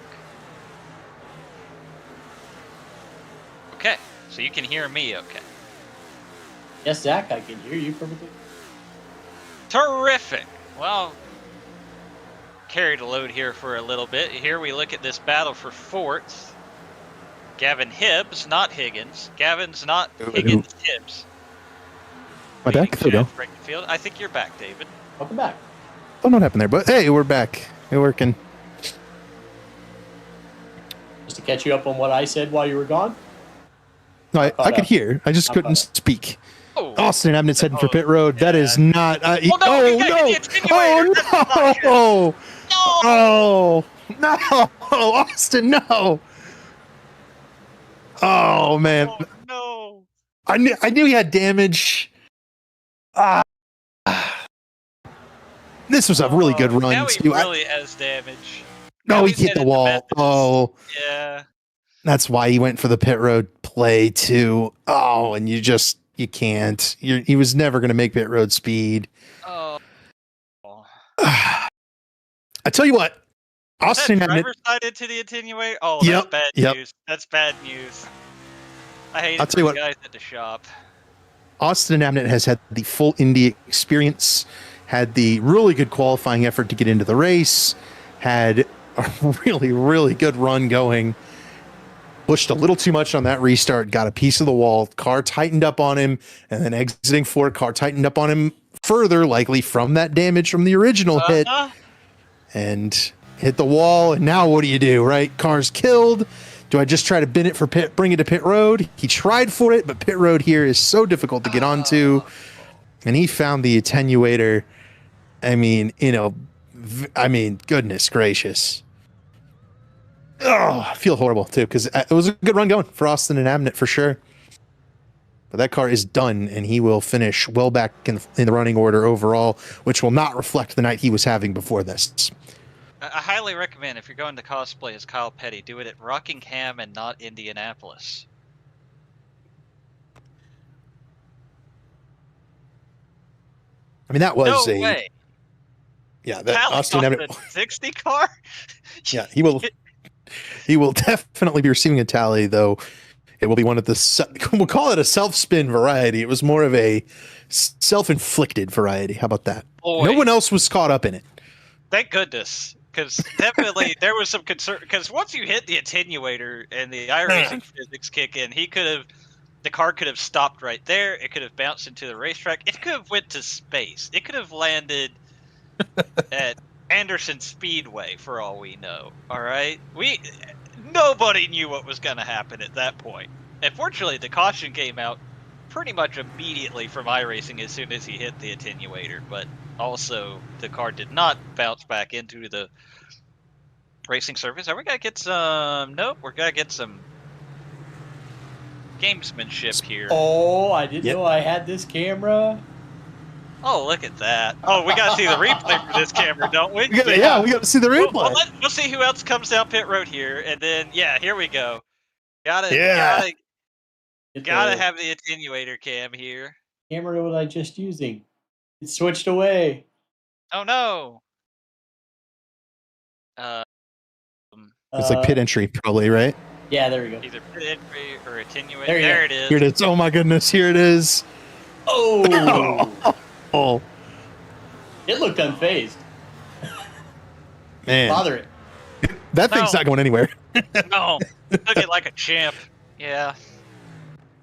Okay, so you can hear me okay.
Yes, Zach, I can hear you perfectly.
Terrific. Well, carried a load here for a little bit. Here we look at this battle for 4th. Gavin Hibbs, not Higgins. Gavin's not Higgins, Hibbs.
My back? There we go.
Field. I think you're back, David.
Welcome back.
Don't know what happened there, but hey, we're back. We're working.
Just to catch you up on what I said while you were gone.
No, I could hear. I just couldn't speak.
Oh.
Austin and Abnett's heading for pit road.
Yeah.
That is not.
no!
Oh no! Austin, no! Oh man!
Oh, no!
I knew he had damage. This was a really good run.
Now he
too.
really has damage.
No,
Now
he
he's
hit the
headed to
wall.
Memphis.
Oh,
Yeah.
that's why he went for the pit road play too. Oh, and you can't. He was never going to make pit road speed.
Oh.
I tell you what, Austin
That
had
driver side into the attenuator. Oh,
Yep,
that's bad
yep.
news. That's bad news. I hate
I'll
it
tell you
for the
what.
guys at the shop.
Austin Abnett has had the full Indy experience, had the really good qualifying effort to get into the race, had a really, really good run going, pushed a little too much on that restart, got a piece of the wall, car tightened up on him, and then exiting four, car tightened up on him further, likely from that damage from the original hit, and hit the wall. And now what do, right? Car's killed. Do I just try to bring it to pit road? He tried for it, but pit road here is so difficult to get onto. And he found the attenuator. I mean, goodness gracious. Oh, I feel horrible too, because it was a good run going for Austin and Abnett for sure. But that car is done, and he will finish well back in the running order overall, which will not reflect the night he was having before this.
I highly recommend, if you're going to cosplay as Kyle Petty, do it at Rockingham and not Indianapolis.
I mean, that was
No way.
Yeah, that
Tally
Austin
got
Abnett.
the 60 car?
Yeah, he will definitely be receiving a tally, though. It will be one of the we'll call it a self-spin variety. It was more of a self-inflicted variety. How about that?
Boy.
No one else was caught up in it.
Thank goodness. Because definitely there was some concern. Because once you hit the attenuator and the iRacing physics kick in, the car could have stopped right there. It could have bounced into the racetrack. It could have went to space. It could have landed at Anderson Speedway for all we know. All right, nobody knew what was going to happen at that point. And fortunately, the caution came out pretty much immediately from iRacing as soon as he hit the attenuator. But also, the car did not bounce back into the racing surface. Are we gonna get some? Nope, we're gonna get some gamesmanship here.
Oh, I didn't know I had this camera.
Oh, look at that. Oh, we gotta see the replay for this camera, don't we?
We got to see the replay.
We'll see who else comes down pit road here, and then here we go. Gotta have the attenuator cam here.
Camera was I just using? It switched away.
Oh no.
It's like pit entry, probably, right?
Yeah, there we go.
Either pit entry or attenuator.
There
it is.
Here it is. Oh my goodness, here it is.
Oh.
Oh
It looked unfazed.
man,
Bother it.
that thing's not going anywhere.
No, took it like a champ. Yeah.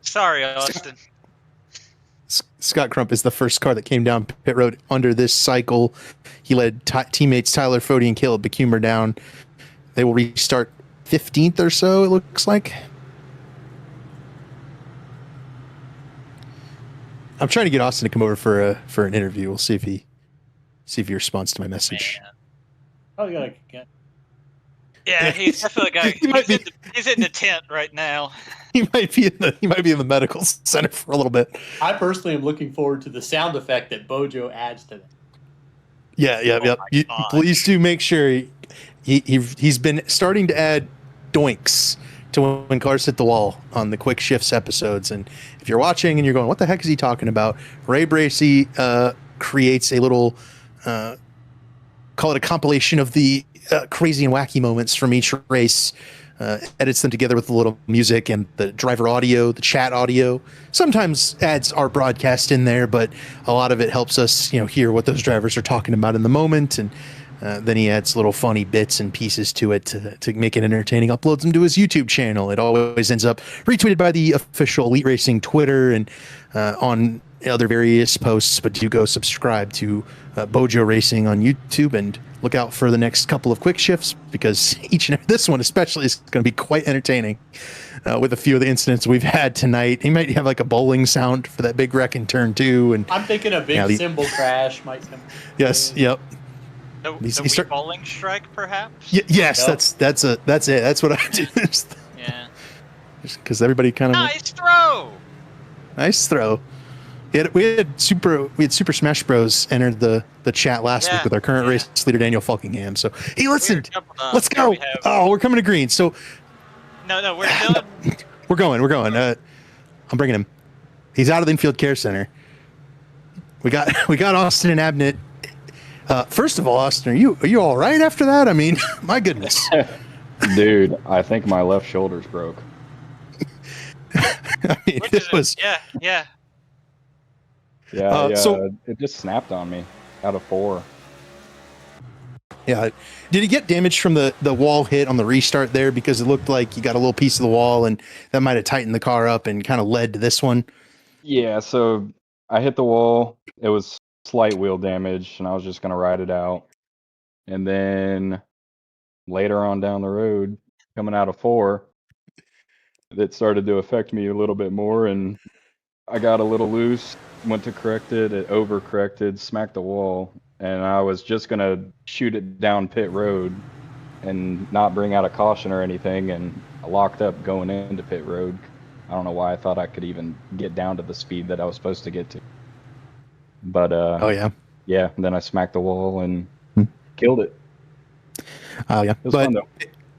Sorry, Austin.
Scott Crump is the first car that came down pit road under this cycle. He led teammates Tyler Fody and Caleb Becumer down. They will restart 15th or so, it looks like. I'm trying to get Austin to come over for an interview. We'll see if he responds to my message.
Man.
Probably got a
Yeah, he's definitely a guy. He's in the tent right now.
He might be in the medical center for a little bit.
I personally am looking forward to the sound effect that Bojo adds to that.
Yeah. Please do make sure he's been starting to add doinks to when cars hit the wall on the Quick Shifts episodes. And if you're watching and you're going, what the heck is he talking about? Ray Bracey creates a little, call it a compilation of the crazy and wacky moments from each race, edits them together with a little music and the driver audio, the chat audio. Sometimes adds our broadcast in there, but a lot of it helps us, hear what those drivers are talking about in the moment. And then he adds little funny bits and pieces to it to make it entertaining, uploads them to his YouTube channel. It always ends up retweeted by the official Elite Racing Twitter and on other various posts, but do go subscribe to Bojo Racing on YouTube and look out for the next couple of quick shifts, because this one especially is going to be quite entertaining with a few of the incidents we've had tonight. He might have like a bowling sound for that big wreck in turn 2. And
I'm thinking a big cymbal crash might come.
Yes. Yep.
The Wii bowling strike, perhaps?
Yes,
Yep.
that's it. That's what I do.
Yeah.
Because everybody kind of
Nice throw!
Nice throw. We had Super Smash Bros. Entered the chat last week with our current race leader Daniel Fulkingham. So he listened. Let's go. We're coming to green. So
no, we're still.
We're going. I'm bringing him. He's out of the infield care center. We got Austin and Abnett. First of all, Austin, are you all right after that? I mean, my goodness.
Dude, I think my left shoulder's broke.
I mean,
Yeah.
So it just snapped on me out of 4.
Yeah. Did he get damaged from the wall hit on the restart there? Because it looked like you got a little piece of the wall and that might have tightened the car up and kind of led to this one.
Yeah, so I hit the wall. It was slight wheel damage, and I was just going to ride it out. And then later on down the road, coming out of 4, it started to affect me a little bit more, and I got a little loose, went to correct it, it overcorrected, smacked the wall, and I was just going to shoot it down pit road and not bring out a caution or anything, and I locked up going into pit road. I don't know why I thought I could even get down to the speed that I was supposed to get to. But yeah, and then I smacked the wall and killed it.
Oh yeah,
It was fun though.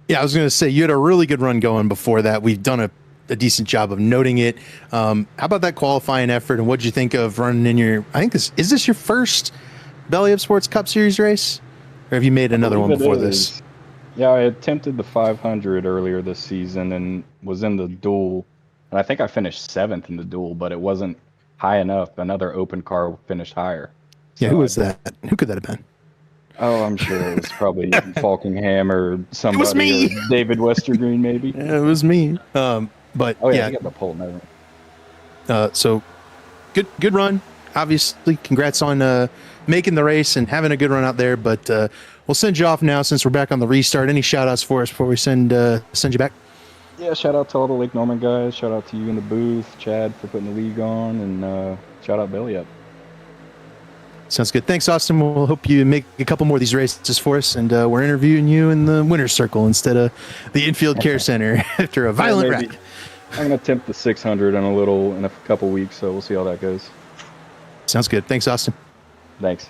Yeah, I was going to say you had a really good run going before that. We've done a decent job of noting it. How about that qualifying effort, and what did you think of running in your? I think is this your first Belly Up Sports Cup Series race, or have you made another one before this?
Yeah, I attempted the 500 earlier this season and was in the duel, and I think I finished 7th in the duel, but it wasn't high enough. Another open car finished higher.
Yeah, who was that? Who could that have been?
Oh, I'm sure it was probably Falkingham or somebody.
It was me.
Or David Westergreen, maybe.
Yeah, it was me. But
I got the pole and everything.
So good run. Obviously, congrats on making the race and having a good run out there. But we'll send you off now since we're back on the restart. Any shout outs for us before we send you back?
Yeah, shout out to all the Lake Norman guys. Shout out to you in the booth, Chad for putting the league on, and shout out Belly Up.
Sounds good. Thanks, Austin. We'll hope you make a couple more of these races for us, and we're interviewing you in the winner's circle instead of the infield care center after a violent wreck.
I'm going to attempt the 600 in a couple weeks, so we'll see how that goes.
Sounds good. Thanks, Austin.
Thanks.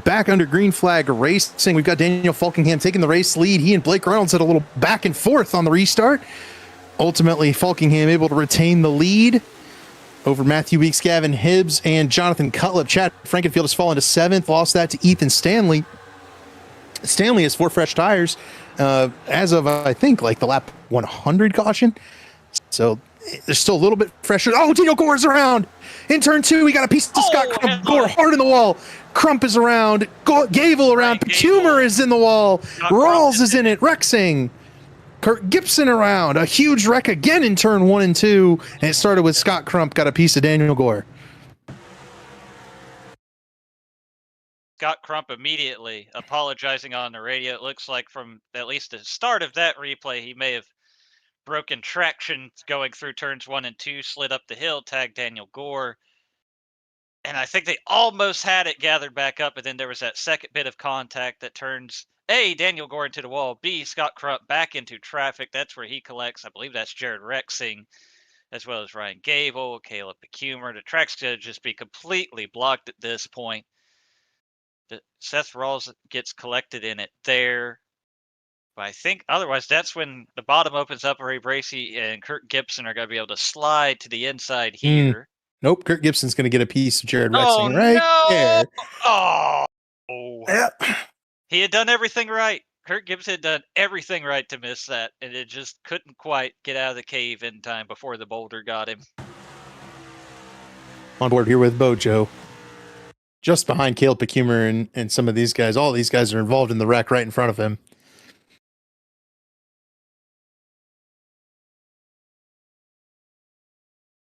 Back under green flag racing, we've got Daniel Fulkingham taking the race lead. He and Blake Reynolds had a little back and forth on the restart. Ultimately, Fulkingham able to retain the lead over Matthew Weeks, Gavin Hibbs, and Jonathan Cutlip. Chad Frankenfield has fallen to 7th, lost that to Ethan Stanley. Stanley has 4 fresh tires as of, I think, like the lap 100 caution. So there's still a little bit fresher. Oh, Daniel Gore is around. In turn 2, we got a piece of Scott Crump. Gore hard in the wall. Crump is around. Gable around. Pecumer is in the wall. Rawls is in it. Rexing. Kurt Gibson around. A huge wreck again in turn 1 and 2. And it started with Scott Crump got a piece of Daniel Gore.
Scott Crump immediately apologizing on the radio. It looks like from at least the start of that replay, he may have broken traction going through turns 1 and 2, slid up the hill, tagged Daniel Gore. And I think they almost had it gathered back up, and then there was that second bit of contact that turns A, Daniel Gore into the wall, B, Scott Crump back into traffic. That's where he collects, I believe that's Jared Rexing, as well as Ryan Gable, Caleb Pecumer. The track's going to just be completely blocked at this point. Seth Rawls gets collected in it there. But I think otherwise that's when the bottom opens up. Ray Bracey and Kurt Gibson are going to be able to slide to the inside here.
Nope, Kurt Gibson's going to get a piece of Jared Rexing there.
Oh,
yeah.
He had done everything right. Kurt Gibson had done everything right to miss that, and it just couldn't quite get out of the cave in time before the boulder got him.
On board here with Bojo. Just behind Caleb Pecumer and some of these guys. All these guys are involved in the wreck right in front of him.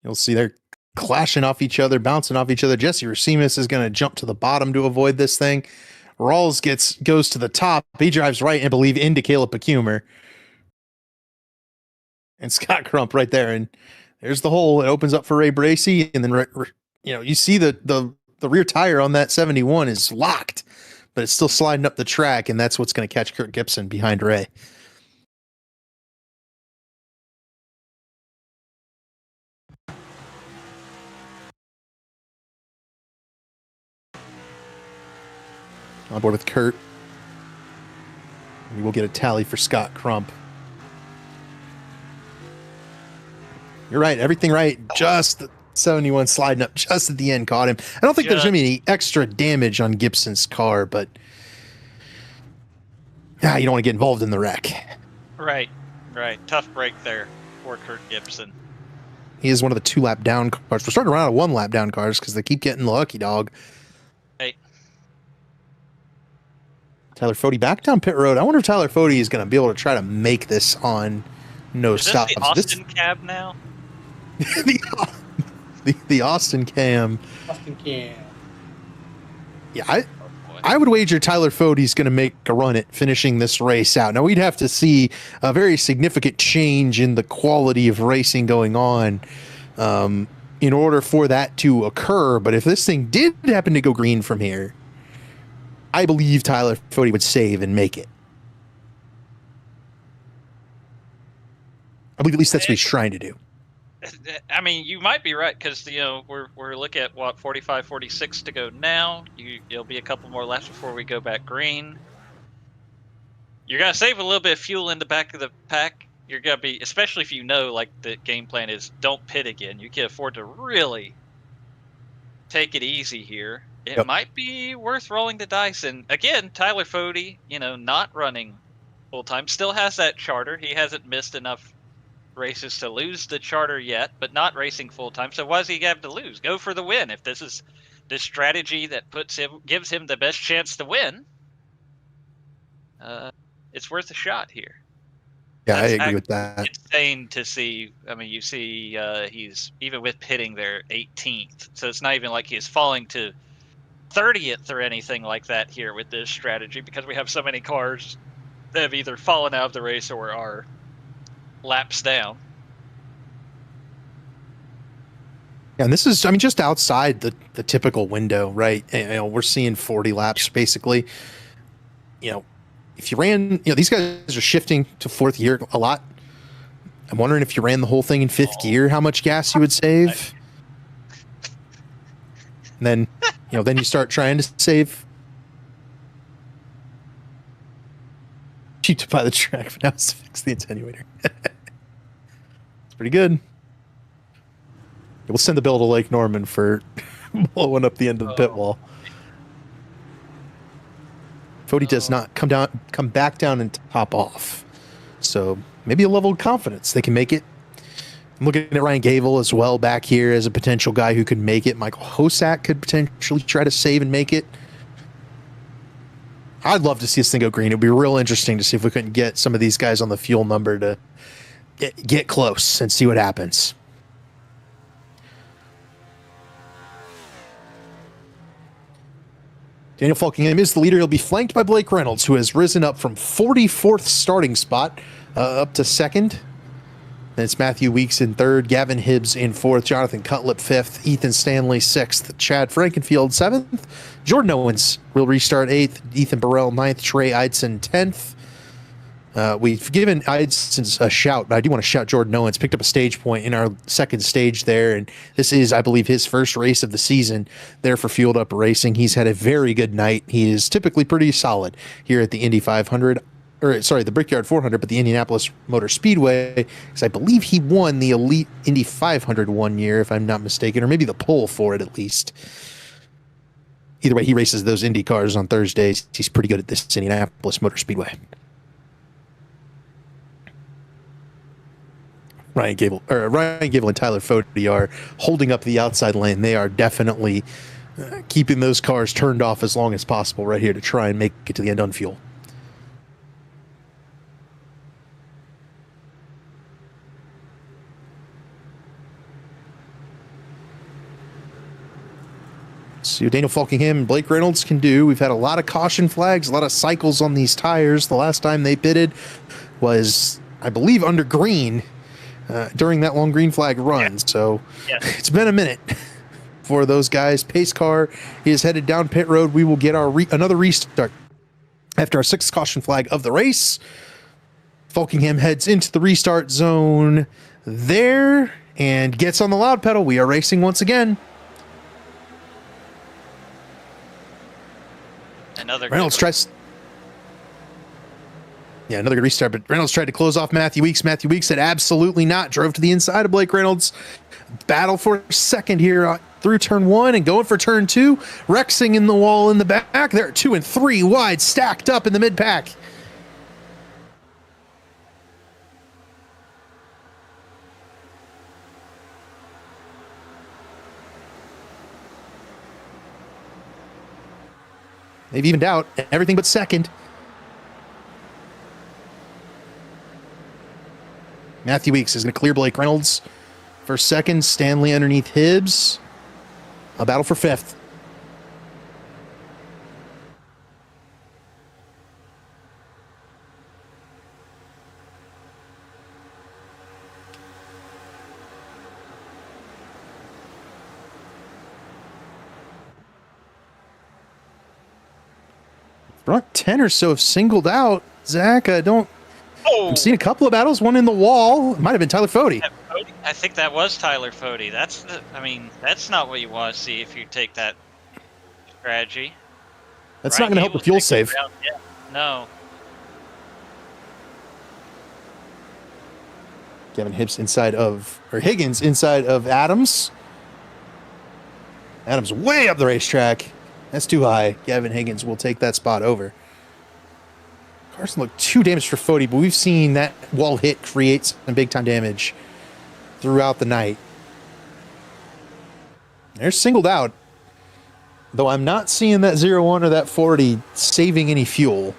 You'll see there clashing off each other, bouncing off each other. Jesse Racimus is going to jump to the bottom to avoid this thing. Rawls goes to the top. He drives right, I believe, into Caleb Pecumer. And Scott Crump right there. And there's the hole. It opens up for Ray Bracey. And then, you see the rear tire on that 71 is locked, but it's still sliding up the track. And that's what's going to catch Kurt Gibson behind Ray. On board with Kurt. We will get a tally for Scott Crump. You're right. Everything right. Just the 71 sliding up just at the end caught him. I don't think there's going to be any extra damage on Gibson's car, but you don't want to get involved in the wreck.
Right. Tough break there for Kurt Gibson.
He is one of the 2-lap down cars. We're starting to run out of 1-lap down cars because they keep getting the lucky dog.
Hey.
Tyler Fode back down pit road. I wonder if Tyler Fode is going to be able to try to make this on no stops.
The Austin cab now?
the Austin Cam.
Austin Cam.
Yeah, I would wager Tyler Fode is going to make a run at finishing this race out. Now, we'd have to see a very significant change in the quality of racing going on in order for that to occur. But if this thing did happen to go green from here, I believe Tyler Fode would save and make it. I believe at least that's what he's trying to do.
I mean, you might be right because we're looking at 45, 46 to go now. It'll be a couple more laps before we go back green. You're gonna save a little bit of fuel in the back of the pack. You're gonna be, especially if the game plan is don't pit again. You can afford to really take it easy here. It might be worth rolling the dice. And again, Tyler Fode, not running full time, still has that charter. He hasn't missed enough races to lose the charter yet, but not racing full time. So what does he have to lose? Go for the win. If this is the strategy that gives him the best chance to win, it's worth a shot here.
Yeah, I agree with that.
Insane to see. I mean, you see, he's even with pitting there 18th, so it's not even like he's falling to 30th or anything like that here with this strategy, because we have so many cars that have either fallen out of the race or are laps down.
Yeah, and this is, just outside the typical window, right? We're seeing 40 laps basically. If you ran, these guys are shifting to fourth gear a lot. I'm wondering if you ran the whole thing in fifth gear, how much gas you would save. And then, then you start trying to save. Cheap to buy the track, but now it's to fix the attenuator. It's pretty good. We'll send the bill to Lake Norman for blowing up the end of the pit wall. Fode does not come back down and top off. So maybe a level of confidence they can make it. I'm looking at Ryan Gable as well back here as a potential guy who could make it. Michael Hosack could potentially try to save and make it. I'd love to see this thing go green. It'd be real interesting to see if we couldn't get some of these guys on the fuel number to get close and see what happens. Daniel Falkingham is the leader. He'll be flanked by Blake Reynolds, who has risen up from 44th starting spot up to second. Then it's Matthew Weeks in third, Gavin Hibbs in fourth, Jonathan Cutlip fifth, Ethan Stanley sixth, Chad Frankenfield seventh, Jordan Owens will restart eighth, Ethan Burrell ninth, Trey Eidson 10th. We've given Eidson a shout, but I do want to shout Jordan Owens. Picked up a stage point in our second stage there, and this is, I believe, his first race of the season there for Fueled Up Racing. He's had a very good night. He is typically pretty solid here at the Indy 500, the Brickyard 400, but the Indianapolis Motor Speedway, because I believe he won the Elite Indy 500 one year, if I'm not mistaken, or maybe the pole for it at least. Either way, he races those Indy cars on Thursdays. He's pretty good at this Indianapolis Motor Speedway. Ryan Gable and Tyler Fode are holding up the outside lane. They are definitely keeping those cars turned off as long as possible right here to try and make it to the end on fuel. See what Daniel Falkingham and Blake Reynolds can do. We've had a lot of caution flags, a lot of cycles on these tires. The last time they pitted was, I believe, under green during that long green flag run.
Yeah.
So
Yeah.
it's been a minute for those guys. Pace car is headed down pit road. We will get our another restart after our 6th caution flag of the race. Falkingham heads into the restart zone there and gets on the loud pedal. We are racing once again.
Another
Reynolds tries. Yeah, another good restart, but Reynolds tried to close off Matthew Weeks. Matthew Weeks said absolutely not. Drove to the inside of Blake Reynolds. Battle for second here through turn 1 and going for turn 2. Rexing in the wall in the back. They're 2 and 3 wide, stacked up in the mid-pack. They've evened out everything but second. Matthew Weeks is going to clear Blake Reynolds for second. Stanley underneath Hibbs. A battle for 5th. Front 10 or so have singled out. Zach, I'm seeing a couple of battles. One in the wall. It might have been Tyler Fode.
I think that was Tyler Fode. That's not what you want to see if you take that strategy.
That's not going to help the fuel save.
Yeah. No.
Higgins inside of Adams. Adams way up the racetrack. That's too high. Gavin Higgins will take that spot over. Carson looked too damaged for Fode, but we've seen that wall hit create some big-time damage throughout the night. They're singled out, though I'm not seeing that 0-1 or that 40 saving any fuel.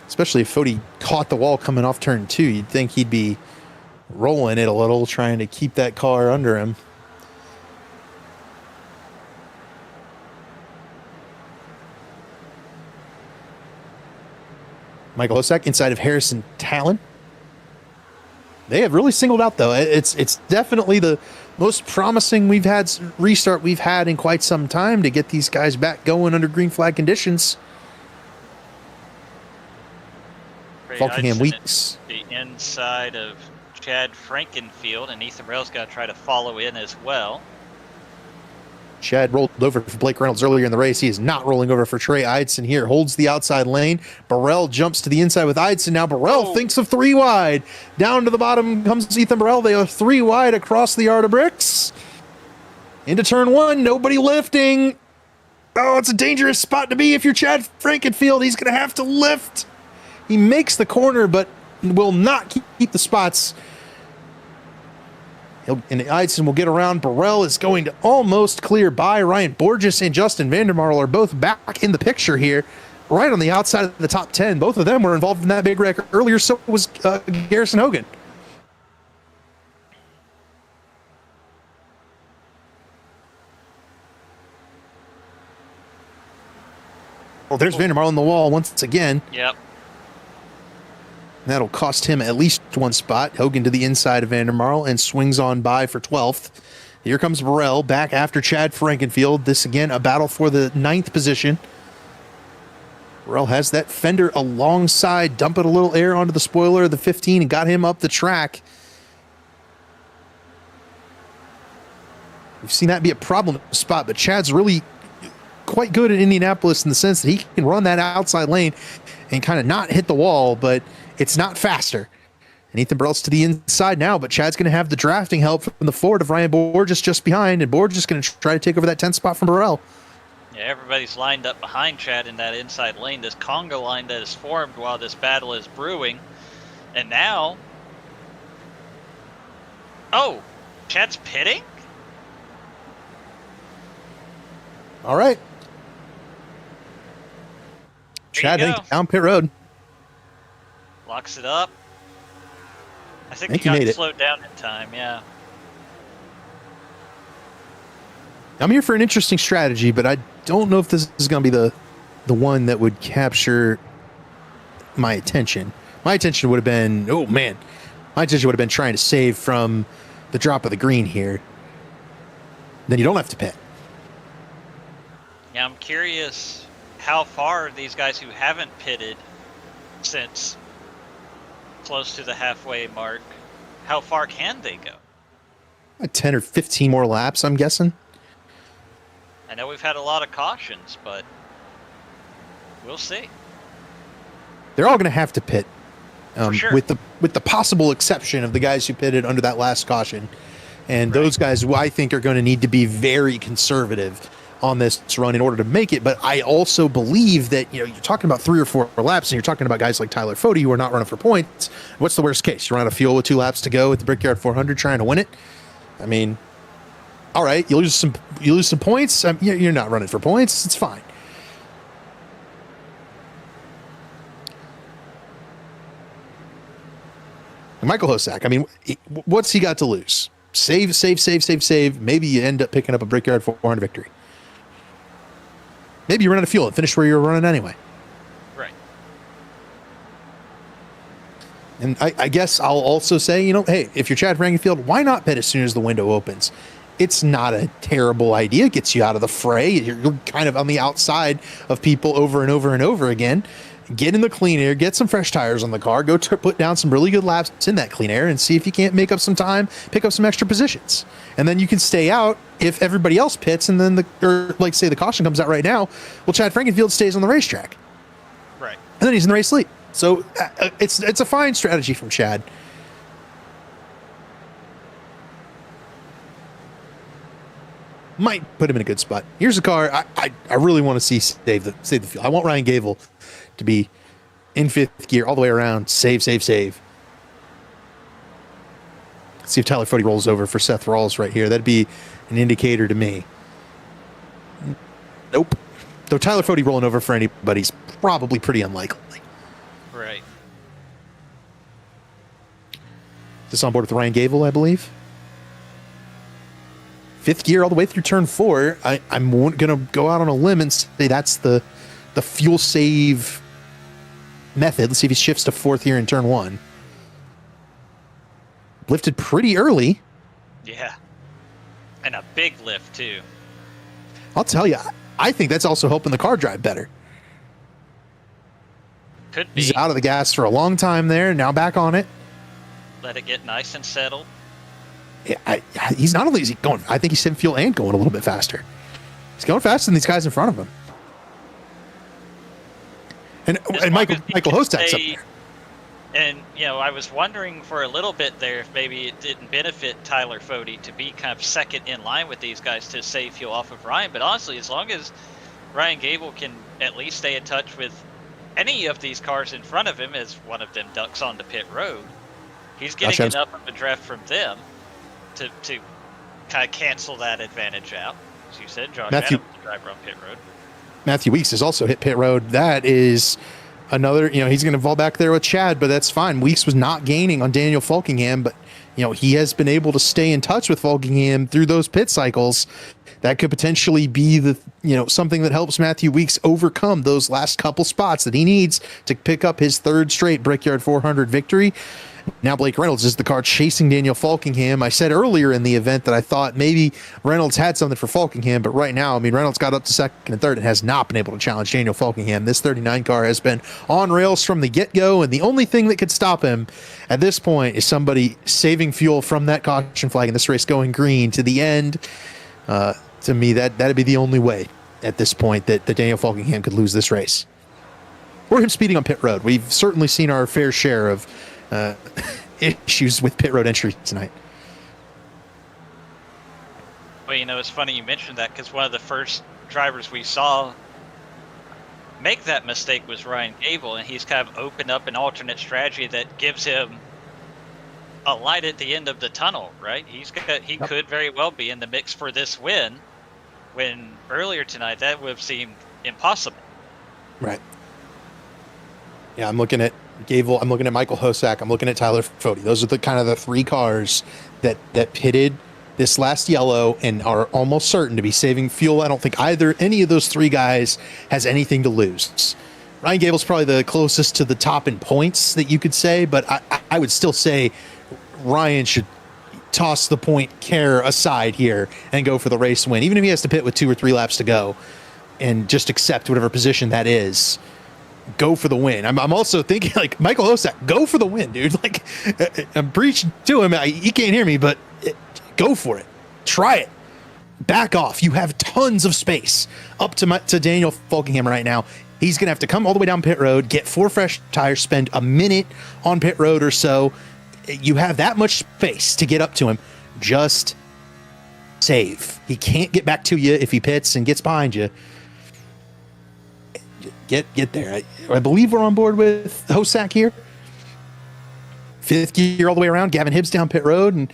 Especially if Fode caught the wall coming off turn 2. You'd think he'd be rolling it a little, trying to keep that car under him. Michael Hosek inside of Harrison Talon. They have really singled out, though. It's definitely the most promising restart we've had in quite some time to get these guys back going under green flag conditions. Falkingham Weeks.
The inside of Chad Frankenfield, and Ethan Burrell's got to try to follow in as well.
Chad rolled over for Blake Reynolds earlier in the race. He is not rolling over for Trey Eidson here. Holds the outside lane. Burrell jumps to the inside with Eidson. Now Burrell thinks of 3 wide. Down to the bottom comes Ethan Burrell. They are 3 wide across the yard of bricks. Into turn 1. Nobody lifting. Oh, it's a dangerous spot to be if you're Chad Frankenfield. He's going to have to lift. He makes the corner, but will not keep the spots. And Eidson will get around. Burrell is going to almost clear by. Ryan Borges and Justin Vandermarl are both back in the picture here, right on the outside of the top 10. Both of them were involved in that big wreck earlier, so was Garrison Hogan. Well, there's Vandermarl on the wall once again.
Yep.
That'll cost him at least 1 spot. Hogan to the inside of Vandermarl and swings on by for 12th. Here comes Burrell back after Chad Frankenfield. This again, a battle for the 9th position. Burrell has that fender alongside, dumping a little air onto the spoiler of the 15 and got him up the track. We've seen that be a problem spot, but Chad's really quite good at Indianapolis in the sense that he can run that outside lane and kind of not hit the wall, but it's not faster. And Ethan Burrell's to the inside now, but Chad's going to have the drafting help from the Ford of Ryan Borges just behind, and Borges is going to try to take over that 10th spot from Burrell.
Yeah, everybody's lined up behind Chad in that inside lane. This conga line that is formed while this battle is brewing. And now... Oh! Chad's pitting?
All right. Chad down pit road.
Locks it up. I think
he
he got
made it.
slowed down in time, yeah.
I'm here for an interesting strategy, but I don't know if this is going to be the one that would capture my attention. My attention would have been, my attention would have been trying to save from the drop of the green here. Then you don't have to pit.
Yeah, I'm curious how far these guys who haven't pitted since close to the halfway mark, how far can they go?
10 or 15 more laps, I'm guessing.
I know we've had a lot of cautions, but we'll see.
They're all going to have to pit,
For sure.
with the possible exception of the guys who pitted under that last caution. And those guys, I think, are going to need to be very conservative on this run in order to make it. But I also believe that, you're talking about 3 or 4 laps, and you're talking about guys like Tyler Fode who are not running for points. What's the worst case? You run out of fuel with 2 laps to go at the Brickyard 400 trying to win it? I mean, all right, you lose some points. You're not running for points. It's fine. Michael Hosak, I mean, what's he got to lose? Save. Maybe you end up picking up a Brickyard 400 victory. Maybe you run out of fuel and finish where you're running anyway.
Right.
And I guess I'll also say, hey, if you're Chad Frankenfield, why not pit as soon as the window opens? It's not a terrible idea. It gets you out of the fray. You're kind of on the outside of people over and over and over again. Get in the clean air, get some fresh tires on the car, go put down some really good laps in that clean air and see if you can't make up some time, pick up some extra positions. And then you can stay out if everybody else pits and then say the caution comes out right now. Well, Chad Frankenfield stays on the racetrack.
Right.
And then he's in the race lead. So it's a fine strategy from Chad. Might put him in a good spot. Here's a car I really want to see save the field. I want Ryan Gable to be in 5th gear all the way around. Save. Let's see if Tyler Fode rolls over for Seth Rawls right here. That'd be an indicator to me. Nope. Though Tyler Fode rolling over for anybody's probably pretty unlikely.
Right.
This on board with Ryan Gable, I believe. 5th gear all the way through turn 4. I'm going to go out on a limb and say that's the fuel save method. Let's see if he shifts to 4th gear in turn 1. Lifted pretty early.
Yeah. And a big lift, too.
I'll tell you, I think that's also helping the car drive better.
Could be.
He's out of the gas for a long time there, now back on it.
Let it get nice and settled.
He's not only is he going, I think he's saving fuel and going a little bit faster. He's going faster than these guys in front of him. And Michael Hostak's up there.
And, I was wondering for a little bit there if maybe it didn't benefit Tyler Fode to be kind of second in line with these guys to save fuel off of Ryan. But honestly, as long as Ryan Gable can at least stay in touch with any of these cars in front of him as one of them ducks onto pit road, he's getting enough of a draft from them to kind of cancel that advantage out. As you said, Josh Adams, the driver on pit road.
Matthew Weeks has also hit pit road. That is another, he's going to fall back there with Chad, but that's fine. Weeks was not gaining on Daniel Falkingham, but, he has been able to stay in touch with Falkingham through those pit cycles. That could potentially be something that helps Matthew Weeks overcome those last couple spots that he needs to pick up his 3rd straight Brickyard 400 victory. Now Blake Reynolds is the car chasing Daniel Falkingham. I said earlier in the event that I thought maybe Reynolds had something for Falkingham, but right now, Reynolds got up to 2nd and 3rd and has not been able to challenge Daniel Falkingham. This 39 car has been on rails from the get-go, and the only thing that could stop him at this point is somebody saving fuel from that caution flag in this race going green to the end. To me, that'd be the only way at this point that Daniel Falkingham could lose this race. Or him speeding on pit road. We've certainly seen our fair share of issues with pit road entry tonight.
Well, it's funny you mentioned that because one of the first drivers we saw make that mistake was Ryan Gable, and he's kind of opened up an alternate strategy that gives him a light at the end of the tunnel, right? He could very well be in the mix for this win, when earlier tonight that would have seemed impossible.
Right. Yeah, I'm looking at Gable, I'm looking at Michael Hosak, I'm looking at Tyler Fode. Those are the kind of the 3 cars that pitted this last yellow and are almost certain to be saving fuel. I don't think any of those three guys has anything to lose. Ryan Gable's probably the closest to the top in points that you could say, but I would still say Ryan should toss the point care aside here and go for the race win, even if he has to pit with 2 or 3 laps to go, and just accept whatever position that is. Go for the win. I'm also thinking, like, Michael Hosek, go for the win, dude. Like, I'm preaching to him. He can't hear me, but go for it. Try it. Back off. You have tons of space up to Daniel Fulkingham right now. He's going to have to come all the way down pit road, get 4 fresh tires, spend a minute on pit road or so. You have that much space to get up to him. Just save. He can't get back to you if he pits and gets behind you. Get there. I believe we're on board with Hosek here. 5th gear all the way around. Gavin Hibbs down pit road, and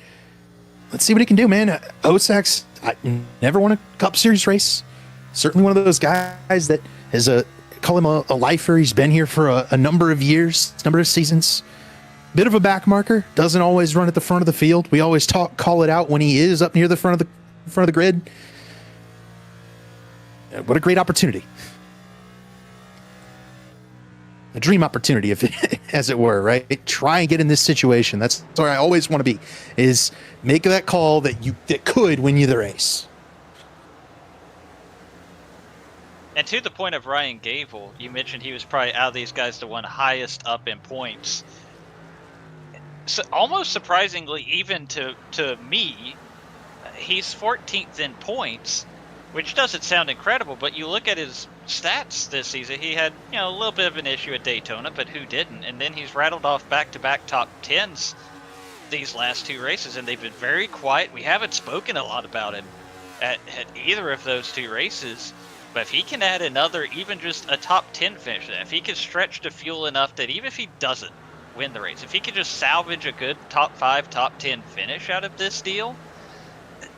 let's see what he can do, man. Hosek's never won a Cup Series race. Certainly one of those guys that is call him a lifer. He's been here for a number of years, number of seasons. Bit of a back marker. Doesn't always run at the front of the field. We always call it out when he is up near the front of the grid. What a great opportunity. A dream opportunity, as it were, right? Try and get in this situation. That's where I always want to be, is make that call that could win you the race.
And to the point of Ryan Gable, you mentioned he was probably out of these guys the one highest up in points. So almost surprisingly, even to me, he's 14th in points, which doesn't sound incredible, but you look at his stats this season, he had, a little bit of an issue at Daytona, but who didn't? And then he's rattled off back-to-back top 10s these last 2 races, and they've been very quiet. We haven't spoken a lot about him at either of those 2 races, but if he can add another, even just a top 10 finish, if he can stretch the fuel enough that even if he doesn't win the race, if he can just salvage a good top 5, top 10 finish out of this deal,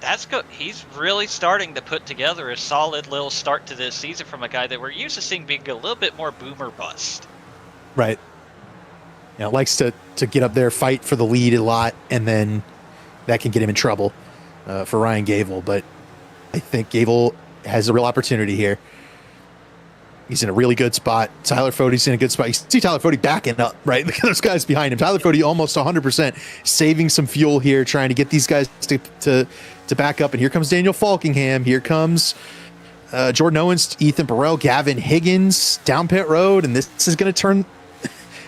that's good. He's really starting to put together a solid little start to this season from a guy that we're used to seeing being a little bit more boomer bust.
Right. Likes to get up there, fight for the lead a lot, and then that can get him in trouble for Ryan Gable. But I think Gable has a real opportunity here. He's in a really good spot. Tyler Fode's in a good spot. You see Tyler Fode backing up, right? Look at those guys behind him. Tyler Fode almost 100% saving some fuel here, trying to get these guys to back up. And here comes Daniel Fulkingham. Here comes Jordan Owens, Ethan Burrell, Gavin Higgins down pit road. And this is going to turn.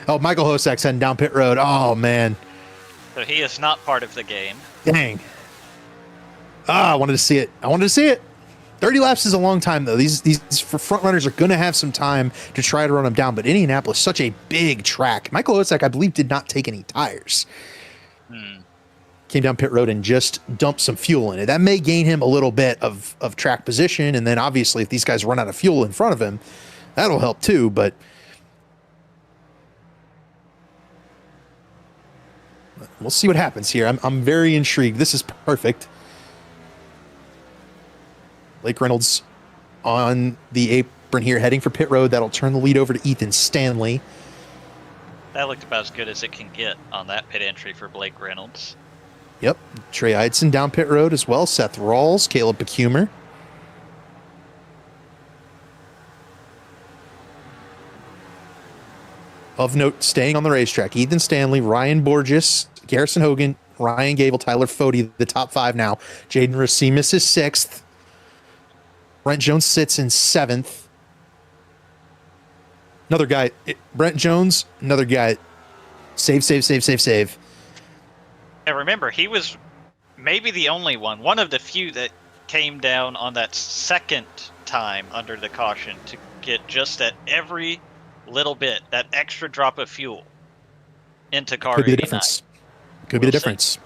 Oh, Michael Hosek's heading down pit road. Oh, man.
So he is not part of the game.
Dang. I wanted to see it. 30 laps is a long time, though. These front runners are going to have some time to try to run them down. But Indianapolis, such a big track. Michael Hosek, I believe, did not take any tires. Came down pit road and just dumped some fuel in it. That may gain him a little bit of track position. And then, obviously, if these guys run out of fuel in front of him, that'll help, too. But we'll see what happens here. I'm very intrigued. This is perfect. Blake Reynolds on the apron here, heading for pit road. That'll turn the lead over to Ethan Stanley.
That looked about as good as it can get on that pit entry for Blake Reynolds.
Yep. Trey Eidson down pit road as well. Seth Rawls, Caleb Becumer. Of note, staying on the racetrack, Ethan Stanley, Ryan Borges, Garrison Hogan, Ryan Gable, Tyler Fode, the top 5 now. Jaden Racimus is 6th. Brent Jones sits in 7th. Another guy, Brent Jones, another guy. Save.
And remember, he was maybe the only one of the few that came down on that second time under the caution to get just that every little bit, that extra drop of fuel into car 89.
Could be the difference. Could be the difference.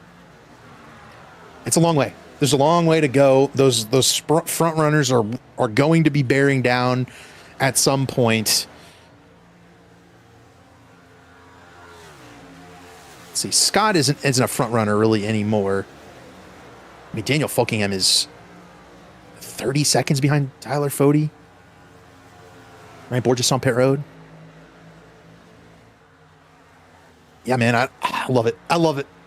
It's a long way. There's a long way to go. Those front runners are going to be bearing down at some point. Let's see. Scott isn't a front runner really anymore. I mean, Daniel Fulkingham is 30 seconds behind Tyler Fode. Ryan Borges on pit road. Yeah, man, I love it.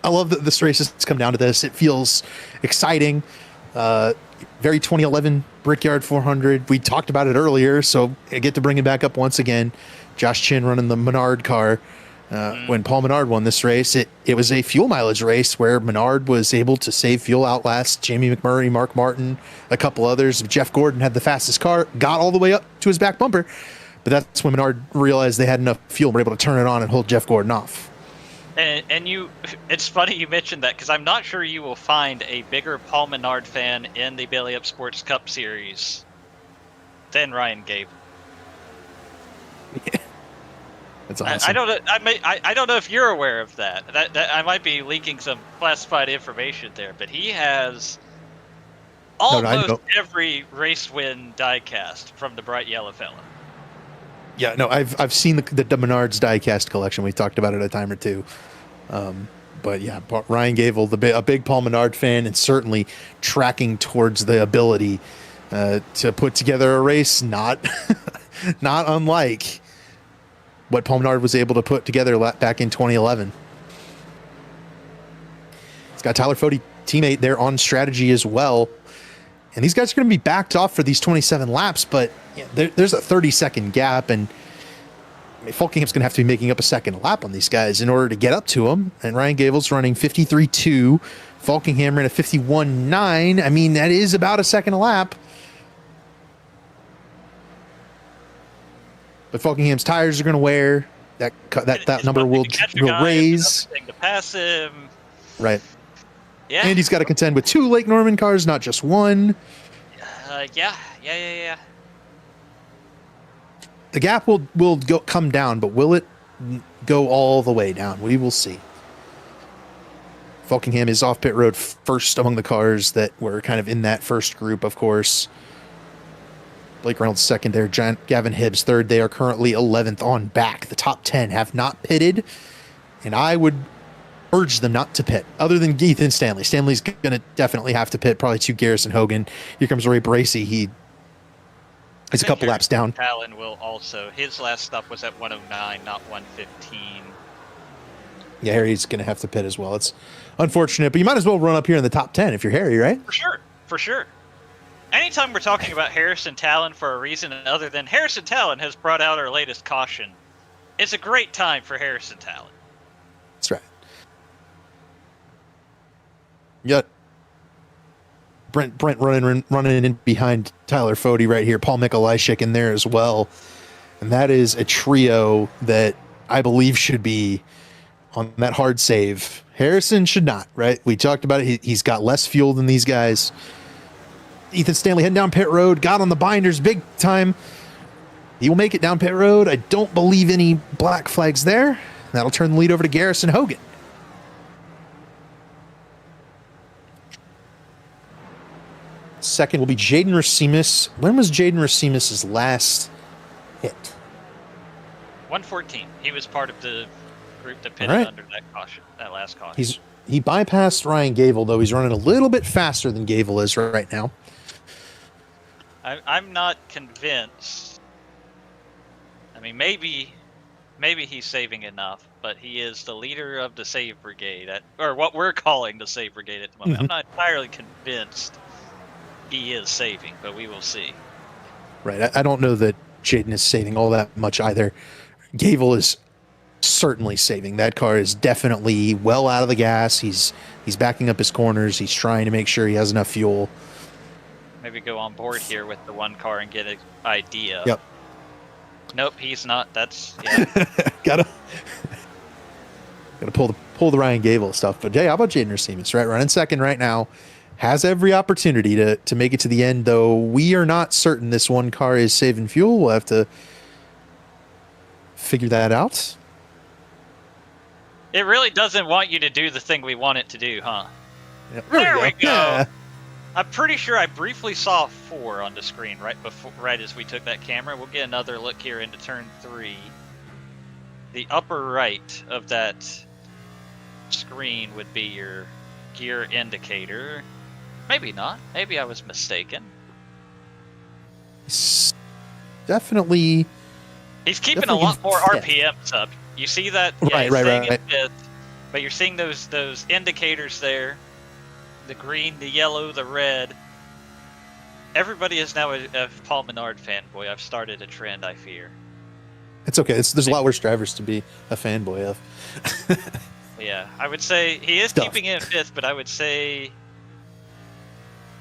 I love that this race has come down to this. It feels exciting. Very 2011 Brickyard 400. We talked about it earlier, so I get to bring it back up once again. Josh Chin running the Menard car. When Paul Menard won this race, it was a fuel mileage race where Menard was able to save fuel, outlast Jamie McMurray, Mark Martin, a couple others. Jeff Gordon had the fastest car, got all the way up to his back bumper, but that's when Menard realized they had enough fuel and were able to turn it on and hold Jeff Gordon off.
And it's funny you mentioned that because I'm not sure you will find a bigger Paul Menard fan in the Belly Up Sports Cup Series than Ryan Gable.
Yeah. That's awesome.
I don't know. I don't know if you're aware of that. That I might be leaking some classified information there, but he has almost every race win diecast from the Bright Yellow Fella.
Yeah, no, I've seen the Menard's diecast collection. We've talked about it a time or two. But yeah, Ryan Gable, a big Paul Menard fan, and certainly tracking towards the ability to put together a race not unlike what Paul Menard was able to put together back in 2011. He's got Tyler Fode, teammate, there on strategy as well. And these guys are going to be backed off for these 27 laps, but there's a 30-second gap, and Folkengham's going to have to be making up a second lap on these guys in order to get up to them. And Ryan Gable's running 53.2. Folkengham ran a 51.9. I mean, that is about a second a lap. But Folkengham's tires are going to wear. That number will raise.
To pass him.
Right.
Yeah.
And he's got to contend with 2 Lake Norman cars, not just one.
Yeah.
The gap will come down, but will it go all the way down? We will see. Folkengham is off pit road first among the cars that were kind of in that first group, of course. Blake Reynolds second there, Gavin Hibbs third. They are currently 11th on back. The top 10 have not pitted, and I would urge them not to pit, other than Ethan Stanley. Stanley's going to definitely have to pit, probably to Garrison Hogan. Here comes Ray Bracey. He's a couple laps down.
Talon will also. His last stop was at 109, not 115.
Yeah, Harry's going to have to pit as well. It's unfortunate, but you might as well run up here in the top 10 if you're Harry, right?
For sure. Anytime we're talking about Harrison Talon for a reason other than Harrison Talon has brought out our latest caution, it's a great time for Harrison Talon.
That's right. Yet Brent running in behind Tyler Fode right here. Paul Mikolajczyk in there as well. And that is a trio that I believe should be on that hard save. Harrison should not, right? We talked about it. He's got less fuel than these guys. Ethan Stanley heading down pit road, got on the binders big time. He will make it down pit road. I don't believe any black flags there. That'll turn the lead over to Garrison Hogan. Second will be Jaden Racimus. When was Jaden Racimus' last hit?
114. He was part of the group that pitted under that last caution.
He bypassed Ryan Gable, though. He's running a little bit faster than Gable is right now.
I'm not convinced. I mean, maybe he's saving enough, but he is the leader of the Save Brigade, or what we're calling the Save Brigade at the moment. I'm not entirely convinced he is saving, but we will see.
Right. I don't know that Jaden is saving all that much either. Gable is certainly saving. That car is definitely well out of the gas. He's backing up his corners. He's trying to make sure he has enough fuel.
Maybe go on board here with the one car and get an idea.
Yep.
Nope, he's not. That's
gotta pull the Ryan Gable stuff. But hey, how about Jaden Racimus, right? Running second right now. Has every opportunity to make it to the end, though we are not certain this one car is saving fuel. We'll have to figure that out.
It really doesn't want you to do the thing we want it to do, huh?
Yep.
There we go.
Yeah.
I'm pretty sure I briefly saw 4 on the screen right as we took that camera. We'll get another look here into turn 3. The upper right of that screen would be your gear indicator. Maybe not. Maybe I was mistaken.
Definitely.
He's keeping a lot more RPMs up. You see that?
Yeah, right.
In fifth. But you're seeing those indicators there, the green, the yellow, the red. Everybody is now a Paul Menard fanboy. I've started a trend, I fear.
It's okay. There's a lot worse drivers to be a fanboy of.
Yeah, I would say he is
Stuff.
keeping it in fifth, but I would say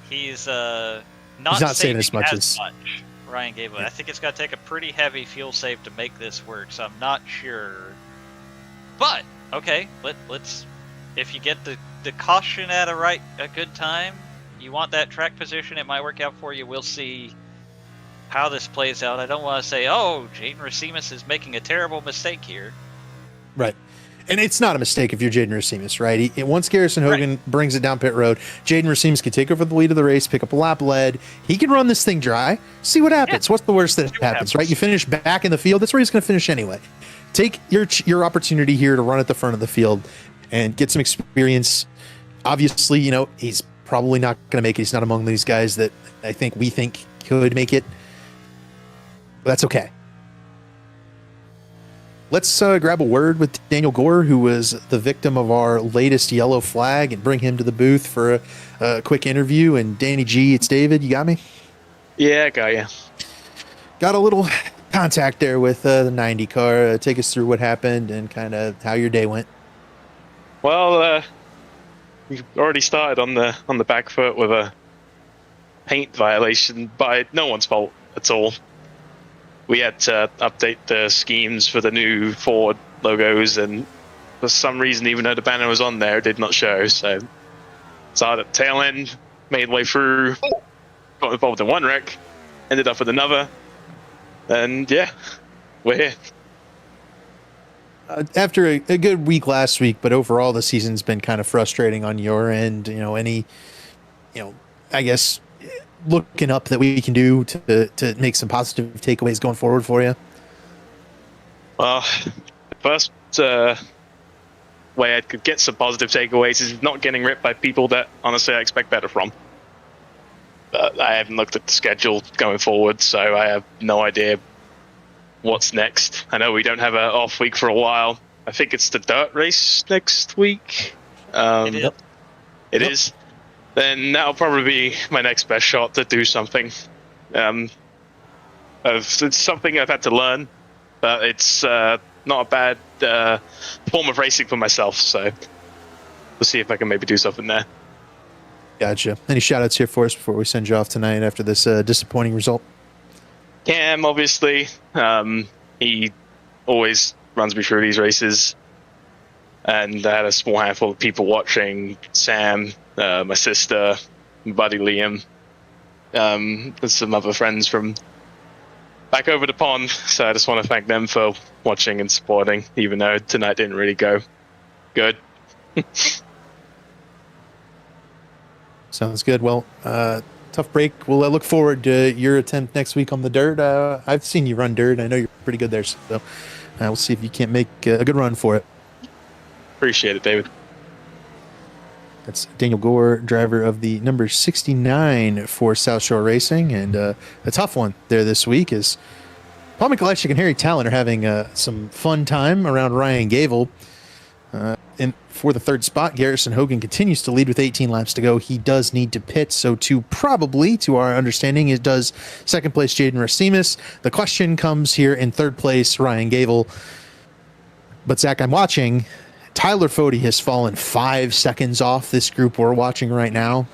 he's not
not saving
saving
as much.
Ryan Gable. I think it's got to take a pretty heavy fuel save to make this work, so I'm not sure. But okay, let's if you get the caution at a good time, you want that track position, it might work out for you. We'll see how this plays out. I don't want to say, oh, Jaden Racimus is making a terrible mistake here.
Right. And it's not a mistake if you're Jaden Racimus, right? Once Garrison Hogan brings it down pit road, Jaden Racimus can take over the lead of the race, pick up a lap lead. He can run this thing dry, see what happens. Yeah. What's the worst that happens, right? You finish back in the field. That's where he's going to finish anyway. Take your opportunity here to run at the front of the field and get some experience. Obviously, he's probably not going to make it. He's not among these guys that we think could make it. But that's okay. Let's grab a word with Daniel Gore, who was the victim of our latest yellow flag, and bring him to the booth for a quick interview. And Danny G, it's David. You got me?
Yeah, I got you. Got
a little contact there with the 90 car. Take us through what happened and kind of how your day went.
Well, we already started on the back foot with a paint violation by no one's fault at all. We had to update the schemes for the new Ford logos, and for some reason, even though the banner was on there, it did not show. So started at the tail end, made way through, got involved in one wreck, ended up with another, and yeah, we're here.
After a good week last week, but overall the season's been kind of frustrating on your end. I guess looking up that we can do to make some positive takeaways going forward for you?
Well, the first way I could get some positive takeaways is not getting ripped by people that honestly I expect better from. But I haven't looked at the schedule going forward, so I have no idea what's next. I know we don't have an off week for a while. I think it's the dirt race next week. It is. Then that'll probably be my next best shot to do something. It's something I've had to learn, but it's not a bad form of racing for myself, so we'll see if I can maybe do something there.
Gotcha. Any shout-outs here for us before we send you off tonight after this disappointing result?
Cam, obviously. He always runs me through these races. And I had a small handful of people watching. Sam, my sister, my buddy Liam, and some other friends from back over the pond. So I just want to thank them for watching and supporting, even though tonight didn't really go good.
Sounds good. Well, tough break. We'll look forward to your attempt next week on the dirt. I've seen you run dirt. I know you're pretty good there. So we'll see if you can't make a good run for it.
Appreciate it, David.
That's Daniel Gore, driver of the number 69 for South Shore Racing. And a tough one there this week is Paul Mikulashik and Harry Talon are having some fun time around Ryan Gable. And for the third spot, Garrison Hogan continues to lead with 18 laps to go. He does need to pit, so to our understanding, it does second place Jaden Racimus. The question comes here in third place, Ryan Gable. But Zach, I'm watching. Tyler Fode has fallen 5 seconds off this group we're watching right now.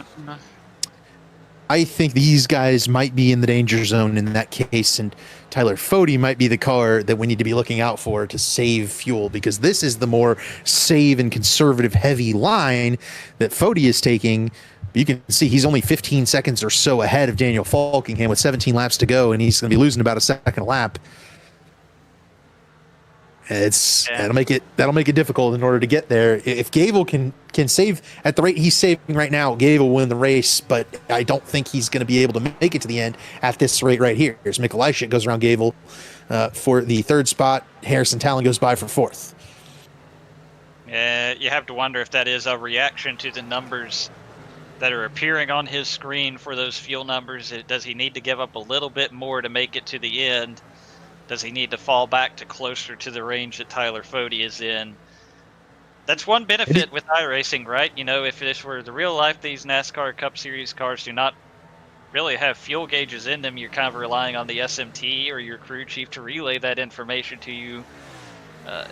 I think these guys might be in the danger zone in that case, and Tyler Fode might be the car that we need to be looking out for to save fuel, because this is the more save and conservative heavy line that Fode is taking. You can see he's only 15 seconds or so ahead of Daniel Falkingham with 17 laps to go, and he's going to be losing about a second a lap. That'll make it difficult in order to get there. If Gable can save at the rate he's saving right now, Gable will win the race, but I don't think he's going to be able to make it to the end at this rate right here. Here's Mikulashik goes around Gable for the third spot. Harrison Talon goes by for fourth.
You have to wonder if that is a reaction to the numbers that are appearing on his screen for those fuel numbers. Does he need to give up a little bit more to make it to the end? Does he need to fall back to closer to the range that Tyler Fode is in? That's one benefit with iRacing, right? You know, if this were the real life, these NASCAR Cup Series cars do not really have fuel gauges in them. You're kind of relying on the SMT or your crew chief to relay that information to you.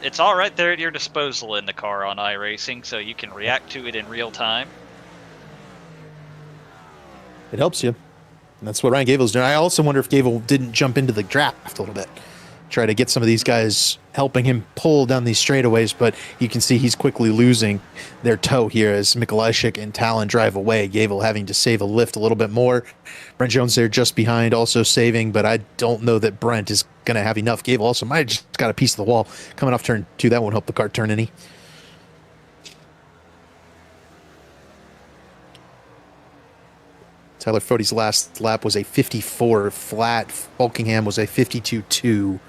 It's all right there at your disposal in the car on iRacing, so you can react to it in real time.
It helps you. And that's what Ryan Gavel's doing. I also wonder if Gavel didn't jump into the draft a little bit. Try to get some of these guys helping him pull down these straightaways, but you can see he's quickly losing their toe here as Mikolajczyk and Talon drive away. Gavel having to save a lift a little bit more. Brent Jones there just behind, also saving, but I don't know that Brent is going to have enough. Gavel also might have just got a piece of the wall coming off turn 2. That won't help the car turn any. Tyler Fode's last lap was a 54 flat. Falkingham was a 52.2.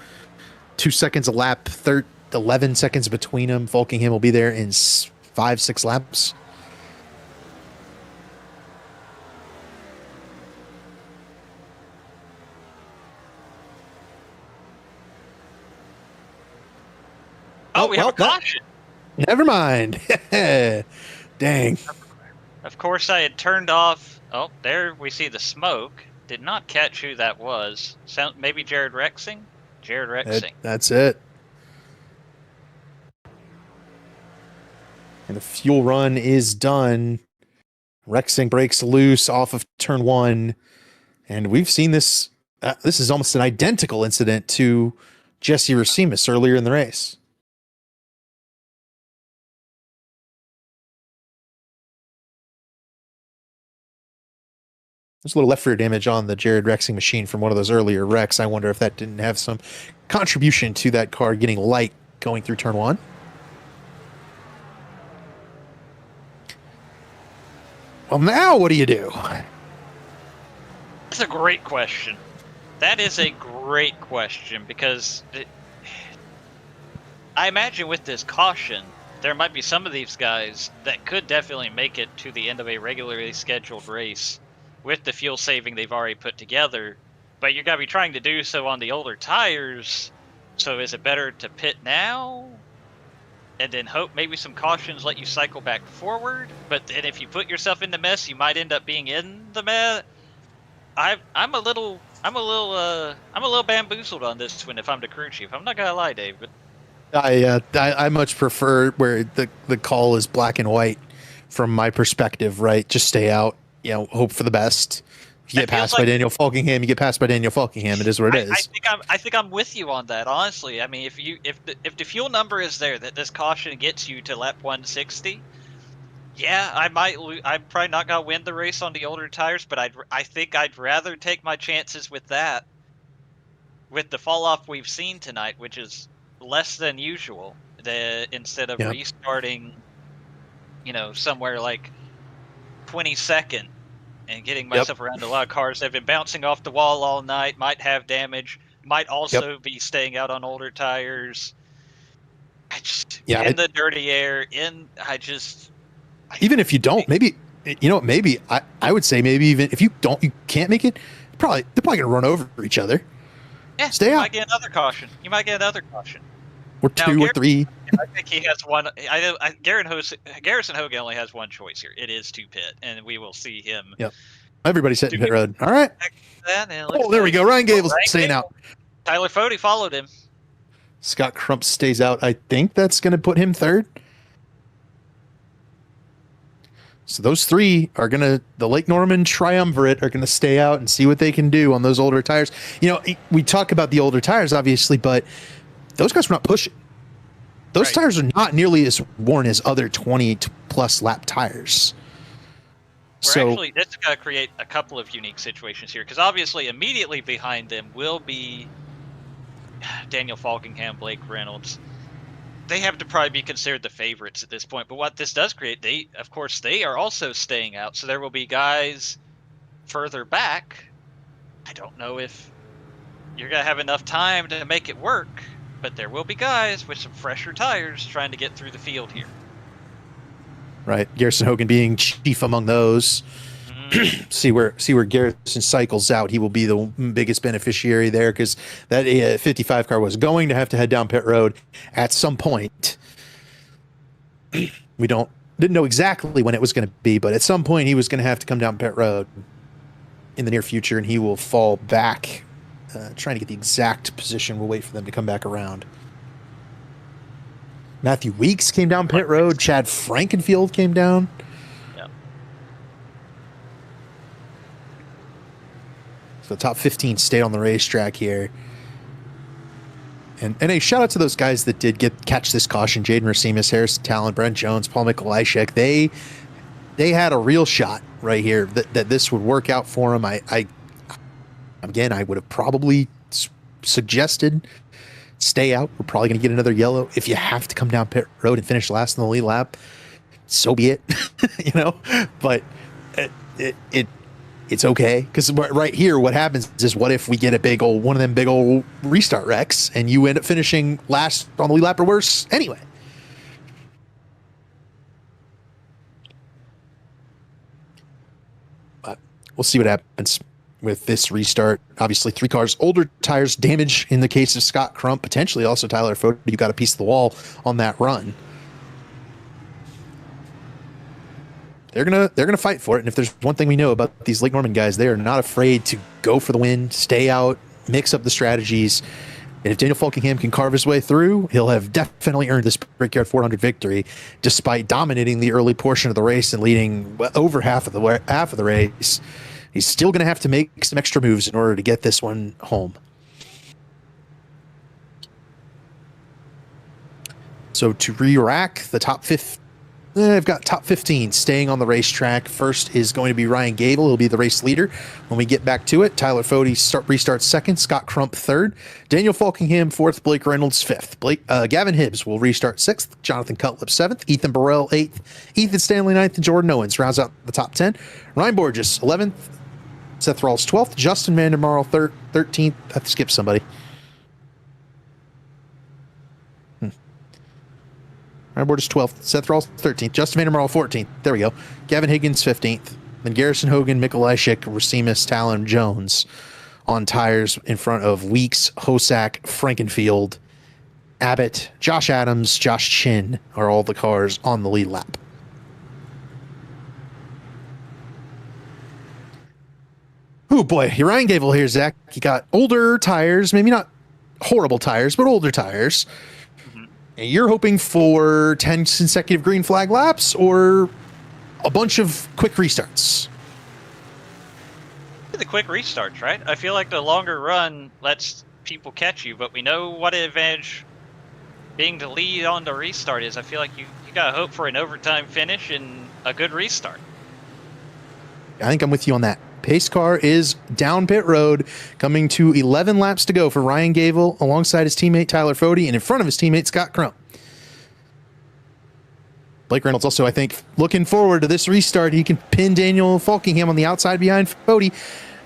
2 seconds a lap, 11 seconds between them. Falkingham will be there in 5-6 laps.
We have a caution.
Never mind. Dang.
Of course, I had turned off. Oh, there we see the smoke. Did not catch who that was. Maybe Jared Rexing? Jared Rexing.
That's it. And the fuel run is done. Rexing breaks loose off of turn 1. And we've seen this. This is almost an identical incident to Jesse Racimus earlier in the race. There's a little left rear damage on the Jared Rexing machine from one of those earlier wrecks. I wonder if that didn't have some contribution to that car getting light going through turn 1. Well, now what do you do?
That's a great question. That is a great question because I imagine with this caution, there might be some of these guys that could definitely make it to the end of a regularly scheduled race with the fuel saving they've already put together, but you're going to be trying to do so on the older tires. So is it better to pit now and then hope maybe some cautions let you cycle back forward? But then if you put yourself in the mess, you might end up being in the mess. I'm a little bamboozled on this one if I'm the crew chief. I'm not gonna lie, Dave, but
I much prefer where the call is black and white from my perspective, right? Just stay out. You know, hope for the best. If you get passed by Daniel Falkingham, you get passed by Daniel Falkingham. It is what it is.
I think I'm with you on that, honestly. I mean, if the fuel number is there that this caution gets you to lap 160, yeah, I'm probably not gonna win the race on the older tires, but I think I'd rather take my chances with that, with the fall off we've seen tonight, which is less than usual, instead of restarting, somewhere like 22nd and getting myself around a lot of cars that have been bouncing off the wall all night, might have damage, might also be staying out on older tires. In the dirty air,
even if you don't, maybe I would say maybe even if you can't make it, they're probably gonna run over each other.
Yeah,
stay out.
You might get another caution.
Or two or three.
I think he has one. Garrison Hogan only has one choice here. It is to pit, and we will see him.
Yep. Everybody's hitting pit road. All right. There we go. Ryan Gable's staying out.
Tyler Fode followed him.
Scott Crump stays out. I think that's going to put him third. So those three are the Lake Norman triumvirate are going to stay out and see what they can do on those older tires. We talk about the older tires, obviously, but those guys were not pushing. Those tires are not nearly as worn as other 20-plus lap tires.
This is going to create a couple of unique situations here, because obviously immediately behind them will be Daniel Falkingham, Blake Reynolds. They have to probably be considered the favorites at this point. But what this does create, they are also staying out. So there will be guys further back. I don't know if you're going to have enough time to make it work, but there will be guys with some fresher tires trying to get through the field here.
Right. Garrison Hogan being chief among those. See where Garrison cycles out. He will be the biggest beneficiary there, because that 55 car was going to have to head down pit road at some point. We didn't know exactly when it was going to be, but at some point he was going to have to come down pit road in the near future, and he will fall back. Trying to get the exact position. We'll wait for them to come back around. Matthew Weeks came down pit road. Chad Frankenfield came down.
Yeah.
So the top 15 stayed on the racetrack here. And a shout out to those guys that did catch this caution: Jaden Racimus, Harrison Talon, Brent Jones, Paul Mikolajczyk. They had a real shot right here that this would work out for them. I would have probably suggested stay out. We're probably going to get another yellow. If you have to come down pit road and finish last in the lead lap, so be it. But it's okay, because right here, what happens is, what if we get one of them big old restart wrecks and you end up finishing last on the lead lap or worse anyway? But we'll see what happens with this restart. Obviously, 3 cars, older tires, damage in the case of Scott Crump, potentially also Tyler Fode. You got a piece of the wall on that run. They're gonna fight for it, and if there's one thing we know about these Lake Norman guys, they are not afraid to go for the win, stay out, mix up the strategies. And if Daniel Falkingham can carve his way through, he'll have definitely earned this Brickyard 400 victory, despite dominating the early portion of the race and leading over half of the race. He's still going to have to make some extra moves in order to get this one home. So to re-rack the top 15, I've got top 15 staying on the racetrack. First is going to be Ryan Gable. He'll be the race leader when we get back to it. Tyler Fode restarts second. Scott Crump third. Daniel Falkingham fourth. Blake Reynolds fifth. Gavin Hibbs will restart sixth. Jonathan Cutlip seventh. Ethan Burrell eighth. Ethan Stanley ninth. And Jordan Owens rounds out the top 10. Ryan Borges 11th. Seth Rawls 12th. Justin Vandermarl 13th. I have to skip somebody. Ryan Borges 12th. Seth Rawls 13th. Justin Vandermarl 14th. There we go. Gavin Higgins 15th. Then Garrison Hogan, Mikolajczyk, Racimus, Talon, Jones on tires in front of Weeks, Hosack, Frankenfield, Abbott, Josh Adams, Josh Chin are all the cars on the lead lap. Oh boy, Ryan Gable here, Zach. You got older tires, maybe not horrible tires, but older tires. Mm-hmm. And you're hoping for 10 consecutive green flag laps or a bunch of quick restarts?
The quick restarts, right? I feel like the longer run lets people catch you, but we know what an advantage being the lead on the restart is. I feel like you got to hope for an overtime finish and a good restart.
I think I'm with you on that. Pace car is down pit road, coming to 11 laps to go for Ryan Gable alongside his teammate Tyler Fode and in front of his teammate Scott Crump. Blake Reynolds also, I think, looking forward to this restart. He can pin Daniel Falkingham on the outside behind Fode.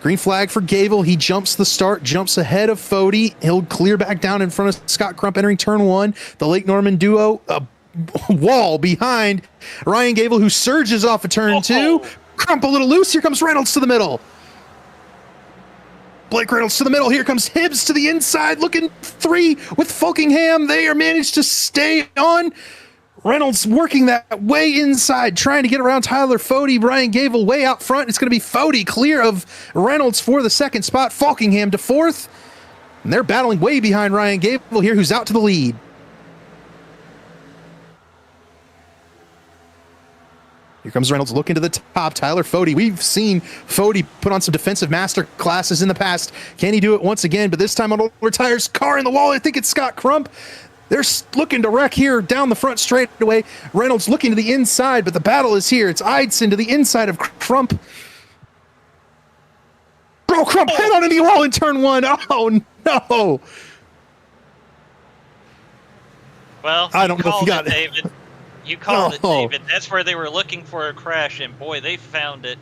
Green flag for Gable. He jumps the start, jumps ahead of Fode. He'll clear back down in front of Scott Crump entering turn one. The Lake Norman duo, a wall behind Ryan Gable, who surges off of turn two. Crump a little loose. Here comes Reynolds to the middle. Blake Reynolds to the middle. Here comes Hibbs to the inside. Looking three with Falkingham. They are managed to stay on. Reynolds working that way inside, trying to get around Tyler Fode. Ryan Gable way out front. It's going to be Fode clear of Reynolds for the second spot. Falkingham to fourth. And they're battling way behind Ryan Gable here, who's out to the lead. Here comes Reynolds looking to the top. Tyler Fode. We've seen Fode put on some defensive master classes in the past. Can he do it once again? But this time on older tires. Car in the wall. I think it's Scott Crump. They're looking to wreck here down the front straightaway. Reynolds looking to the inside, but the battle is here. It's Eidson to the inside of Crump. Bro, Crump head on into the wall in turn one. Oh, no.
Well,
I don't know if you got
it, David. You called it, David. That's where they were looking for a crash, and boy, they found it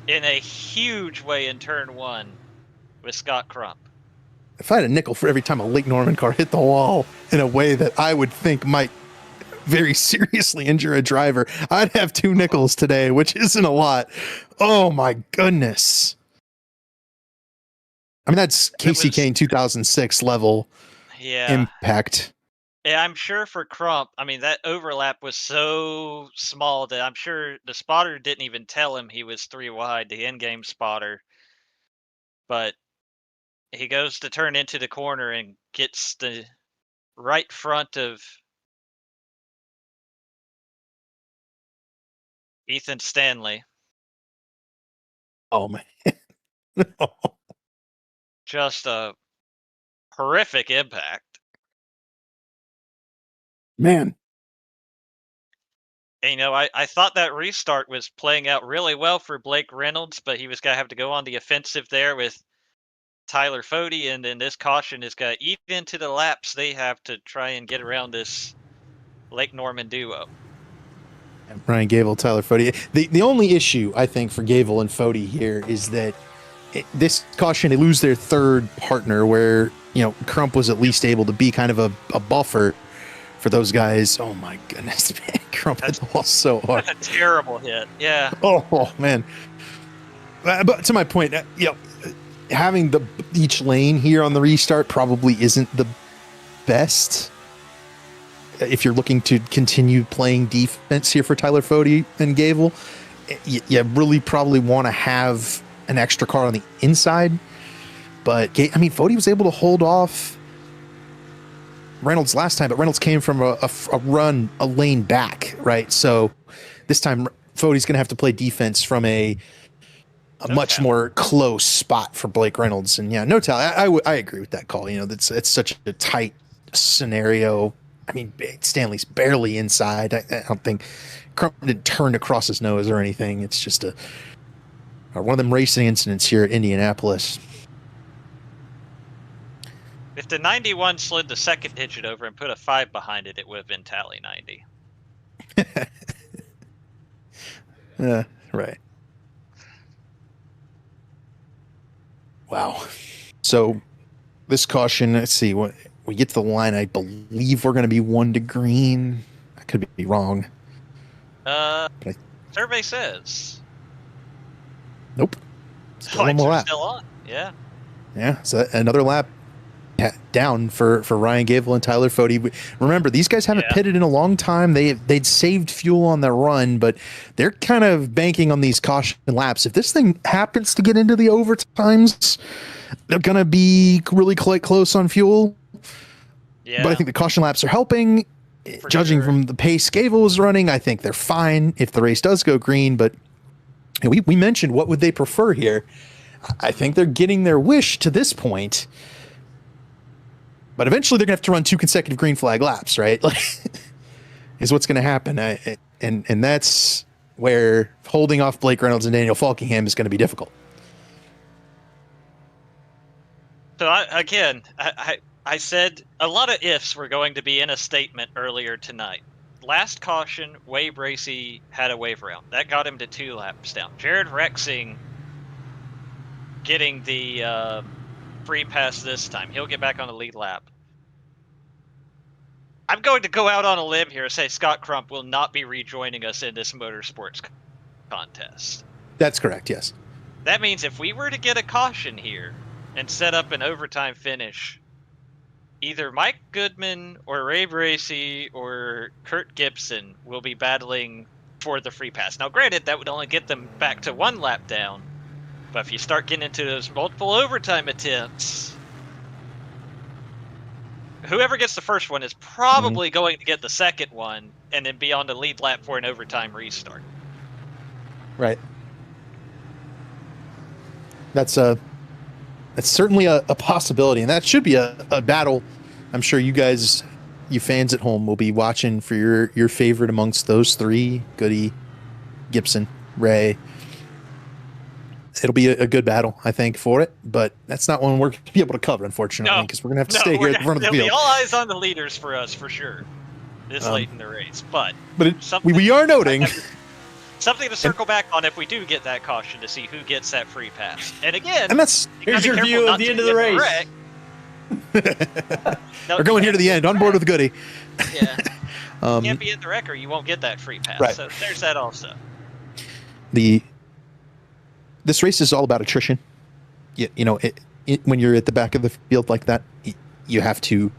in a huge way in turn one with Scott Crump.
If I had a nickel for every time a Lake Norman car hit the wall in a way that I would think might very seriously injure a driver, I'd have 2 nickels today, which isn't a lot. Oh my goodness. I mean, that's Casey Kane 2006 level impact.
Yeah, I'm sure for Crump, I mean, that overlap was so small that I'm sure the spotter didn't even tell him he was 3 wide, the in-game spotter. But he goes to turn into the corner and gets the right front of Ethan Stanley.
Oh man.
Just a horrific impact.
Man.
And, you know, I thought that restart was playing out really well for Blake Reynolds, but he was going to have to go on the offensive there with Tyler Fody, and then this caution is going to eat into the laps they have to try and get around this Lake Norman duo.
Ryan Gable, Tyler Fody. The only issue, I think, for Gable and Fody here is that this caution, they lose their third partner where, you know, Crump was at least able to be kind of a buffer for those guys. Oh my goodness, man. Crump hit the wall so hard.
That's a terrible hit. Yeah.
Oh man. But to my point, you know, having each lane here on the restart probably isn't the best if you're looking to continue playing defense here for Tyler Fody and Gable. You really probably want to have an extra car on the inside. But I mean, Fody was able to hold off Reynolds last time, but Reynolds came from a lane back, right? So this time Fody's going to have to play defense from a much more close spot for Blake Reynolds. And yeah, no tally. I agree with that call. You know, it's such a tight scenario. I mean, Stanley's barely inside. I don't think Crump didn't turn across his nose or anything. It's just one of them racing incidents here at Indianapolis.
If the 91 slid the second digit over and put a 5 behind it, it would have been tally 90.
Right. Wow. So this caution, let's see, what we get to the line, I believe we're going to be 1 to green. I could be wrong.
Survey says.
Nope. Still one more lap.
Still on. Yeah.
Yeah. So another lap down for Ryan Gable and Tyler Fody. Remember, these guys haven't pitted in a long time. They'd saved fuel on their run, but they're kind of banking on these caution laps. If this thing happens to get into the overtimes, they're going to be really quite close on fuel.
Yeah.
But I think the caution laps are helping. Judging from the pace Gable was running, I think they're fine if the race does go green. But we mentioned what would they prefer here. I think they're getting their wish to this point. But eventually they're going to have to run 2 consecutive green flag laps, right? Like, is what's going to happen. And that's where holding off Blake Reynolds and Daniel Falkingham is going to be difficult.
So, I said a lot of ifs were going to be in a statement earlier tonight. Last caution, Wade Bracey had a wave round. That got him to 2 laps down. Jared Rexing getting the free pass this time. He'll get back on the lead lap. I'm going to go out on a limb here and say Scott Crump will not be rejoining us in this motorsports contest.
That's correct, yes.
That means if we were to get a caution here and set up an overtime finish, either Mike Goodman or Ray Bracey or Kurt Gibson will be battling for the free pass. Now, granted, that would only get them back to 1 lap down, but if you start getting into those multiple overtime attempts, whoever gets the first one is probably going to get the second one and then be on the lead lap for an overtime restart.
Right. That's certainly a possibility, and that should be a battle. I'm sure you guys, you fans at home, will be watching for your favorite amongst those 3, Goody, Gibson, Ray. It'll be a good battle, I think, for it, but that's not one we're going to be able to cover, unfortunately, because we're going to have to stay here at the front of the field.
There'll be all eyes on the leaders for us, for sure, this late in the race. But
we are noting...
Something to circle back on if we do get that caution to see who gets that free pass. And again,
here's your view of the end of the race.
We're going here to the end, on board with Goody.
Yeah. You can't be in the wreck or you won't get that free pass.
Right.
So there's that also.
This race is all about attrition. You know, when you're at the back of the field like that, you have to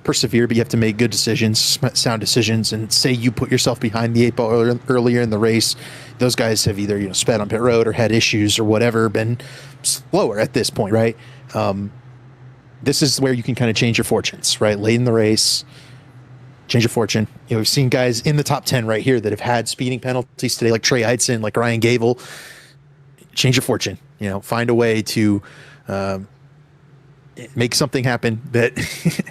persevere, but you have to make good decisions, sound decisions. And say you put yourself behind the 8 ball earlier in the race, those guys have either sped on pit road or had issues or whatever, been slower at this point, right? This is where you can kind of change your fortunes, right? Late in the race, change your fortune. We've seen guys in the top 10 right here that have had speeding penalties today, like Trey Eidson, like Ryan Gable. Change your fortune. Find a way to make something happen that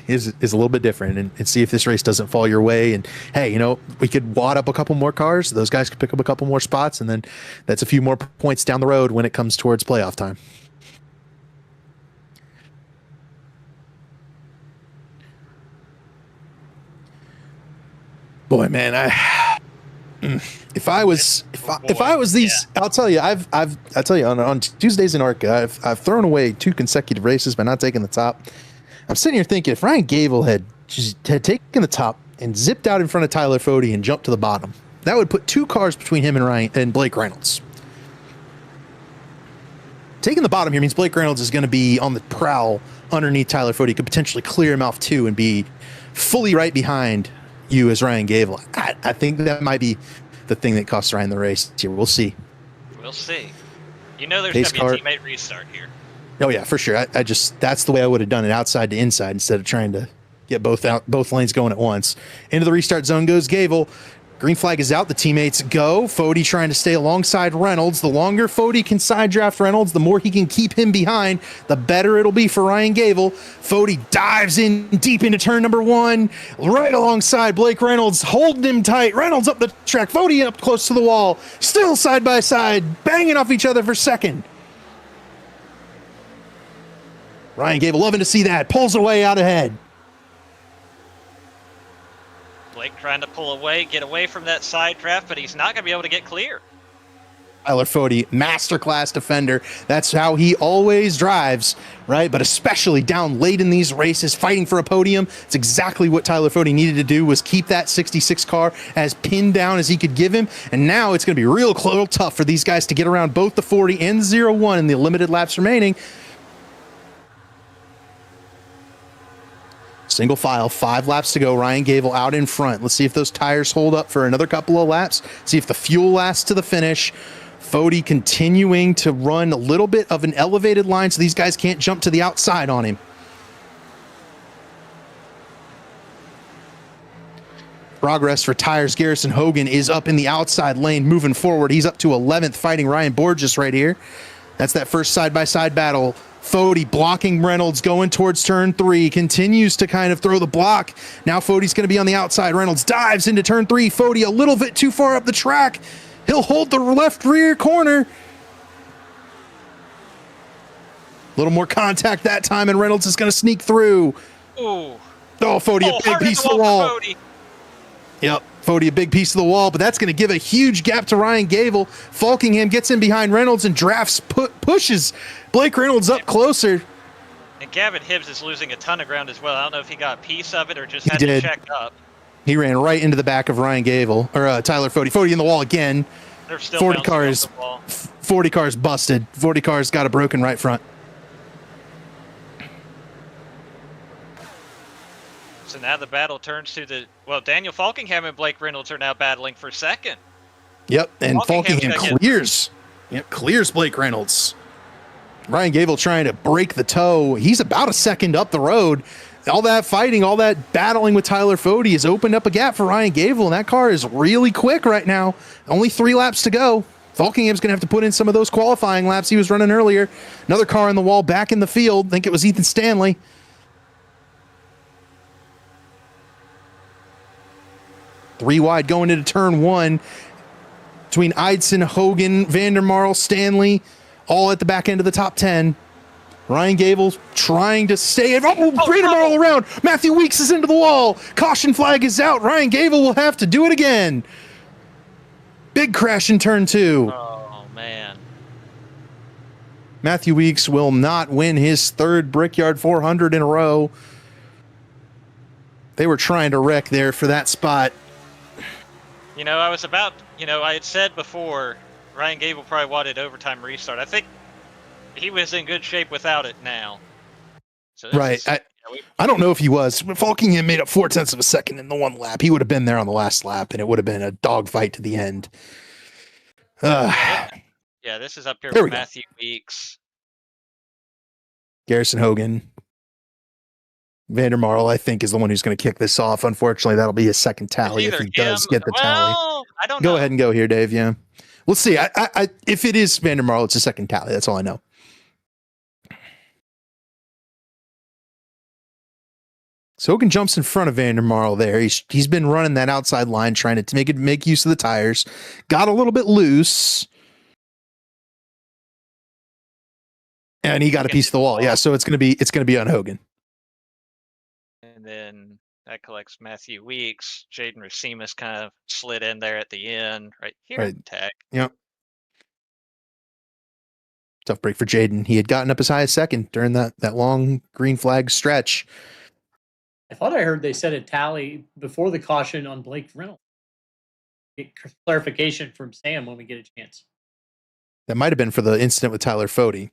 is a little bit different, and see if this race doesn't fall your way. And hey, we could wad up a couple more cars. Those guys could pick up a couple more spots, and then that's a few more points down the road when it comes towards playoff time. Boy, man, if I was these, I'll tell you, on Tuesdays in ARCA, I've thrown away 2 consecutive races by not taking the top. I'm sitting here thinking, if Ryan Gable had taken the top and zipped out in front of Tyler Fode and jumped to the bottom, that would put 2 cars between him and Blake Reynolds. Taking the bottom here means Blake Reynolds is going to be on the prowl underneath Tyler Fode. Could potentially clear him off 2 and be fully right behind you as Ryan Gable. I think that might be the thing that costs Ryan the race here. We'll see.
We'll see. There's going to be a teammate restart here.
Oh yeah, for sure. I just, that's the way I would have done it, outside to inside, instead of trying to get both lanes going at once. Into the restart zone goes Gable. Green flag is out. The teammates go. Fode trying to stay alongside Reynolds. The longer Fode can side draft Reynolds, the more he can keep him behind, the better it'll be for Ryan Gable. Fode dives in deep into turn number 1, right alongside Blake Reynolds, holding him tight. Reynolds up the track. Fode up close to the wall. Still side by side, banging off each other for second. Ryan Gable loving to see that. Pulls away out ahead.
Blake trying to pull away, get away from that side draft, but he's not going to be able to get clear.
Tyler Fode, masterclass defender. That's how he always drives, right? But especially down late in these races, fighting for a podium. It's exactly what Tyler Fode needed to do, was keep that 66 car as pinned down as he could give him. And now it's going to be real tough for these guys to get around both the 40 and 0-1 in the limited laps remaining. Single file, 5 laps to go. Ryan Gable out in front. Let's see if those tires hold up for another couple of laps. See if the fuel lasts to the finish. Fode continuing to run a little bit of an elevated line so these guys can't jump to the outside on him. Progress for tires. Garrison Hogan is up in the outside lane, moving forward. He's up to 11th, fighting Ryan Borges right here. That's that first side-by-side battle. Fode blocking Reynolds, going towards turn 3, continues to kind of throw the block. Now Fode's going to be on the outside. Reynolds dives into turn 3. Fode a little bit too far up the track. He'll hold the left rear corner. A little more contact that time, and Reynolds is going to sneak through.
Ooh.
Oh, Fode, a big piece of the wall. Yep, Fode a big piece of the wall, but that's going to give a huge gap to Ryan Gable. Falkingham gets in behind Reynolds and drafts, pushes Blake Reynolds up closer.
And Gavin Hibbs is losing a ton of ground as well. I don't know if he got a piece of it or just had to check up.
He ran right into the back of Ryan Gable, or Tyler Fode. Fode in the wall again.
They're still
40 cars, 40 cars busted. 40 cars got a broken right front.
So now the battle turns to Daniel Falkingham and Blake Reynolds are now battling for second.
Yep, and Falkingham clears Blake Reynolds. Ryan Gable trying to break the toe. He's about a second up the road. All that fighting, all that battling with Tyler Fode has opened up a gap for Ryan Gable, and that car is really quick right now. Only 3 laps to go. Falkingham's going to have to put in some of those qualifying laps he was running earlier. Another car on the wall back in the field. I think it was Ethan Stanley. 3 wide going into turn 1 between Eidson, Hogan, Vandermarl, Stanley, all at the back end of the top 10. Ryan Gable's trying to stay. Vandermarl around. Matthew Weeks is into the wall. Caution flag is out. Ryan Gable will have to do it again. Big crash in turn 2.
Oh, man.
Matthew Weeks will not win his 3rd Brickyard 400 in a row. They were trying to wreck there for that spot.
I had said before, Ryan Gable probably wanted overtime restart. I think he was in good shape without it now. So
right. I don't know if he was. Falkingham made up 0.4 of a second in the one lap. He would have been there on the last lap, and it would have been a dogfight to the end.
Yeah, this is up here
There
with
we go.
Matthew Weeks.
Garrison Hogan. Vandermarl, I think, is the one who's going to kick this off. Unfortunately, that'll be his second tally if
Either
he does
him-
get the tally.
Well, I don't know.
Go ahead and go here, Dave. Yeah. We'll see. I if it is Vandermarl, it's a second tally. That's all I know. So Hogan jumps in front of Vandermarl there. He's been running that outside line, trying to make use of the tires. Got a little bit loose. And he got a piece of the wall. Yeah, so it's gonna be on Hogan.
And then that collects Matthew Weeks. Jaden Racimus kind of slid in there at the end, right here.
Right.
Tag.
Yep. Tough break for Jaden. He had gotten up as high as second during that long green flag stretch.
I thought I heard they set a tally before the caution on Blake Reynolds. Get clarification from Sam when we get a chance.
That might have been for the incident with Tyler Fody.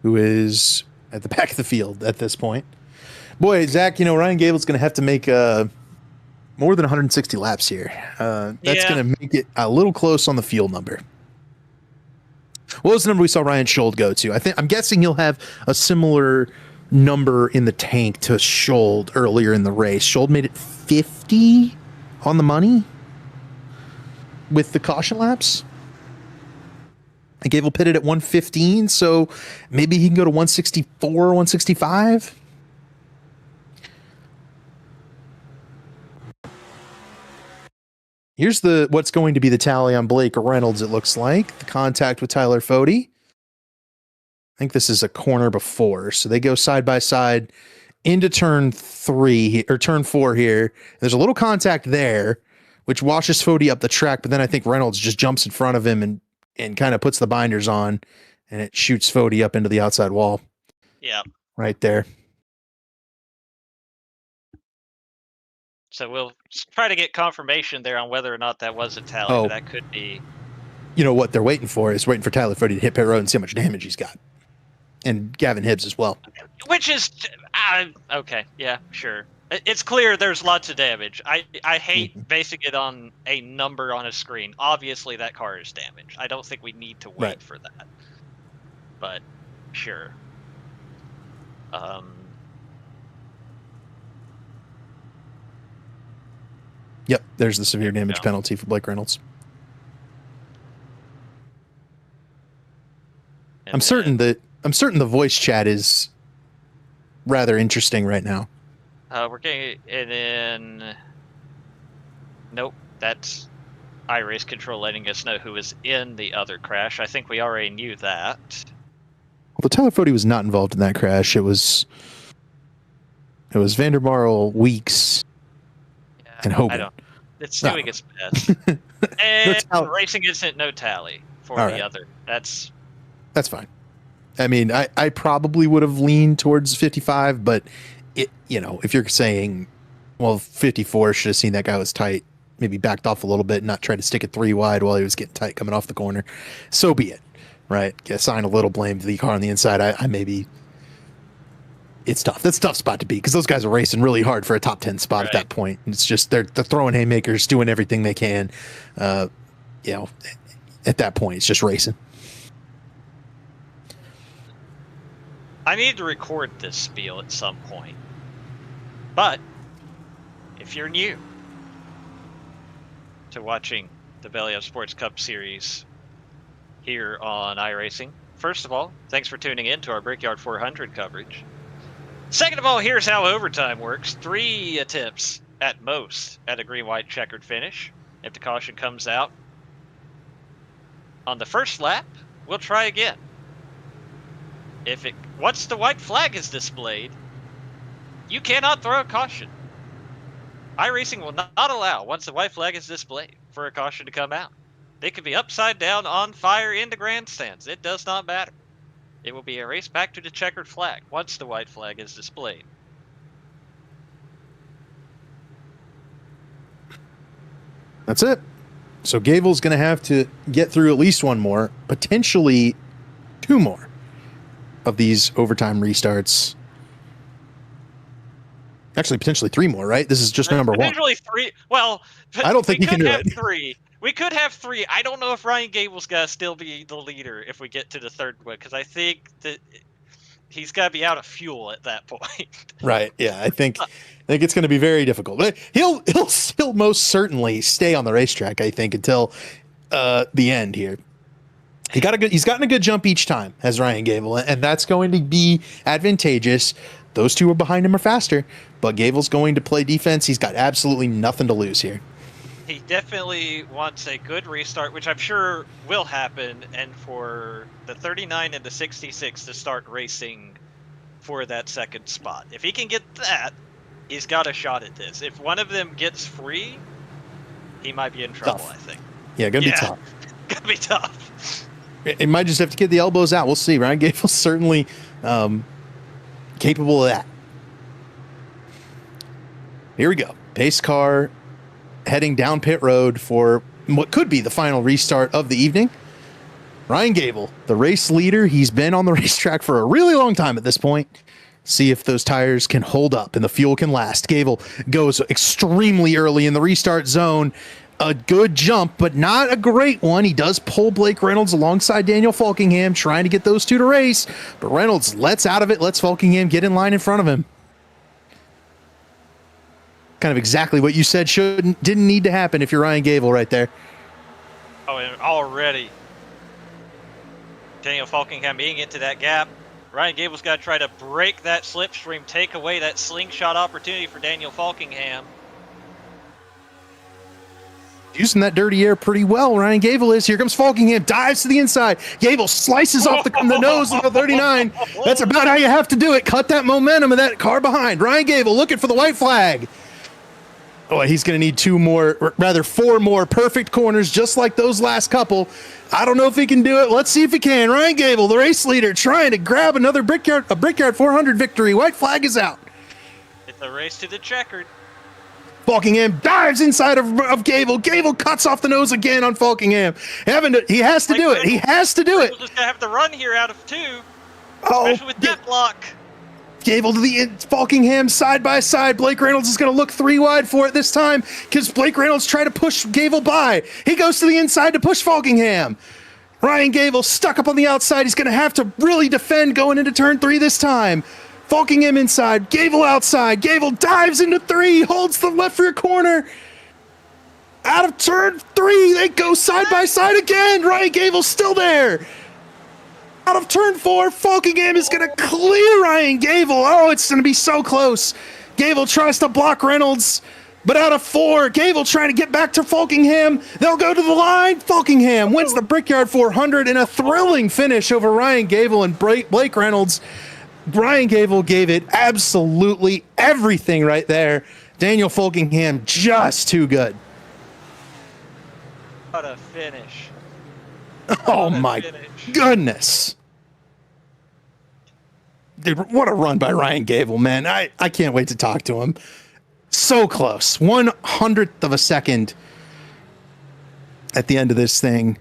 Who is at the back of the field at this point. Boy, Zach, Ryan Gable's going to have to make more than 160 laps here. That's going to make it a little close on the fuel number. What was the number we saw Ryan Schold go to? I'm guessing he'll have a similar number in the tank to Schold earlier in the race. Schold made it 50 on the money with the caution laps. And Gable pitted at 115, so maybe he can go to 164, 165. Here's what's going to be the tally on Blake Reynolds, it looks like. The contact with Tyler Fody. I think this is a corner before, so they go side by side into turn 4 here. There's a little contact there, which washes Fody up the track, but then I think Reynolds just jumps in front of him and kind of puts the binders on, and it shoots Fody up into the outside wall.
Yeah.
Right there.
So we'll try to get confirmation there on whether or not that was a tally.
Oh.
But that could be.
You know what they're waiting for Tyler Fody to hit pit road and see how much damage he's got. And Gavin Hibbs as well.
Which is okay. Yeah, sure. It's clear there's lots of damage. I hate basing it on a number on a screen. Obviously, that car is damaged. I don't think we need to wait for that. But sure.
Yep, there's the severe damage penalty for Blake Reynolds. I'm certain the voice chat is rather interesting right now.
We're getting it in. Nope, that's iRace Control letting us know who was in the other crash. I think we already knew that.
Although Tyler Fody was not involved in that crash, it was Vandermarl, Weeks, and Hogan.
It's doing its best. And racing isn't no tally for the other. That's
fine. I mean, I probably would have leaned towards 55, but if you're saying, well, 54 should have seen that guy was tight, maybe backed off a little bit, not try to stick it 3 wide while he was getting tight coming off the corner. So be it, right? Assign a little blame to the car on the inside. I maybe. It's tough. That's a tough spot to be because those guys are racing really hard for a top 10 spot at that point. It's just they're throwing haymakers, doing everything they can. At that point, it's just racing.
I need to record this spiel at some point. But if you're new to watching the Belly Up Sports Cup Series here on iRacing, first of all, thanks for tuning in to our Brickyard 400 coverage. Second of all, here's how overtime works. 3 attempts at most at a green-white checkered finish. If the caution comes out on the first lap, we'll try again. Once the white flag is displayed, you cannot throw a caution. iRacing will not allow, once the white flag is displayed, for a caution to come out. They could be upside down, on fire, into grandstands. It does not matter. It will be a race back to the checkered flag once the white flag is displayed.
That's it. So Gable's going to have to get through at least one more, potentially two more of these overtime restarts. Actually, potentially three more, right? This is just number one.
Potentially three. Well,
I don't think he can do
have
it.
Three. We could have three. I don't know if Ryan Gable's got to still be the leader if we get to the third one, because I think that he's got to be out of fuel at that point.
Right. Yeah. I think it's going to be very difficult, but he'll still most certainly stay on the racetrack. I think until the end here. He's gotten a good jump each time, has Ryan Gable, and that's going to be advantageous. Those two are behind him are faster, but Gable's going to play defense. He's got absolutely nothing to lose here.
He definitely wants a good restart, which I'm sure will happen, and for the 39 and the 66 to start racing for that second spot. If he can get that, he's got a shot at this. If one of them gets free, he might be in trouble,
Tough.
I think.
Yeah, gonna be tough.
Gonna be tough.
It might just have to get the elbows out. We'll see. Ryan Gable's certainly capable of that. Here we go. Pace car heading down pit road for what could be the final restart of the evening. Ryan Gable, the race leader. He's been on the racetrack for a really long time at this point. See if those tires can hold up and the fuel can last. Gable goes extremely early in the restart zone. A good jump, but not a great one. He does pull Blake Reynolds alongside Daniel Falkingham, trying to get those two to race, but Reynolds lets out of it, lets Falkingham get in line in front of him. Kind of exactly what you said didn't need to happen if you're Ryan Gable right there.
Oh, and already Daniel Falkingham being into that gap. Ryan Gable's got to try to break that slipstream, take away that slingshot opportunity for Daniel Falkingham.
Using that dirty air pretty well, Ryan Gable is. Here comes Falkingham, dives to the inside. Gable slices off the nose of the 39. That's about how you have to do it. Cut that momentum of that car behind. Ryan Gable looking for the white flag. Oh, he's going to need four more perfect corners, just like those last couple. I don't know if he can do it. Let's see if he can. Ryan Gable, the race leader, trying to grab another Brickyard 400 victory. White flag is out.
It's a race to the checkered.
Falkingham dives inside of Gable. Gable cuts off the nose again on Falkingham. He has to do it. He has to do it.
Just going to have to run here out of two,
Oh,
especially with that block.
Gable to the end. Falkingham side by side. Blake Reynolds is going to look three wide for it this time because Blake Reynolds tried to push Gable by. He goes to the inside to push Falkingham. Ryan Gable stuck up on the outside. He's going to have to really defend going into turn 3 this time. Falkingham inside, Gable outside. Gable dives into 3, holds the left rear corner. Out of turn 3, they go side by side again. Ryan Gable's still there. Out of turn 4, Falkingham is going to clear Ryan Gable. Oh, it's going to be so close. Gable tries to block Reynolds, but out of 4, Gable trying to get back to Falkingham. They'll go to the line. Falkingham wins the Brickyard 400 in a thrilling finish over Ryan Gable and Blake Reynolds. Ryan Gable gave it absolutely everything right there. Daniel Falkingham just too good.
What a finish.
Oh my goodness. Dude, what a run by Ryan Gable, man. I can't wait to talk to him. So close. 1/100th of a second at the end of this thing.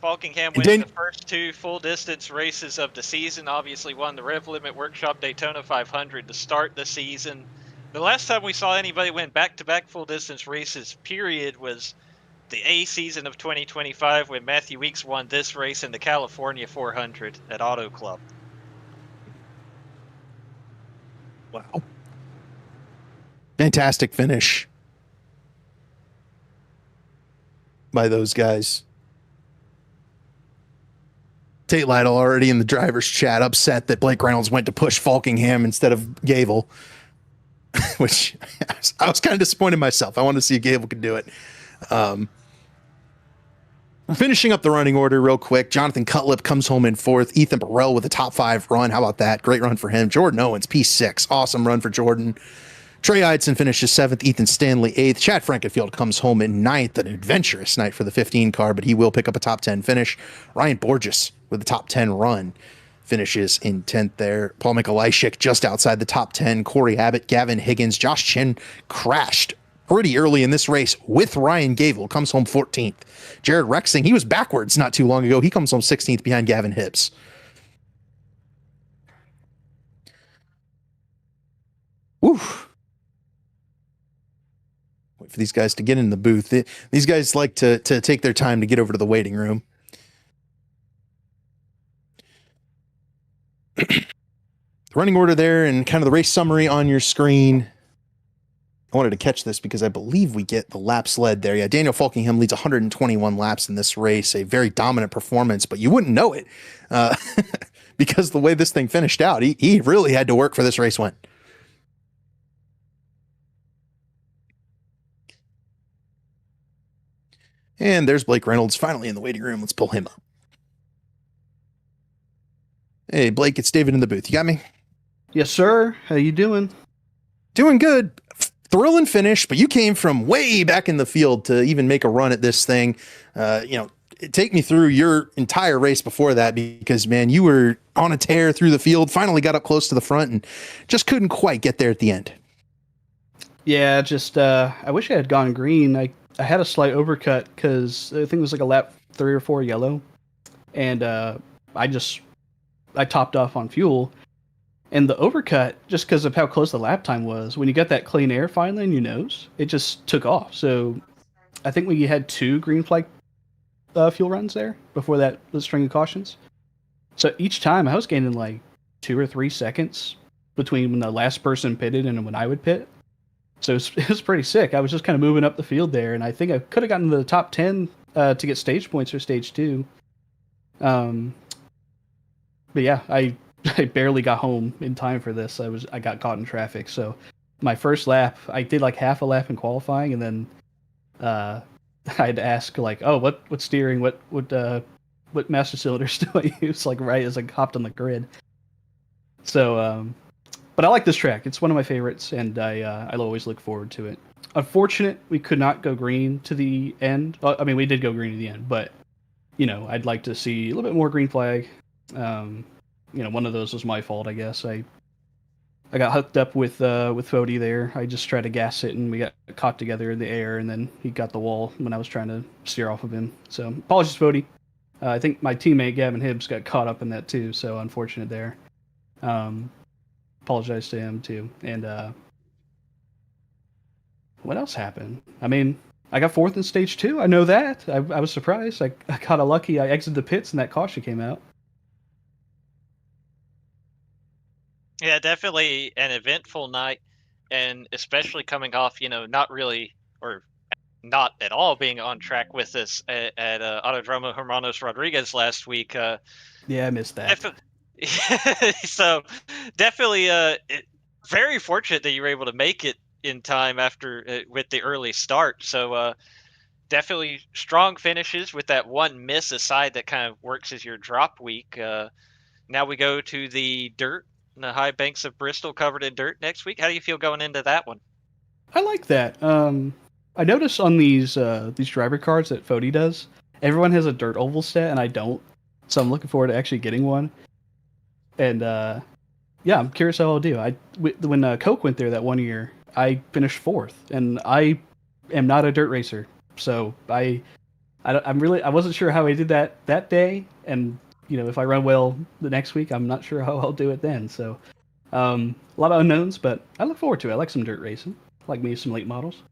Falkingham wins the first 2 full-distance races of the season. Obviously won the Rev Limit Workshop Daytona 500 to start the season. The last time we saw anybody win back-to-back full-distance races, period, was the A season of 2025 when Matthew Weeks won this race in the California 400 at Auto Club.
Wow. Fantastic finish by those guys. Tate Lytle already in the driver's chat, upset that Blake Reynolds went to push Falkingham instead of Gable, which I was kind of disappointed myself. I wanted to see if Gable could do it. Finishing up the running order real quick. Jonathan Cutlip comes home in 4th. Ethan Burrell with a top 5 run. How about that? Great run for him. Jordan Owens, P6. Awesome run for Jordan. Trey Eidson finishes 7th. Ethan Stanley 8th. Chad Frankenfield comes home in 9th. An adventurous night for the 15 car, but he will pick up a top 10 finish. Ryan Borges with a top 10 run finishes in 10th there. Paul Mikolajczyk just outside the top 10. Corey Abbott, Gavin Higgins, Josh Chin crashed pretty early in this race with Ryan Gable, comes home 14th. Jared Rexing, he was backwards not too long ago. He comes home 16th behind Gavin Hibbs. Woo. Wait for these guys to get in the booth. These guys like to take their time to get over to the waiting room. The running order there and kind of the race summary on your screen. I wanted to catch this because I believe we get the laps led there. Yeah, Daniel Falkingham leads 121 laps in this race, a very dominant performance, but you wouldn't know it because the way this thing finished out, he really had to work for this race win. And there's Blake Reynolds finally in the waiting room. Let's pull him up. Hey, Blake, it's David in the booth. You got me?
Yes, sir. How you doing?
Doing good. Thrilling finish, but you came from way back in the field to even make a run at this thing. Take me through your entire race before that because, man, you were on a tear through the field, finally got up close to the front and just couldn't quite get there at the end.
Yeah, just I wish I had gone green. I had a slight overcut because I think it was like a lap 3 or 4 yellow. And I topped off on fuel. And the overcut, just because of how close the lap time was, when you got that clean air finally in your nose, it just took off. So I think we had 2 green flag fuel runs there before that string of cautions. So each time I was gaining like 2 or 3 seconds between when the last person pitted and when I would pit. So it was pretty sick. I was just kind of moving up the field there, and I think I could have gotten to the top 10 to get stage points for stage 2. But yeah, I barely got home in time for this. I got caught in traffic. So my first lap, I did like half a lap in qualifying, and then I had to ask like, oh, what steering, what master cylinders do I use? Like right as I hopped on the grid. So, but I like this track. It's one of my favorites, and I'll always look forward to it. Unfortunate we could not go green to the end. I mean, we did go green to the end, but I'd like to see a little bit more green flag. One of those was my fault, I guess. I got hooked up with Fody there. I just tried to gas it, and we got caught together in the air, and then he got the wall when I was trying to steer off of him. So apologies, Fody. I think my teammate Gavin Hibbs got caught up in that too, so unfortunate there. Apologize to him too. And what else happened? I mean, I got 4th in stage 2. I know that. I was surprised. I got lucky. I exited the pits and that caution came out.
Yeah, definitely an eventful night, and especially coming off, not really or not at all being on track with us at Autodromo Hermanos Rodriguez last week.
Yeah, I missed that.
So definitely very fortunate that you were able to make it in time after with the early start. So definitely strong finishes with that one miss aside that kind of works as your drop week. Now we go to the dirt, the high banks of Bristol covered in dirt next week. How do you feel going into that one?
I like that. I noticed on these driver cards that Fody does, everyone has a dirt oval set and I don't. So I'm looking forward to actually getting one. And yeah, I'm curious how I'll do. When Coke went there that one year, I finished 4th, and I am not a dirt racer, so I wasn't sure how I did that day, and if I run well the next week, I'm not sure how I'll do it then. So a lot of unknowns, but I look forward to it. I like some dirt racing, I like me some late models.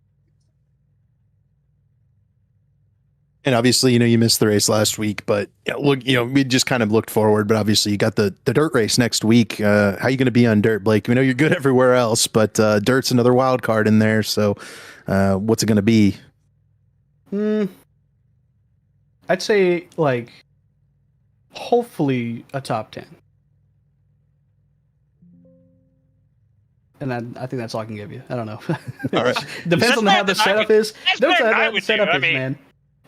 And obviously, you missed the race last week, but look, we just kind of looked forward, but obviously you got the dirt race next week. How are you going to be on dirt, Blake? We know you're good everywhere else, but dirt's another wild card in there. So what's it going to be?
I'd say like hopefully a top 10. And I think that's all I can give you. I don't know.
All right.
Depends on how the setup is. Depends on how the setup is, man.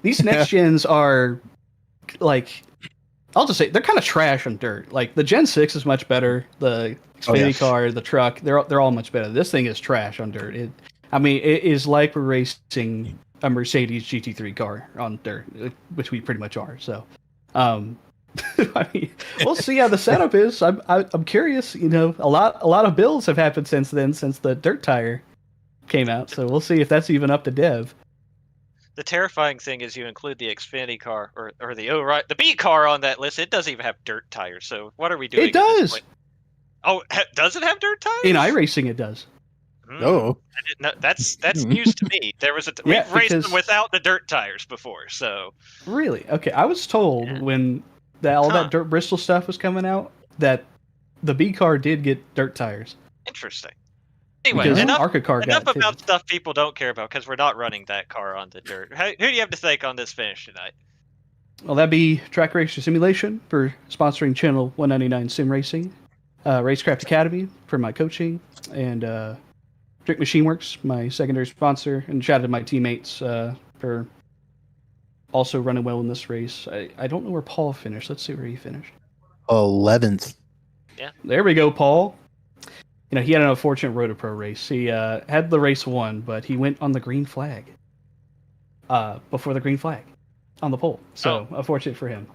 These next gens are like, I'll just say they're kind of trash on dirt. Like the Gen 6 is much better. The Xfinity car, the truck, they're all much better. This thing is trash on dirt. It is like we're racing a Mercedes GT3 car on dirt, which we pretty much are. So, we'll see how the setup is. I'm curious. A lot of builds have happened since then, since the dirt tire. came out. So we'll see if that's even up to dev.
The terrifying thing is you include the Xfinity car or the B car on that list. It doesn't even have dirt tires. So what are we doing?
It does.
Oh, does it have dirt tires?
In iRacing, it does.
Oh,
I didn't know. That's news to me. There was we've raced them without the dirt tires before. So
really, okay. I was told when all that dirt Bristol stuff was coming out that the B car did get dirt tires.
Interesting. Anyway,
Because
enough
ARCA car got it
about
too.
stuff people don't care about because we're not running that car on the dirt. Who do you have to thank on this finish tonight?
Well, that'd be Track Racer Simulation for sponsoring Channel 199 Sim Racing, Racecraft Academy for my coaching, and Drink Machine Works, my secondary sponsor, and shout out to my teammates for also running well in this race. I don't know where Paul finished. Let's see where he finished.
11th.
Yeah.
There we go, Paul. You know, he had an unfortunate Rotopro race. He had the race won, but he went on the green flag. Before the green flag on the pole. So, unfortunate for him.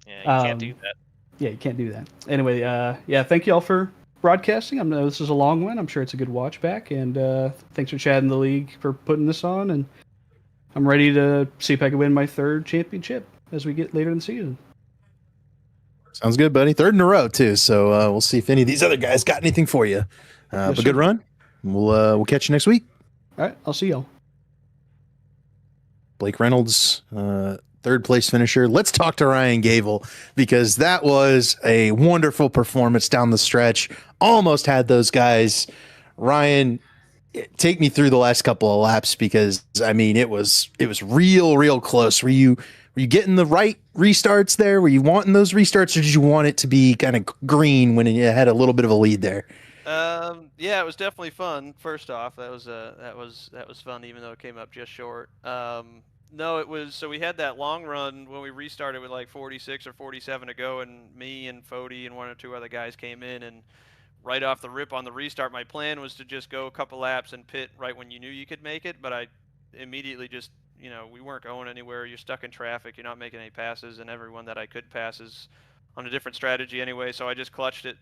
Yeah, you can't do that.
Yeah, you can't do that. Anyway, thank you all for broadcasting. I know this is a long one. I'm sure it's a good watch back. And thanks for Chad and the league for putting this on. And I'm ready to see if I can win my 3rd championship as we get later in the season.
Sounds good, buddy. 3rd in a row too. So we'll see if any of these other guys got anything for you. But
sir.
good run. We'll catch you next week.
All right, I'll see y'all.
Blake Reynolds, 3rd place finisher. Let's talk to Ryan Gable because that was a wonderful performance down the stretch. Almost had those guys. Ryan, take me through the last couple of laps because I mean it was real close. Were you getting the right restarts there? Were you wanting those restarts, or did you want it to be kind of green when you had a little bit of a lead there?
Yeah, it was definitely fun. First off, that was fun, even though it came up just short. No, it was. So we had that long run when we restarted with like 46 or 47 to go, and me and Fody and 1 or 2 other guys came in, and right off the rip on the restart, my plan was to just go a couple laps and pit right when you knew you could make it, but I immediately just, we weren't going anywhere. You're stuck in traffic. You're not making any passes, and everyone that I could pass is on a different strategy anyway. So I just clutched it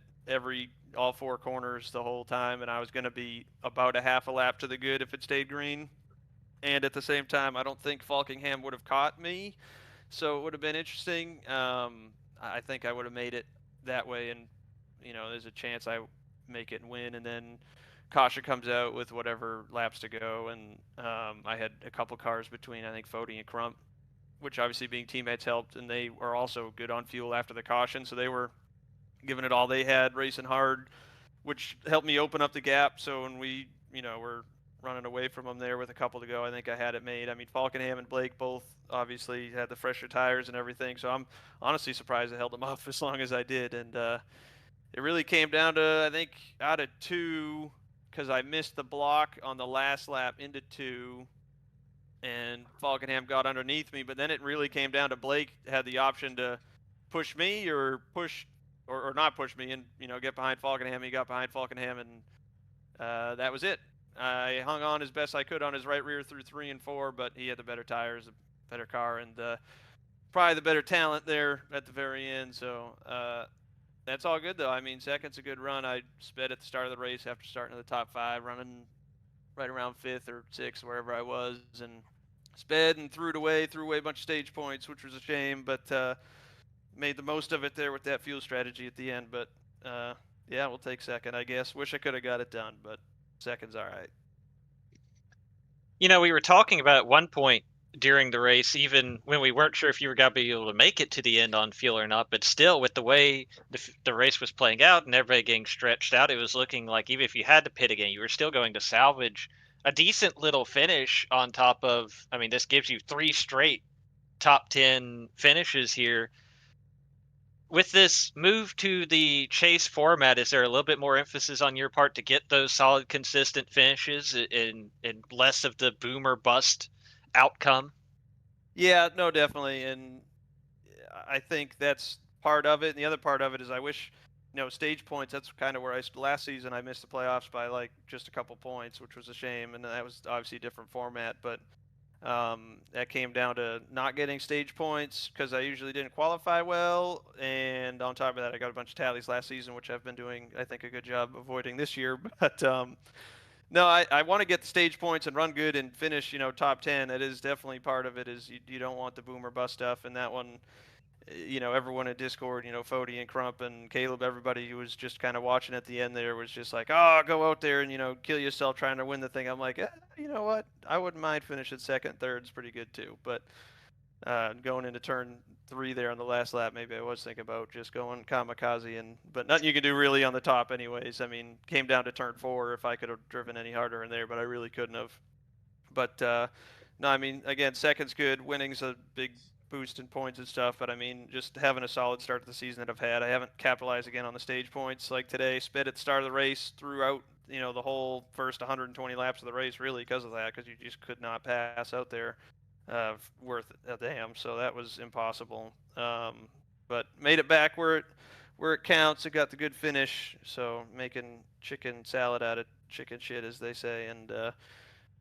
all 4 corners the whole time, and I was going to be about a half a lap to the good if it stayed green. And at the same time, I don't think Falkingham would have caught me, so it would have been interesting. I think I would have made it that way, and there's a chance I make it and win, and then Kasha comes out with whatever laps to go, and I had a couple cars between, I think, Fody and Crump, which obviously being teammates helped, and they were also good on fuel after the caution, so they were giving it all they had, racing hard, which helped me open up the gap. So when we, were running away from them there with a couple to go, I think I had it made. I mean, Falkingham and Blake both obviously had the fresher tires and everything, so I'm honestly surprised I held them off as long as I did. And it really came down to, I think, out of 2, because I missed the block on the last lap into 2, and Falkingham got underneath me. But then it really came down to Blake had the option to push me or not push me and, get behind Falkingham. He got behind Falkingham, and that was it. I hung on as best I could on his right rear through 3 and 4, but he had the better tires, a better car, and probably the better talent there at the very end. So that's all good, though. I mean, second's a good run. I sped at the start of the race after starting in the top 5, running right around 5th or 6th, wherever I was, and sped and threw away a bunch of stage points, which was a shame, but made the most of it there with that fuel strategy at the end. But yeah, we'll take second, I guess. Wish I could have got it done, but second's all right.
We were talking about at one point during the race, even when we weren't sure if you were going to be able to make it to the end on fuel or not, but still with the way the race was playing out and everybody getting stretched out, it was looking like even if you had to pit again, you were still going to salvage a decent little finish on top of, I mean, this gives you 3 straight top 10 finishes here. With this move to the chase format, is there a little bit more emphasis on your part to get those solid, consistent finishes and less of the boom or bust outcome?
Yeah, no, definitely. And I think that's part of it. And the other part of it is I wish, stage points, that's kind of where last season I missed the playoffs by like just a couple points, which was a shame. And that was obviously a different format, but that came down to not getting stage points because I usually didn't qualify well, and on top of that I got a bunch of tallies last season, which I've been doing, I think, a good job avoiding this year. But No, I want to get the stage points and run good and finish, top 10. That is definitely part of it. Is you don't want the boom or bust stuff, and that one, everyone in Discord, Fody and Crump and Caleb, everybody who was just kind of watching at the end there was just like, oh, go out there and kill yourself trying to win the thing. I'm like, you know what? I wouldn't mind finishing second, third's pretty good too. But going into turn 3 there on the last lap, maybe I was thinking about just going kamikaze, but nothing you can do really on the top anyways. I mean, came down to turn 4 if I could have driven any harder in there, but I really couldn't have. But no, I mean, again, second's good, winning's a big boost in points and stuff, but I mean, just having a solid start to the season that I've had. I haven't capitalized again on the stage points like today. Sped at the start of the race throughout, the whole first 120 laps of the race, really, because of that, because you just could not pass out there worth a damn. So that was impossible. But made it back where it counts. It got the good finish. So making chicken salad out of chicken shit, as they say, and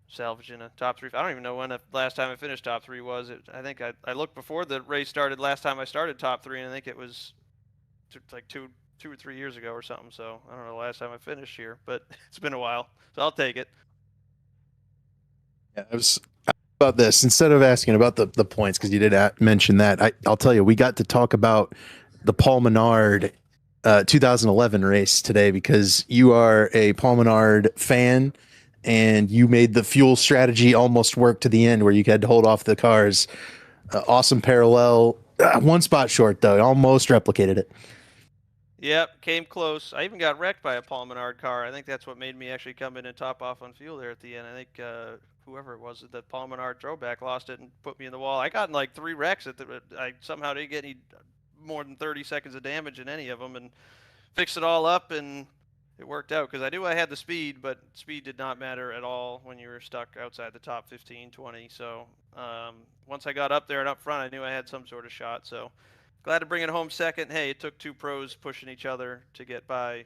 salvaging a top 3. I don't even know when the last time I finished top 3 was. I think I looked before the race started. Last time I started top 3, and I think it was like two or 3 years ago or something. So I don't know the last time I finished here, but it's been a while. So I'll take it.
Yeah, I was about this instead of asking about the points, because you did mention that. I'll tell you, we got to talk about the Paul Menard 2011 race today, because you are a Paul Menard fan and you made the fuel strategy almost work to the end where you had to hold off the cars. Awesome parallel. One spot short though, almost replicated it.
Yep, came close. I even got wrecked by a Paul Menard car. I think that's what made me actually come in and top off on fuel there at the end. I think whoever it was, the Paul Menard throwback, lost it and put me in the wall. I got in like 3 wrecks. I somehow didn't get any more than 30 seconds of damage in any of them, and fixed it all up, and it worked out because I knew I had the speed, but speed did not matter at all when you were stuck outside the top 15, 20. So once I got up there and up front, I knew I had some sort of shot. So glad to bring it home second. Hey, it took 2 pros pushing each other to get by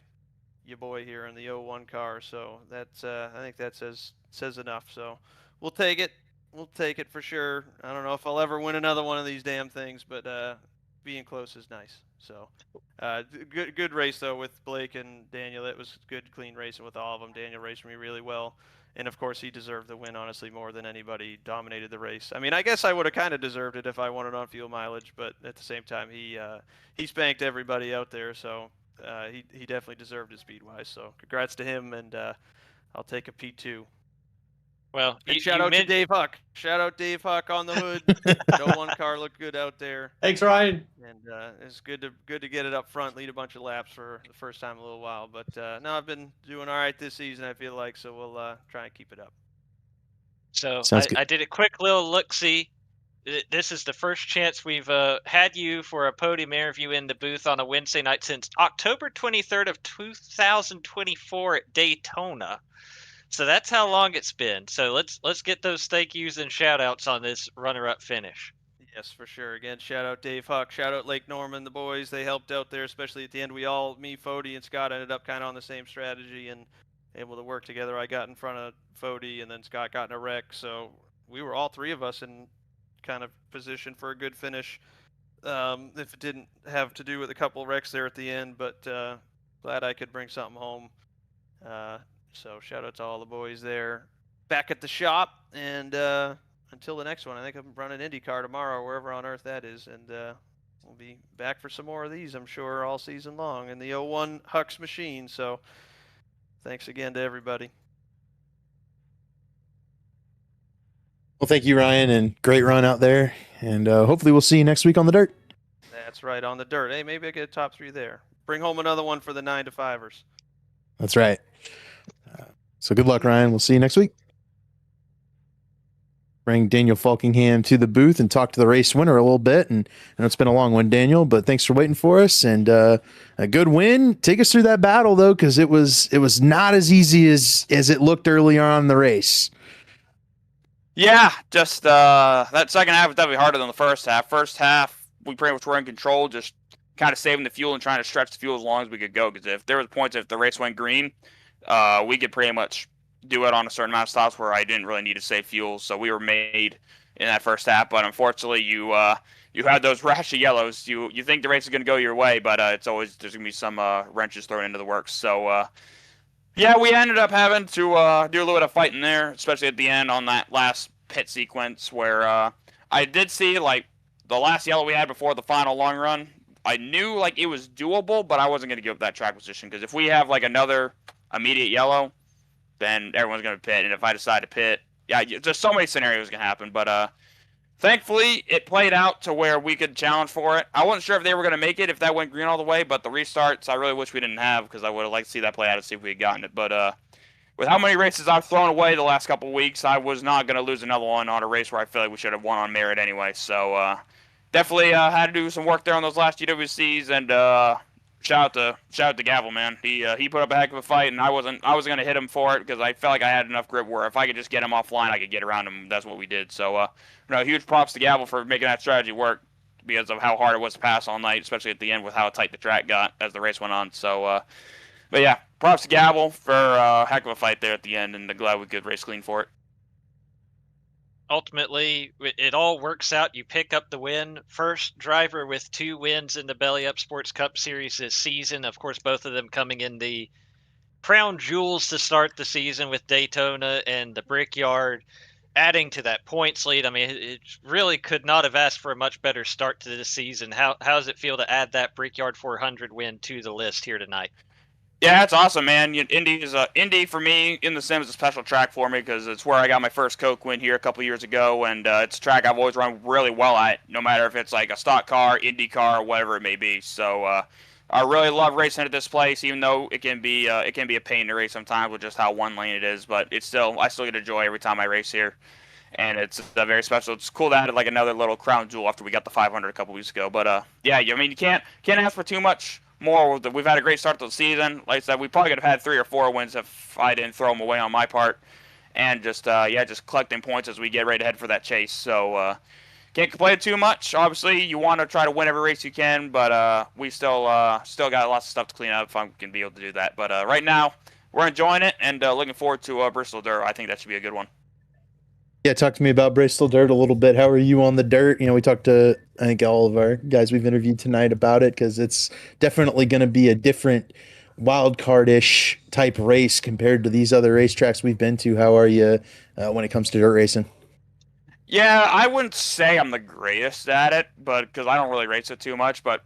your boy here in the 01 car. So that's I think that says enough. So we'll take it. We'll take it for sure. I don't know if I'll ever win another one of these damn things, but being close is nice. So good race though with Blake and Daniel. It was good, clean racing with all of them. Daniel raced me really well, and of course he deserved the win, honestly, more than anybody. Dominated the race. I mean, I guess I would have kind of deserved it if I won it on fuel mileage, but at the same time he spanked everybody out there, so he definitely deserved it speed wise. So congrats to him, and I'll take a P2.
Well,
shout out to Dave Huck. Shout out Dave Huck on the hood. No one car looked good out there.
Thanks, Ryan.
And it's good to get it up front, lead a bunch of laps for the first time in a little while. But no, I've been doing all right this season, I feel like, so we'll try and keep it up.
So I did a quick little look-see. This is the first chance we've had you for a podium interview in the booth on a Wednesday night since October 23rd of 2024 at Daytona. So that's how long it's been. So let's get those thank yous and shout outs on this runner-up finish.
Yes, for sure. Again, shout out Dave Huck. Shout out Lake Norman, the boys. They helped out there, especially at the end. Me, Fody, and Scott ended up kind of on the same strategy and able to work together. I got in front of Fody, and then Scott got in a wreck. So we were all 3 of us in kind of position for a good finish. If it didn't have to do with a couple of wrecks there at the end, but glad I could bring something home. So shout out to all the boys there. Back at the shop, and until the next one, I think I'm running IndyCar tomorrow, wherever on earth that is, and we'll be back for some more of these, I'm sure, all season long in the 01 Huck's machine. So thanks again to everybody.
Well, thank you, Ryan, and great run out there, and hopefully we'll see you next week on the dirt.
That's right, on the dirt. Hey, maybe I get a top 3 there. Bring home another one for the 9 to 5ers.
That's right. So good luck, Ryan. We'll see you next week. Bring Daniel Falkingham to the booth and talk to the race winner a little bit. And I know it's been a long one, Daniel, but thanks for waiting for us. And a good win. Take us through that battle, though, because it was not as easy as it looked early on in the race.
Yeah, just that second half was definitely harder than the first half. First half, we pretty much were in control, just kind of saving the fuel and trying to stretch the fuel as long as we could go. Because if there was points, if the race went green, we could pretty much do it on a certain amount of stops where I didn't really need to save fuel. So we were made in that first half. But unfortunately, you had those rash of yellows. You think the race is going to go your way, but it's always there's going to be some wrenches thrown into the works. So Yeah, we ended up having to do a little bit of fighting there, especially at the end on that last pit sequence where I did see like the last yellow we had before the final long run. I knew like it was doable, but I wasn't going to give up that track position because if we have like another immediate yellow, then everyone's going to pit. And if I decide to pit, yeah, there's so many scenarios going to happen. But thankfully, it played out to where we could challenge for it. I wasn't sure if they were going to make it if that went green all the way, but the restarts I really wish we didn't have because I would have liked to see that play out and see if we had gotten it. But with how many races I've thrown away the last couple of weeks, I was not going to lose another one on a race where I feel like we should have won on merit anyway. So definitely had to do some work there on those last GWCs, and shout out to Gavel, man. He put up a heck of a fight, and I wasn't going to hit him for it because I felt like I had enough grip where if I could just get him offline, I could get around him. That's what we did. So huge props to Gavel for making that strategy work because of how hard it was to pass all night, especially at the end with how tight the track got as the race went on. So but yeah, props to Gavel for a heck of a fight there at the end, and glad we could race clean for it.
Ultimately, it all works out. You pick up the win. First driver with 2 wins in the Belly Up Sports Cup Series this season. Of course, both of them coming in the crown jewels to start the season with Daytona and the Brickyard, adding to that points lead. I mean, it really could not have asked for a much better start to the season. How does it feel to add that Brickyard 400 win to the list here tonight?
Yeah, it's awesome, man. Indy for me in the sim is a special track for me because it's where I got my first Coke win here a couple years ago, and it's a track I've always run really well at, no matter if it's like a stock car, Indy car, or whatever it may be. So I really love racing at this place, even though it can be a pain to race sometimes with just how one lane it is. But I still get joy every time I race here, and it's very special. It's cool to add like another little crown jewel after we got the 500 a couple weeks ago. But yeah, I mean you can't ask for too much more. We've had a great start to the season. Like I said, we probably could have had 3 or 4 wins if I didn't throw them away on my part. And just collecting points as we get ready to head for that chase. So can't complain too much. Obviously, you want to try to win every race you can, but we still got lots of stuff to clean up if I can be able to do that. But right now, we're enjoying it and looking forward to Bristol Dirt. I think that should be a good one.
Yeah, talk to me about Bristol Dirt a little bit. How are you on the dirt? We talked to, I think, all of our guys we've interviewed tonight about it because it's definitely going to be a different wild card-ish type race compared to these other racetracks we've been to. How are you when it comes to dirt racing?
Yeah, I wouldn't say I'm the greatest at it, but because I don't really race it too much. But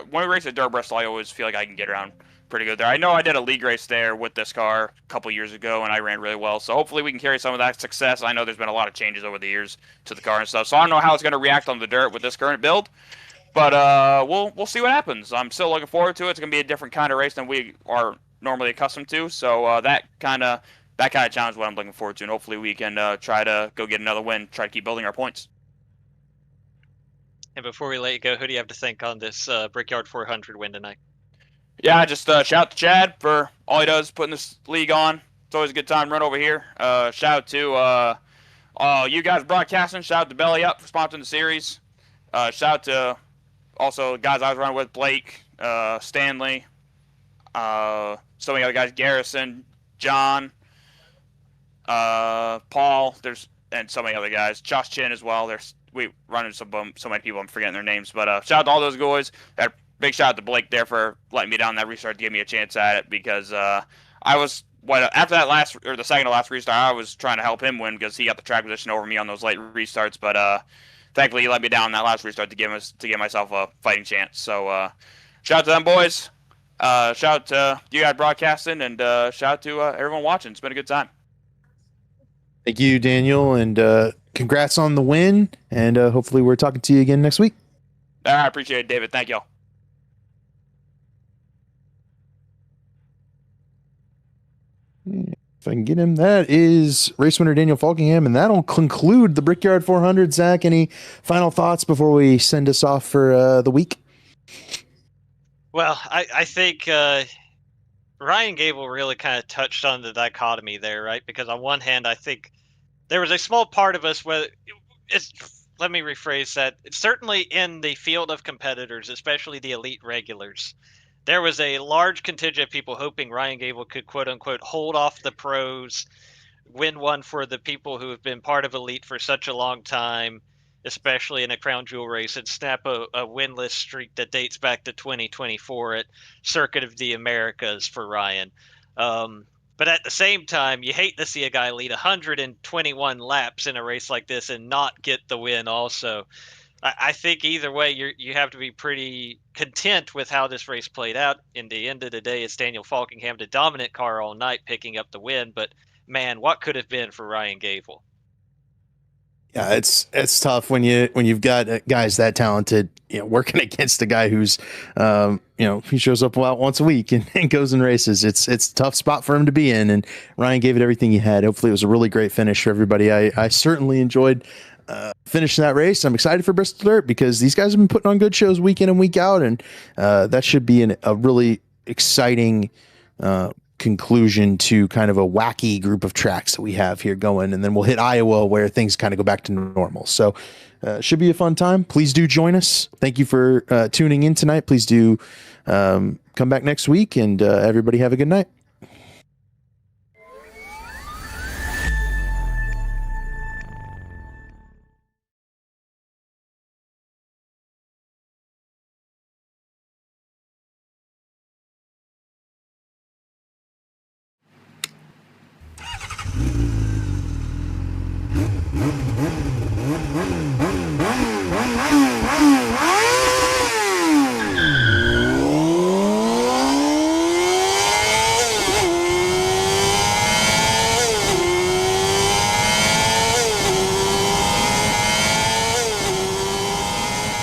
when we race at Dirt Bristol, I always feel like I can get around pretty good there. I know I did a league race there with this car a couple years ago, and I ran really well. So hopefully we can carry some of that success. I know there's been a lot of changes over the years to the car and stuff, so I don't know how it's going to react on the dirt with this current build. But we'll see what happens. I'm still looking forward to it. It's going to be a different kind of race than we are normally accustomed to. So that kind of challenge is what I'm looking forward to, and hopefully we can try to go get another win, try to keep building our points.
And before we let you go, who do you have to thank on this Brickyard 400 win tonight?
Yeah, just shout out to Chad for all he does putting this league on. It's always a good time to run over here. Shout out to you guys broadcasting. Shout out to Belly Up for sponsoring the series. Shout out to also the guys I was running with, Blake, Stanley, so many other guys, Garrison, John, Paul, and so many other guys. Josh Chin as well. We run into so many people, I'm forgetting their names. But shout out to all those guys. Big shout out to Blake there for letting me down that restart to give me a chance at it because I was after that the second to last restart, I was trying to help him win because he got the track position over me on those late restarts. But thankfully he let me down that last restart to give myself a fighting chance. So shout out to them boys. Shout out to you guys broadcasting, and shout out to everyone watching. It's been a good time.
Thank you, Daniel, and congrats on the win. And hopefully we're talking to you again next week.
I appreciate it, David. Thank y'all.
If I can get him, that is race winner Daniel Falkingham, and that'll conclude the Brickyard 400. Zach, any final thoughts before we send us off for the week?
Well, I think Ryan Gable really kind of touched on the dichotomy there, right? Because on one hand, I think there was a small part of us where let me rephrase that. It's certainly in the field of competitors, especially the elite regulars, there was a large contingent of people hoping Ryan Gable could, quote unquote, hold off the pros, win one for the people who have been part of elite for such a long time, especially in a crown jewel race, and snap a winless streak that dates back to 2024 at Circuit of the Americas for Ryan. But at the same time, you hate to see a guy lead 121 laps in a race like this and not get the win also. I think either way, you have to be pretty content with how this race played out. In the end of the day, it's Daniel Falkingham, the dominant car all night, picking up the win. But, man, what could have been for Ryan Gable?
Yeah, it's tough when you've got guys that talented, working against a guy who's, he shows up out once a week and goes and races. It's a tough spot for him to be in, and Ryan gave it everything he had. Hopefully, it was a really great finish for everybody. I certainly enjoyed finishing that race. I'm excited for Bristol Dirt because these guys have been putting on good shows week in and week out, and that should be a really exciting conclusion to kind of a wacky group of tracks that we have here going, and then we'll hit Iowa where things kind of go back to normal. So should be a fun time. Please do join us. Thank you for tuning in tonight. Please do come back next week, and everybody have a good night.